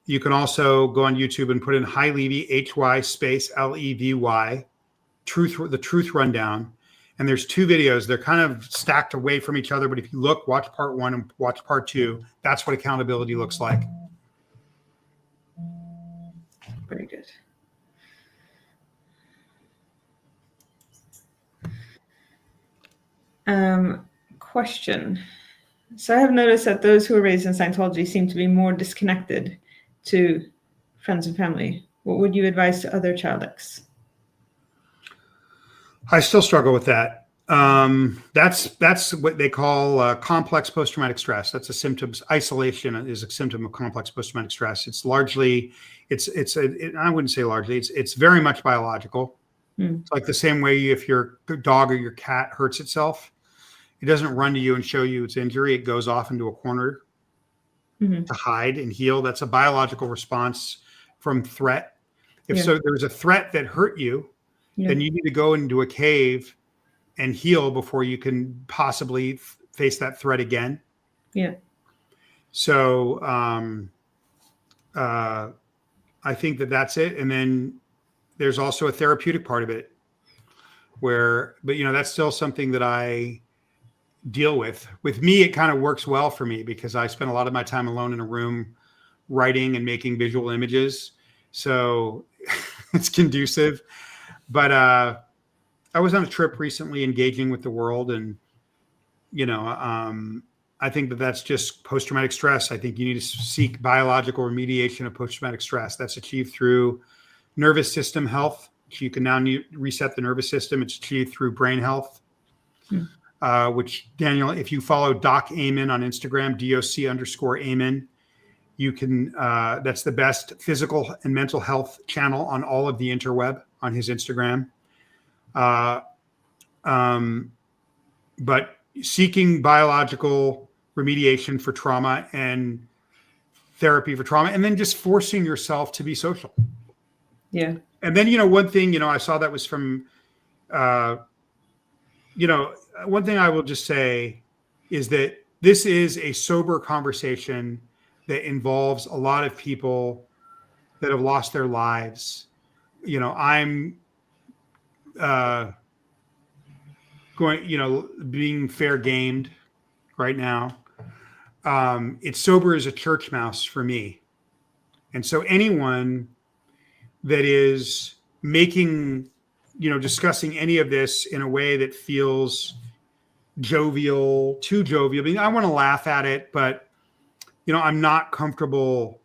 [SPEAKER 2] You can also go on YouTube and put in Hi Levy, HY space LEVY, the Truth Rundown. And there's 2 videos. They're kind of stacked away from each other, but if you look, watch part 1 and watch part 2. That's what accountability looks like.
[SPEAKER 1] Very good. Question. So I have noticed that those who are raised in Scientology seem to be more disconnected to friends and family. What would you advise to other child X?
[SPEAKER 2] I still struggle with that. That's what they call complex post-traumatic stress. That's a symptom. Isolation is a symptom of complex post-traumatic stress. It's largely, I wouldn't say largely. It's very much biological. It's like the same way if your dog or your cat hurts itself, it doesn't run to you and show you its injury. It goes off into a corner to hide and heal. That's a biological response from threat. If so, there's a threat that hurt you, then you need to go into a cave and heal before you can possibly face that threat again.
[SPEAKER 1] Yeah.
[SPEAKER 2] So I think that's it. And then there's also a therapeutic part of it but that's still something that I deal with. With me, it kind of works well for me because I spend a lot of my time alone in a room writing and making visual images. So it's conducive. But I was on a trip recently engaging with the world, and I think that's just post-traumatic stress. I think you need to seek biological remediation of post-traumatic stress. That's achieved through nervous system health. You can now reset the nervous system. It's achieved through brain health, which Daniel, if you follow Doc Amen on Instagram, DOC_Amen, you can, that's the best physical and mental health channel on all of the interweb on his Instagram. But seeking biological remediation for trauma and therapy for trauma, and then just forcing yourself to be social.
[SPEAKER 1] Yeah.
[SPEAKER 2] And then, one thing, I saw that was from, one thing I will just say is that this is a sober conversation that involves a lot of people that have lost their lives. I'm being fair gamed right now. It's sober as a church mouse for me. And so anyone that is making, discussing any of this in a way that feels jovial, too jovial. I mean, I want to laugh at it, but, I'm not comfortable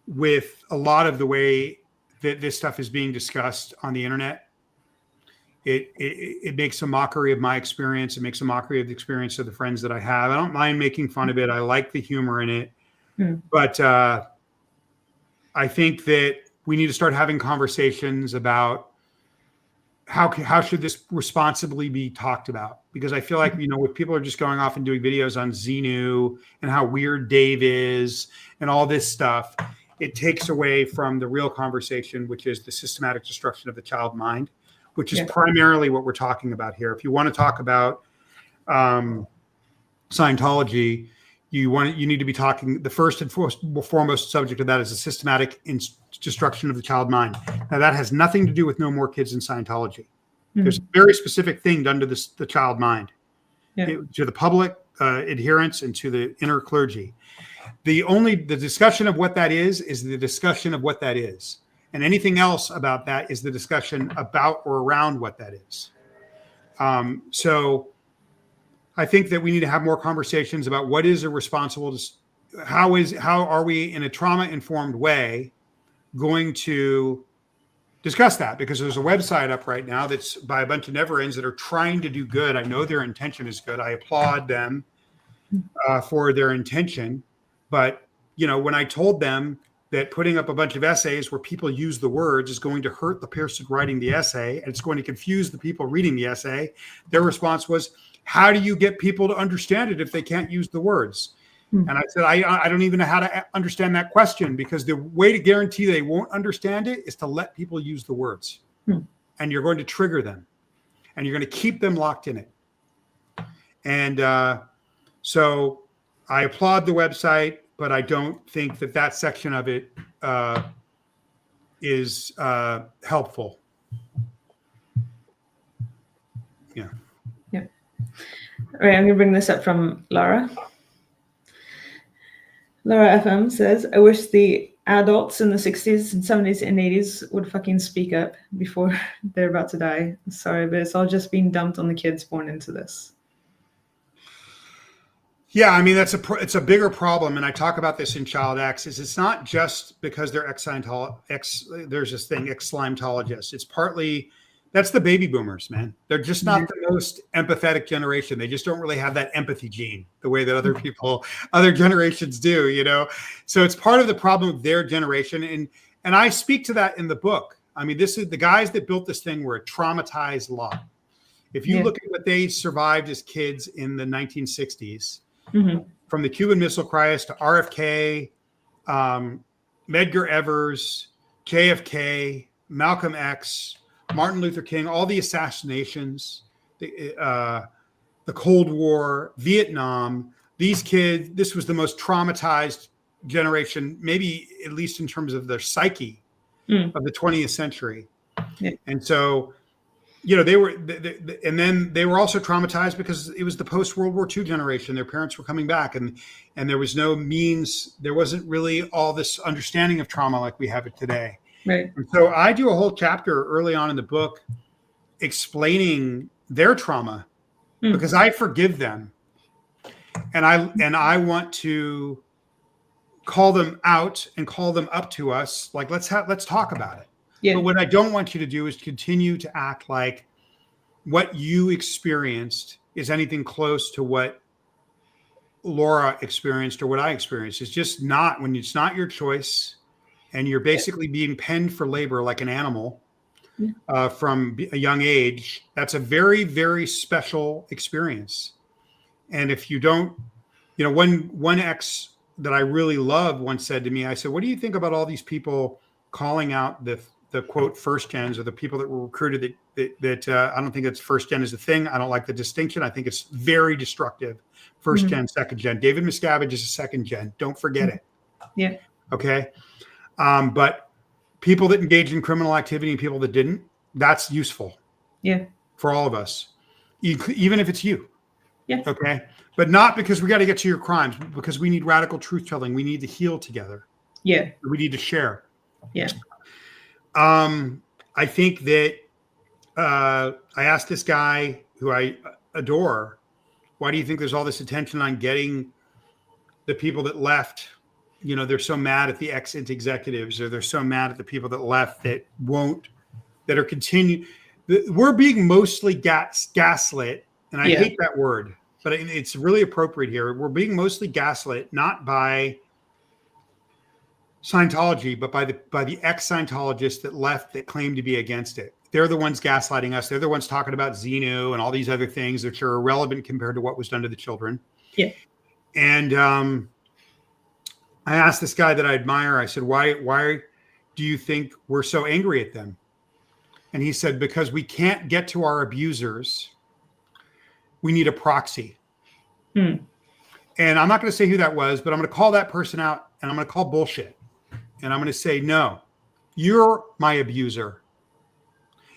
[SPEAKER 2] with a lot of the way that this stuff is being discussed on the internet. It makes a mockery of my experience. It makes a mockery of the experience of the friends that I have. I don't mind making fun of it. I like the humor in it. But I think that we need to start having conversations about how should this responsibly be talked about? Because I feel like, if people are just going off and doing videos on Xenu and how weird Dave is and all this stuff, it takes away from the real conversation, which is the systematic destruction of the child mind, which is primarily what we're talking about here. If you want to talk about Scientology, you need to be talking, the first and foremost subject of that is the systematic destruction of the child mind. Now, that has nothing to do with No More Kids in Scientology. There's a very specific thing done to the child mind, to the public adherents and to the inner clergy. The discussion of what that is the discussion of what that is. And anything else about that is the discussion about or around what that is. So I think that we need to have more conversations about what is a responsible, how are we in a trauma-informed way going to discuss that, because there's a website up right now that's by a bunch of never-ends that are trying to do good. I know their intention is good. I applaud them for their intention. But, when I told them that putting up a bunch of essays where people use the words is going to hurt the person writing the essay, and it's going to confuse the people reading the essay, their response was, how do you get people to understand it if they can't use the words? And I said, I don't even know how to understand that question, because the way to guarantee they won't understand it is to let people use the words. And you're going to trigger them, and you're going to keep them locked in it. And so I applaud the website, but I don't think that section of it is helpful. Yeah.
[SPEAKER 1] Yeah. All right, I'm going to bring this up from Laura. Laura FM says, I wish the adults in the 60s and 70s and 80s would fucking speak up before they're about to die. Sorry, but it's all just being dumped on the kids born into this.
[SPEAKER 2] Yeah, I mean, it's a bigger problem, and I talk about this in Child X. It's not just because they're there's this thing, ex-Scientologists. It's partly, that's the baby boomers, man. They're just not the most empathetic generation. They just don't really have that empathy gene the way that other generations do, So it's part of the problem of their generation. And I speak to that in the book. I mean, this is the guys that built this thing were a traumatized lot. If you look at what they survived as kids in the 1960s, from the Cuban Missile Crisis to RFK, Medgar Evers, JFK, Malcolm X, Martin Luther King, all the assassinations, the Cold War, Vietnam, these kids, this was the most traumatized generation, maybe at least in terms of their psyche of the 20th century. Yeah. And so, they were, and then they were also traumatized because it was the post-World War II generation. Their parents were coming back, and there was no means, there wasn't really all this understanding of trauma like we have it today.
[SPEAKER 1] Right.
[SPEAKER 2] And so I do a whole chapter early on in the book explaining their trauma because I forgive them, and I want to call them out and call them up to us. Like, let's talk about it. Yeah. But what I don't want you to do is continue to act like what you experienced is anything close to what Laura experienced or what I experienced. It's just not, when it's not your choice and you're basically being penned for labor like an animal from a young age. That's a very, very special experience. And if you don't, one ex that I really love once said to me, I said, what do you think about all these people calling out the quote first gens, or the people that were recruited that I don't think it's first gen is a thing. I don't like the distinction. I think it's very destructive. First gen, second gen. David Miscavige is a second gen. Don't forget it.
[SPEAKER 1] Yeah.
[SPEAKER 2] Okay. But people that engaged in criminal activity and people that didn't, that's useful.
[SPEAKER 1] Yeah.
[SPEAKER 2] For all of us, even if it's you.
[SPEAKER 1] Yeah.
[SPEAKER 2] Okay. But not because we got to get to your crimes, because we need radical truth telling. We need to heal together.
[SPEAKER 1] Yeah.
[SPEAKER 2] We need to share.
[SPEAKER 1] Yeah.
[SPEAKER 2] I think that I asked this guy who I adore, why do you think there's all this attention on getting the people that left? They're so mad at the ex-executives, or they're so mad at the people that left that are continuing. We're being mostly gaslit, and I hate that word, but it's really appropriate here. We're being mostly gaslit, not by Scientology, but by the ex-Scientologists that left that claim to be against it. They're the ones gaslighting us. They're the ones talking about Xenu and all these other things which are irrelevant compared to what was done to the children.
[SPEAKER 1] Yeah.
[SPEAKER 2] And I asked this guy that I admire, I said, why do you think we're so angry at them? And he said, because we can't get to our abusers. We need a proxy. And I'm not going to say who that was, but I'm going to call that person out, and I'm going to call bullshit. And I'm going to say, no, you're my abuser.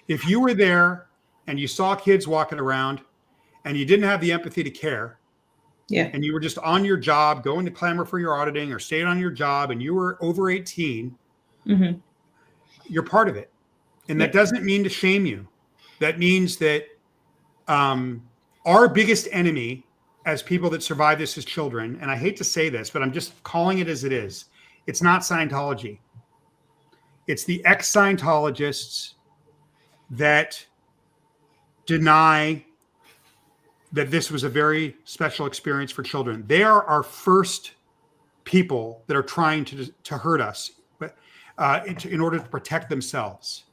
[SPEAKER 2] If you were there and you saw kids walking around and you didn't have the empathy to care, and you were just on your job, going to clamor for your auditing or staying on your job, and you were over 18, you're part of it. And that doesn't mean to shame you. That means that our biggest enemy as people that survive this as children, and I hate to say this, but I'm just calling it as it is. It's not Scientology. It's the ex-Scientologists that deny that this was a very special experience for children. They are our first people that are trying to hurt us, but in order to protect themselves.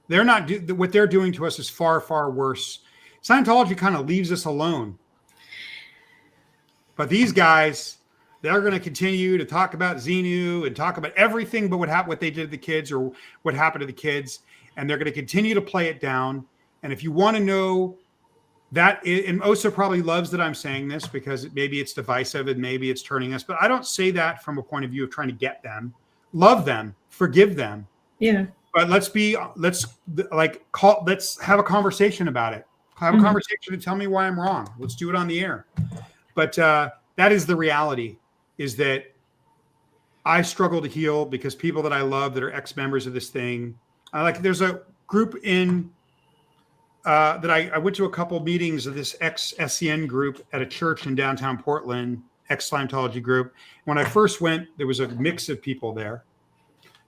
[SPEAKER 2] They're not what they're doing to us is far, far worse. Scientology kind of leaves us alone. But these guys, they're going to continue to talk about Xenu and talk about everything but what they did to the kids or what happened to the kids. And they're going to continue to play it down. And if you want to know that, and Osa probably loves that I'm saying this because maybe it's divisive and maybe it's turning us, but I don't say that from a point of view of trying to get them. Love them, forgive them.
[SPEAKER 1] Yeah.
[SPEAKER 2] But let's have a conversation about it. Have a conversation and tell me why I'm wrong. Let's do it on the air. But that is the reality, is that I struggle to heal because people that I love that are ex-members of this thing, there's a group in that I went to a couple meetings of this ex-SCN group at a church in downtown Portland, ex-Scientology group. When I first went, there was a mix of people there.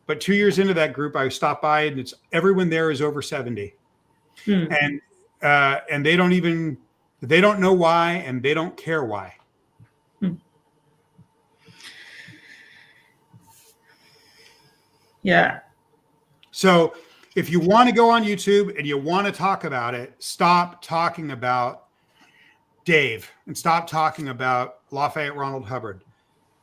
[SPEAKER 2] But 2 years into that group, I stopped by and everyone there is over 70. And they don't know why, and they don't care why.
[SPEAKER 1] Yeah.
[SPEAKER 2] So if you want to go on YouTube and you want to talk about it, stop talking about Dave and stop talking about Lafayette Ronald Hubbard.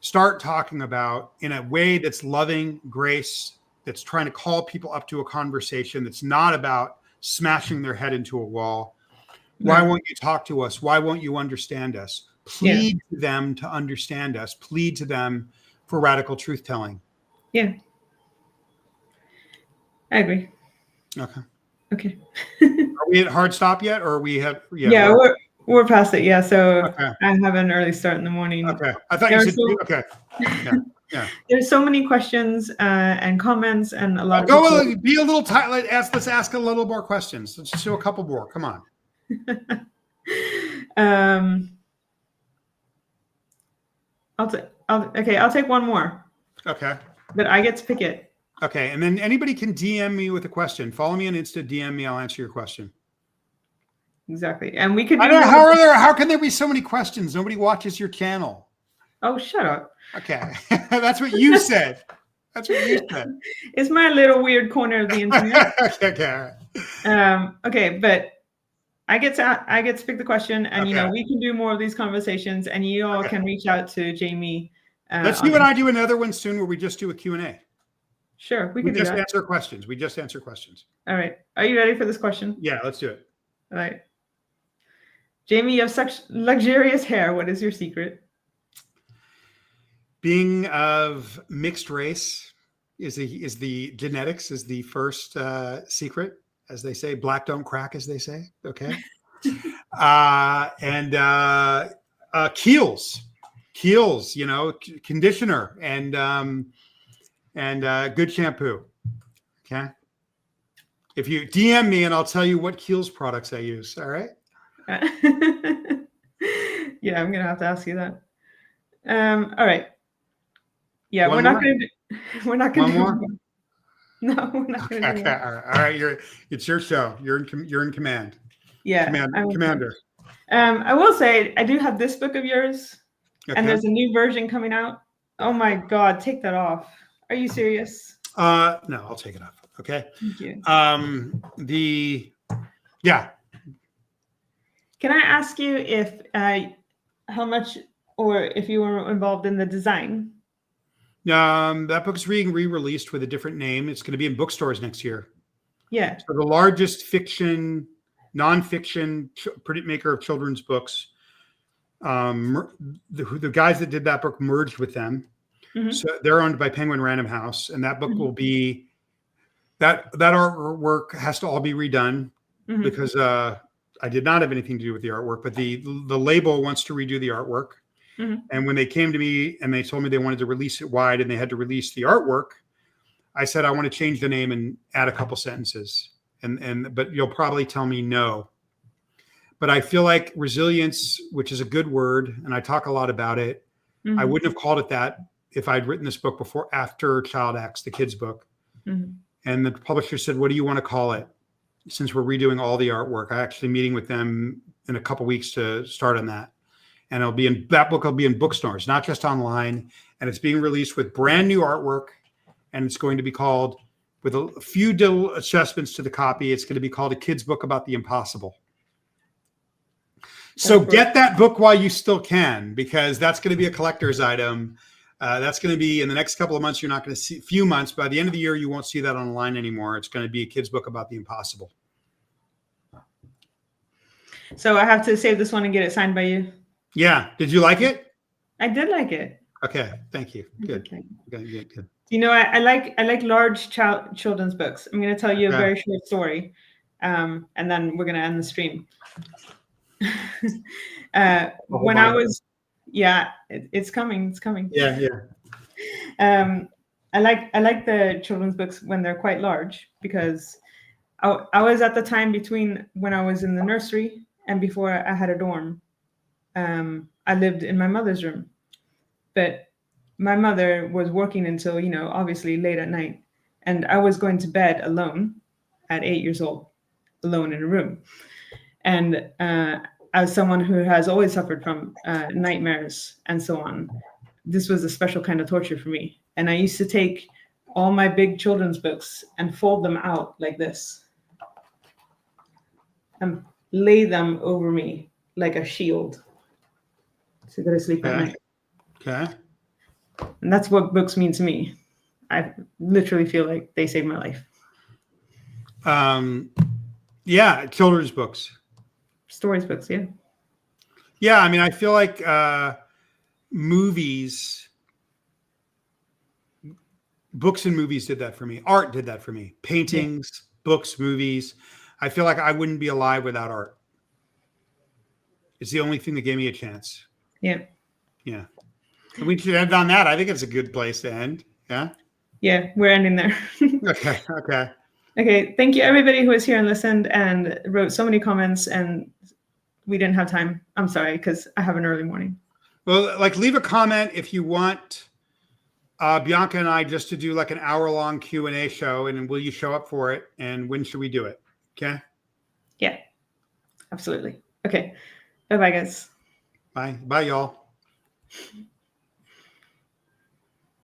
[SPEAKER 2] Start talking about in a way that's loving, grace, that's trying to call people up to a conversation that's not about smashing their head into a wall. Why won't you talk to us? Why won't you understand us? Plead to them to understand us. Plead to them for radical truth telling.
[SPEAKER 1] Yeah. I agree.
[SPEAKER 2] Okay. Are we at hard stop yet, or we have?
[SPEAKER 1] Yeah, we're past it. Yeah, so I have an early start in the morning.
[SPEAKER 2] Okay, I thought you said okay. Yeah.
[SPEAKER 1] There's so many questions and comments, and a lot.
[SPEAKER 2] Be a little tight. Let's ask a little more questions. Let's just do a couple more. Come on.
[SPEAKER 1] I'll take one more.
[SPEAKER 2] Okay.
[SPEAKER 1] But I get to pick it.
[SPEAKER 2] Okay, and then anybody can DM me with a question. Follow me on Insta, DM me. I'll answer your question.
[SPEAKER 1] Exactly, and we could.
[SPEAKER 2] How can there be so many questions? Nobody watches your channel.
[SPEAKER 1] Oh, shut up.
[SPEAKER 2] Okay, that's what you said. That's what you said.
[SPEAKER 1] It's my little weird corner of the internet.
[SPEAKER 2] Okay.
[SPEAKER 1] Okay, but I get to pick the question, and we can do more of these conversations, and you all can reach out to Jamie.
[SPEAKER 2] Let's you and I do another one soon where we just do a Q&A.
[SPEAKER 1] Sure, we can
[SPEAKER 2] just answer questions. We just answer questions.
[SPEAKER 1] All right. Are you ready for this question?
[SPEAKER 2] Yeah, let's do it.
[SPEAKER 1] All right. Jamie, you have such luxurious hair. What is your secret?
[SPEAKER 2] Being of mixed race is the genetics is the first secret, as they say. Black don't crack, as they say. Okay. And Kiehl's, conditioner and good shampoo. Okay. If you DM me and I'll tell you what Kiehl's products I use. All right.
[SPEAKER 1] Yeah, I'm going to have to ask you that. All right. Yeah, we're not going to
[SPEAKER 2] One more?
[SPEAKER 1] No, we're not going to do that.
[SPEAKER 2] All right. It's your show. You're in command.
[SPEAKER 1] Yeah.
[SPEAKER 2] Commander.
[SPEAKER 1] I will say I do have this book of yours, and there's a new version coming out. Oh my God, take that off. Are you serious?
[SPEAKER 2] No, I'll take it off. Okay.
[SPEAKER 1] Thank you. Can I ask you if how much, or if you were involved in the design?
[SPEAKER 2] That book's being re-released with a different name. It's going to be in bookstores next year.
[SPEAKER 1] Yeah.
[SPEAKER 2] So the largest non-fiction maker of children's books. The guys that did that book merged with them. Mm-hmm. So they're owned by Penguin Random House, and that book will be that artwork has to all be redone because I did not have anything to do with the artwork, but the label wants to redo the artwork. Mm-hmm. And when they came to me and they told me they wanted to release it wide and they had to release the artwork, I said I want to change the name and add a couple sentences. But you'll probably tell me no. But I feel like resilience, which is a good word, and I talk a lot about it. I wouldn't have called it that if I'd written this book after Child X, the kids book. And the publisher said, what do you want to call it? Since we're redoing all the artwork, I actually meeting with them in a couple weeks to start on that. And that book will be in bookstores, not just online. And it's being released with brand new artwork. And it's going to be called, with a few adjustments to the copy, it's going to be called A Kid's Book About the Impossible. So get that book while you still can, because that's going to be a collector's item. That's going to be in the next couple of months. You're not going to see, few months. By the end of the year, you won't see that online anymore. It's going to be A Kid's Book About the Impossible.
[SPEAKER 1] So I have to save this one and get it signed by you.
[SPEAKER 2] Yeah. Did you like it?
[SPEAKER 1] I did like it.
[SPEAKER 2] Okay. Thank you. Good.
[SPEAKER 1] Okay.
[SPEAKER 2] Good.
[SPEAKER 1] You know, I like large children's books. I'm going to tell you a very short story, and then we're going to end the stream. When I was, it's coming.
[SPEAKER 2] Yeah.
[SPEAKER 1] I like the children's books when they're quite large, because I was at the time between when I was in the nursery and before I had a dorm. I lived in my mother's room, but my mother was working until, obviously late at night, and I was going to bed alone at 8 years old, alone in a room. And as someone who has always suffered from nightmares and so on, this was a special kind of torture for me. And I used to take all my big children's books and fold them out like this and lay them over me like a shield to go to sleep at night.
[SPEAKER 2] Okay.
[SPEAKER 1] And that's what books mean to me. I literally feel like they saved my life.
[SPEAKER 2] Yeah, children's books.
[SPEAKER 1] Stories books, yeah.
[SPEAKER 2] Yeah, I mean, I feel like books and movies did that for me. Art did that for me. Paintings, books, movies. I feel like I wouldn't be alive without art. It's the only thing that gave me a chance.
[SPEAKER 1] Yeah.
[SPEAKER 2] Yeah. And we should end on that. I think it's a good place to end. Yeah.
[SPEAKER 1] Yeah, we're ending there.
[SPEAKER 2] Okay.
[SPEAKER 1] Okay. Thank you, everybody who was here and listened and wrote so many comments, and we didn't have time. I'm sorry, because I have an early morning.
[SPEAKER 2] Well, leave a comment if you want Bianca and I just to do like an hour-long Q&A show, and will you show up for it? And when should we do it? Okay.
[SPEAKER 1] Yeah, absolutely. Okay. Bye-bye, guys.
[SPEAKER 2] Bye, y'all.